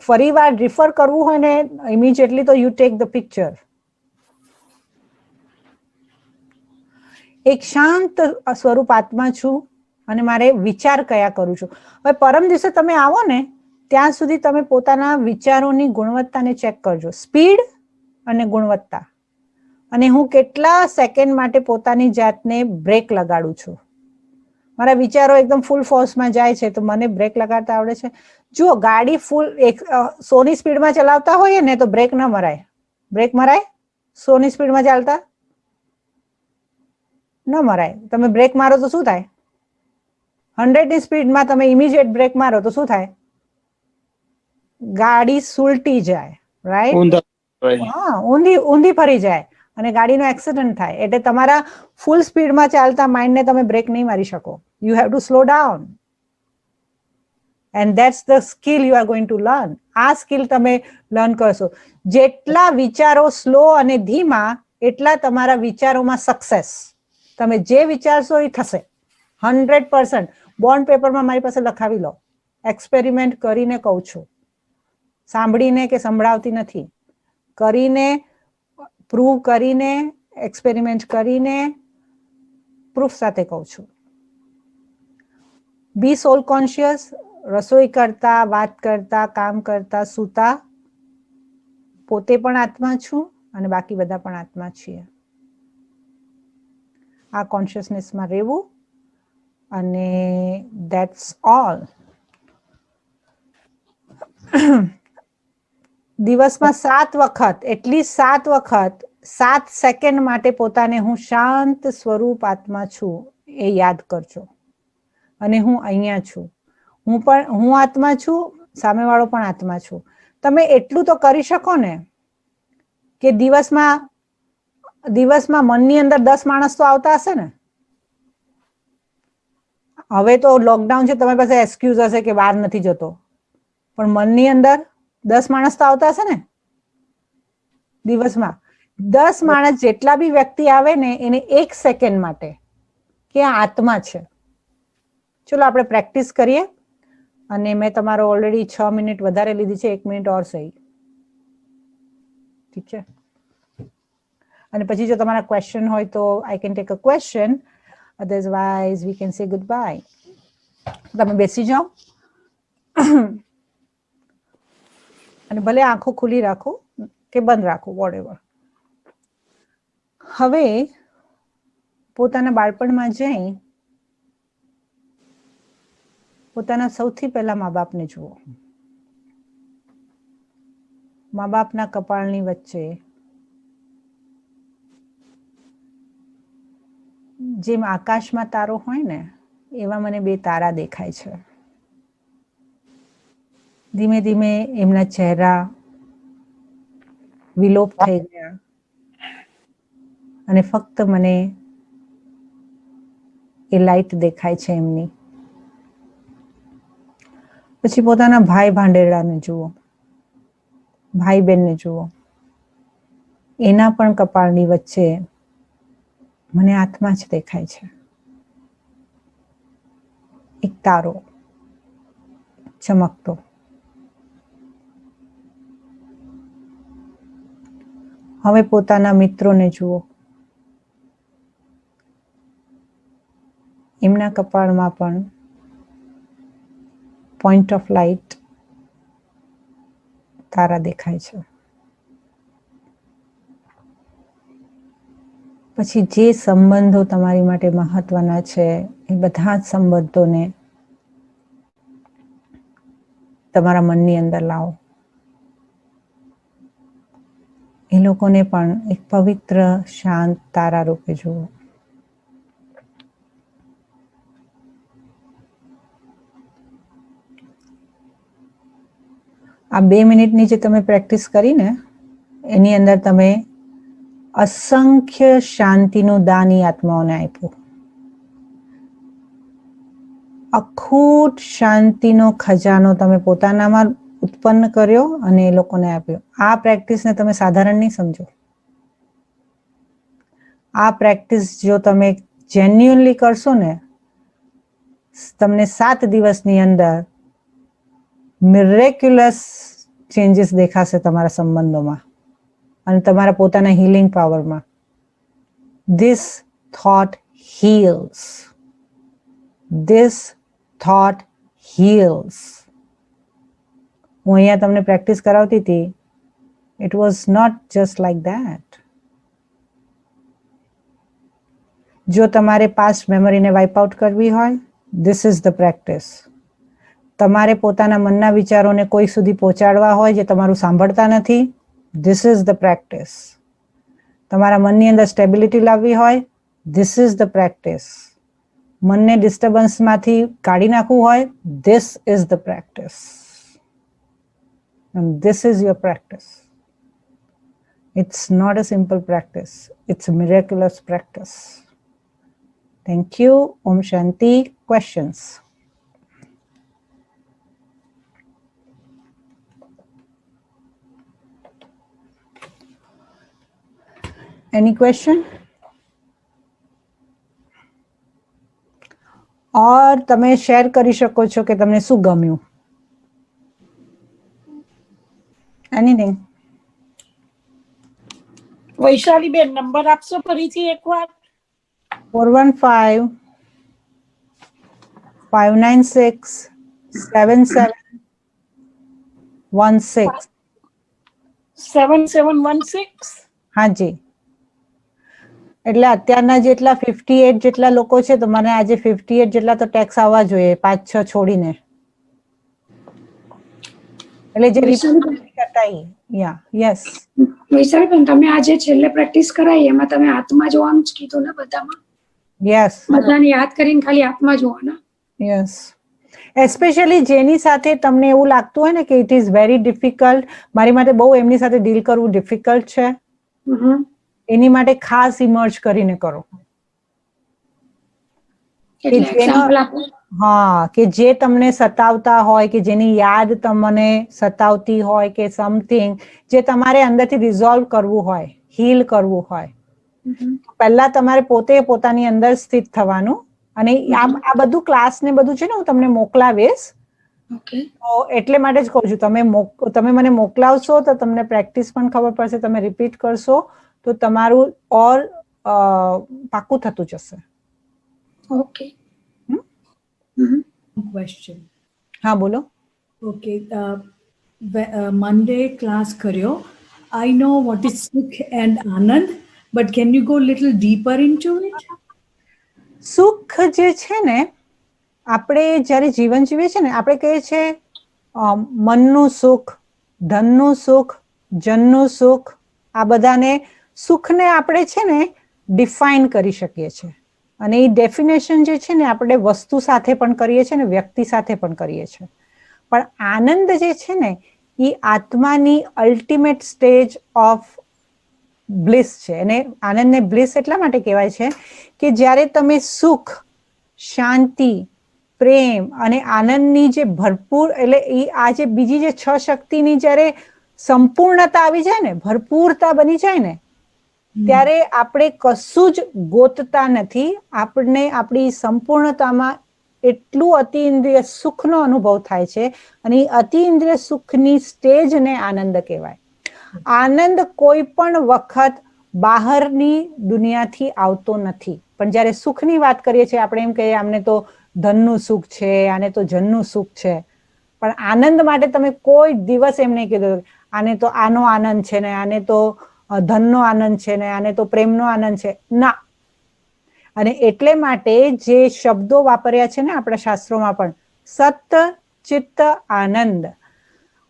ફરીવાર રિફર કરવું હોય ને ઇમિડિયેટલી, તો યુ ટેક ધ પિક્ચર. એક શાંત સ્વરૂપ આત્મા છું અને મારે વિચાર કયા કરું છું. હવે પરમ દિવસે તમે આવો ને ત્યાં સુધી તમે પોતાના વિચારોની ગુણવત્તાને ચેક કરજો, સ્પીડ અને ગુણવત્તા. અને હું કેટલા સેકન્ડ માટે પોતાની જાતને બ્રેક લગાડું છું. મારા વિચારો એકદમ ફૂલ ફોર્સમાં જાય છે તો મને બ્રેક લગાડતા આવડે છે. જો ગાડી ફૂલ 100ની સ્પીડમાં ચલાવતા હોઈએ ને તો બ્રેક ન મરાય. બ્રેક મરાય 100ની સ્પીડમાં ચાલતા? ન મરાય. તમે બ્રેક મારો તો શું થાય? 100ની સ્પીડમાં તમે ઇમિડિયેટ બ્રેક મારો તો શું થાય? ગાડી સુલટી જાય, રાઈટ? ઊંધા હોય. હા, ઊંધી ફરી જાય અને ગાડીનો એક્સિડન્ટ થાય. એટલે તમારા ફૂલ સ્પીડમાં ચાલતા માઇન્ડને તમે બ્રેક નહીં મારી શકો. You have two slow down. And that's the skill you are going to learn. આ સ્કિલ તમે લર્ન કરશો. જેટલા વિચારો સ્લો અને ધીમા, એટલા તમારા વિચારોમાં સક્સેસ. તમે જે વિચારશો એ થશે 100%. બોન્ડ પેપરમાં મારી પાસે લખાવી લો. એક્સપેરિમેન્ટ કરીને કહું છું, સાંભળીને કે સંભળાવતી નથી. કરીને, પ્રૂવ કરીને, એક્સપેરિમેન્ટ કરીને, પ્રૂફ સાથે કહું છું. બી સોલ કોન્શિયસ. રસોઈ કરતા, વાત કરતા, કામ કરતા, સૂતા, પોતે પણ આત્મા છું અને બાકી બધા પણ આત્મા છીએ. આ કોન્શિયસનેસમાં રહેવું અને ધેટ્સ ઓલ. દિવસમાં 7 વખત, એટલીસ્ટ 7 વખત 7 સેકન્ડ માટે પોતાને હું શાંત સ્વરૂપ આત્મા છું એ યાદ કરજો. અને હું અહીંયા છું. હું આત્મા છું, સામેવાળો પણ આત્મા છું. તમે એટલું તો કરી શકો ને કે દિવસમાં મનની અંદર 10 માણસ તો આવતા હશે ને. હવે તો લોકડાઉન છે, તમારી પાસે એક્સક્યુઝ હશે કે બહાર નથી જતો, પણ મનની અંદર 10 માણસ તો આવતા હશે ને દિવસમાં. 10 માણસ જેટલા બી વ્યક્તિ આવે ને એને 1 સેકન્ડ માટે કે આ આત્મા છે. ચલો આપણે પ્રેક્ટિસ કરીએ. અને મેં તમારો ઓલરેડી 6 મિનિટ વધારે લીધી છે, 1 મિનિટ ઓર સહી. ઠીક છે? અને પછી જો તમારા ક્વેશ્ચન હોય તો I can take a question, otherwise we can say good bye. તમે બેસી જાઓ અને ભલે આંખો ખુલ્લી રાખો કે બંધ રાખો, વોટએવર. હવે પોતાના બાળપણમાં જઈ પોતાના સૌથી પહેલા મા બાપને જુઓ. મા બાપના કપાળની વચ્ચે જેમ આકાશમાં તારો હોય ને એવા મને 2 તારા દેખાય છે. ધીમે ધીમે એમના ચહેરા વિલોપ થઈ ગયા અને ફક્ત મને એ લાઈટ દેખાય છે એમની. પછી પોતાના ભાઈ ભાંડેડાને જુઓ, ભાઈ બહેનને જુઓ. એના પણ કપાળની વચ્ચે મને આત્મા જ દેખાય છે. એક તારો ચમકતો. હવે પોતાના મિત્રોને જુઓ. એમના કપાળમાં પણ પોઈન્ટ ઓફ લાઇટ તારા દેખાય છે. પછી જે સંબંધો તમારી માટે મહત્વના છે એ બધા જ સંબંધોને તમારા મનની અંદર લાવો. એ લોકોને પણ એક પવિત્ર શાંત તારા રૂપે જુઓ. આ 2 મિનિટની જે તમે પ્રેક્ટિસ કરી ને એની અંદર તમે અસંખ્ય શાંતિનું દાન ઈ આત્માઓને આપ્યું. અખૂટ શાંતિનો ખજાનો તમે પોતાનામાં ઉત્પન્ન કર્યો અને એ લોકોને આપ્યો. આ પ્રેક્ટિસને તમે સાધારણ નહીં સમજો. આ પ્રેક્ટિસ જો તમે જેન્યુઅનલી કરશો ને તમને 7 દિવસની અંદર મિરેક્યુલસ ચેન્જીસ દેખાશે તમારા સંબંધોમાં અને તમારા પોતાના હીલિંગ પાવરમાં. This thought heals. This thought heals. હું અહીંયા તમને પ્રેક્ટિસ કરાવતી હતી. It was not just like that. જો તમારે પાસ્ટ મેમરીને વાઇપ આઉટ કરવી હોય, ધીસ ઇઝ ધ પ્રેક્ટિસ. તમારે પોતાના મનના વિચારોને કોઈ સુધી પહોંચાડવા હોય જે તમારું સાંભળતા નથી, ધીસ ઇઝ ધ પ્રેક્ટિસ. તમારા મનની અંદર સ્ટેબિલિટી લાવવી હોય, ધીસ ઇઝ ધ પ્રેક્ટિસ. મનને ડિસ્ટર્બન્સમાંથી કાઢી નાખવું હોય, this is the practice. And this is your practice. It's not a simple practice. It's a miraculous practice. Thank you. Om Shanti. Questions? Any question? Or તમે share કરી શકો છો કે તમને શું ગમ્યું? Anything? વૈશાલીબેન નંબર આપશો ફરીથી એકવાર? 415 596 7716. 7716. હાજી, એટલે અત્યારના જેટલા 58 જેટલા લોકો છે તો મને આજે 58 જેટલા તો ટેક્સ આવવા જોઈએ, 5-6 છોડીને. એટલે જે કરતા યા યસ વૈશાલીબેન, તમે આજે છેલ્લે પ્રેક્ટિસ કરાઈ એમાં તમે આત્મા જોવાનું જ કીધું ને બધામાં? યસ બધાને યાદ કરીને ખાલી આત્મા જોવાના. યસ, એસ્પેશિયલી જેની સાથે તમને એવું લાગતું હોય ને કે ઇટ ઇઝ વેરી ડિફિકલ્ટ, મારી માટે બહુ એમની સાથે ડીલ કરવું ડિફિકલ્ટ છે, એની માટે ખાસ ઇમર્જ કરીને કરો. એટલે એક્ઝામ્પલ આપો. હા, કે જે તમને સતાવતા હોય, કે જેની યાદ તમને સતાવતી હોય, કે સમથિંગ જે તમારે અંદરથી રિઝોલ્વ કરવું હોય, હીલ કરવું હોય, પહેલા તમારે પોતે પોતાની અંદર સ્થિત થવાનું. અને આ બધું ક્લાસ ને બધું છે ને હું તમને મોકલાવીશ. ઓકે, તો એટલે માટે જ કહું છું, તમે મને મોકલાવશો તો તમને પ્રેક્ટિસ પણ ખબર પડશે, તમે રિપીટ કરશો તો તમારું ઓર પાકું થતું જશે. ઓકે. Question. હા બોલો. Okay. Monday class કર્યો. I know what is Sukh and Anand, but can you go a little deeper into it? સુખ જે છે ને, આપણે જ્યારે જીવન જીવીએ છીએ ને, આપણે કહીએ છીએ મનનું સુખ, ધનનું સુખ, જનનું સુખ, આ બધાને સુખને આપણે છે ને ડિફાઇન કરી શકીએ છીએ. અને એ ડેફિનેશન જે છે ને આપણે વસ્તુ સાથે પણ કરીએ છીએ ને વ્યક્તિ સાથે પણ કરીએ છીએ. પણ આનંદ જે છે ને એ આત્માની અલ્ટિમેટ સ્ટેજ ઓફ બ્લિસ છે. અને આનંદને બ્લિસ એટલા માટે કહેવાય છે કે જ્યારે તમે સુખ, શાંતિ, પ્રેમ અને આનંદની જે ભરપૂર, એટલે એ આ જે બીજી જે 6 શક્તિની જ્યારે સંપૂર્ણતા આવી જાય ને, ભરપૂરતા બની જાય ને, ત્યારે આપણે કશું જ ગોતતા નથી. આપણને આપણી સંપૂર્ણતામાં એટલું અતિઇન્દ્રિય સુખનો અનુભવ થાય છે. અને એ અતિઇન્દ્રિય સુખની સ્ટેજને આનંદ કહેવાય. આનંદ કોઈ પણ વખત બહારની દુનિયાથી આવતો નથી. પણ જ્યારે સુખની વાત કરીએ છીએ આપણે એમ કહીએ આમને તો ધનનું સુખ છે, આને તો જનનું સુખ છે. પણ આનંદ માટે તમે કોઈ દિવસ એમ નહીં કીધું આને તો આનો આનંદ છે ને, આને તો ધનનો આનંદ છે ને, આને તો પ્રેમનો આનંદ છે ના. અને એટલે માટે જે શબ્દો વાપર્યા છે ને આપણા શાસ્ત્રોમાં પણ, સત ચિત્ત આનંદ,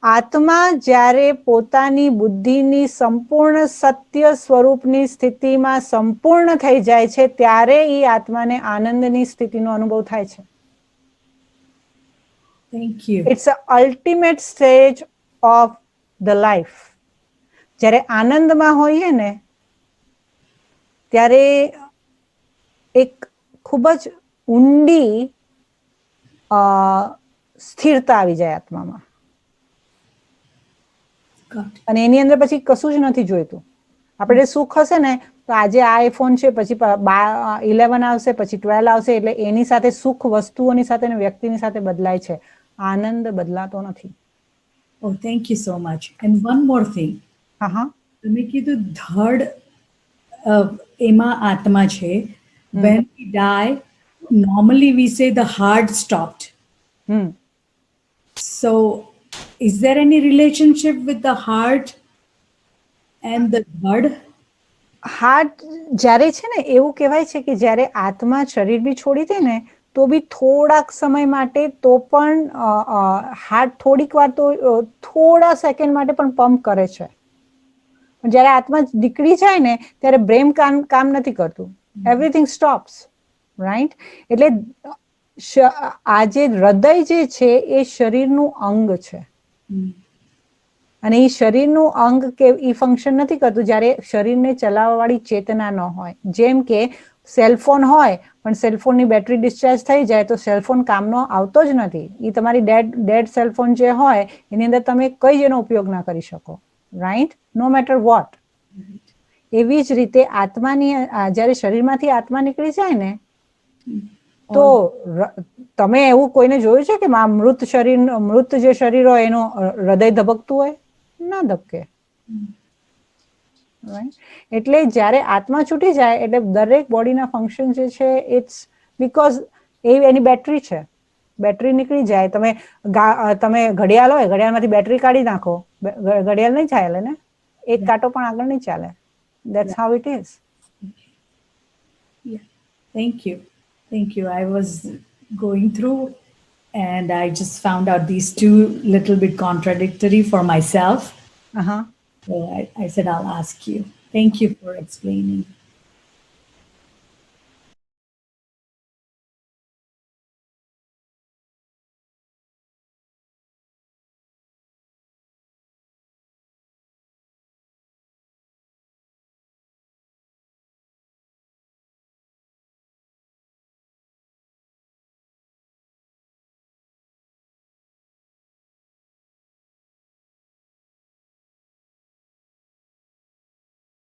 આત્મા જ્યારે પોતાની બુદ્ધિની સંપૂર્ણ સત્ય સ્વરૂપની સ્થિતિમાં સંપૂર્ણ થઈ જાય છે ત્યારે એ આત્માને આનંદની સ્થિતિનો અનુભવ થાય છે. Thank you. It's a ultimate stage of the life. જ્યારે આનંદમાં હોઈએ ને ત્યારે એક ખૂબ જ ઊંડી સ્થિરતા આવી જાય આત્મામાં. અને એની અંદર પછી કશું જ નથી જોઈતું. આપણે સુખ હશે ને તો આજે આ આઈફોન છે, પછી 11 આવશે, પછી 12 આવશે, એટલે એની સાથે સુખ વસ્તુઓની સાથે ને વ્યક્તિની સાથે બદલાય છે. આનંદ બદલાતો નથી. Oh, thank you so much. And one more thing. હા હા, તમે કીધું ધડ એમાં આત્મા છે. When we die, normally we say the heart stopped. So, is there any relationship with the heart and the dhad? Heart જ્યારે છે ને એવું કહેવાય છે કે જ્યારે આત્મા શરીર બી છોડી દે ને તો બી થોડાક સમય માટે તો પણ હાર્ટ થોડીક વાર તો થોડા સેકન્ડ માટે પણ પંપ કરે છે. પણ જ્યારે આત્મા નીકળી જાય ને ત્યારે બ્રેન કામ નથી કરતું. Everything stops, right? એટલે આ જે હૃદય જે છે એ શરીરનું અંગ છે. અને એ શરીરનું અંગ કે એ ફંક્શન નથી કરતું જ્યારે શરીરને ચલાવવાવાળી ચેતના ન હોય. જેમ કે સેલફોન હોય પણ સેલફોનની બેટરી ડિસ્ચાર્જ થઈ જાય તો સેલફોન કામનો આવતો જ નથી. એ તમારી ડેડ સેલફોન જે હોય એની અંદર તમે કઈ જ એનો ઉપયોગ ના કરી શકો, રાઈટ, નો મેટર વોટ. એવી જ રીતે આત્માની જ્યારે શરીરમાંથી આત્મા નીકળી જાય ને તો તમે એવું કોઈને જોયું છે કે મૃત જે શરીર હોય એનું હૃદય ધબકતું હોય? ના ધબકે. એટલે જ્યારે આત્મા છૂટી જાય એટલે દરેક બોડીના ફંક્શન જે છે ઇટ્સ બીકોઝ એની બેટરી છે, બેટરી નીકળી જાય. તમે ઘડિયાળ હોય, ઘડિયાળમાંથી બેટરી કાઢી નાખો, ઘડિયાળ નહીં ચાલે ને, એક કાંટો પણ આગળ નહીં ચાલે. That's how it is. Yeah. Thank you. Thank you. I was going through and I just found out these two little bit contradictory for myself. Uh-huh. So I said, I'll ask you. Thank you for explaining.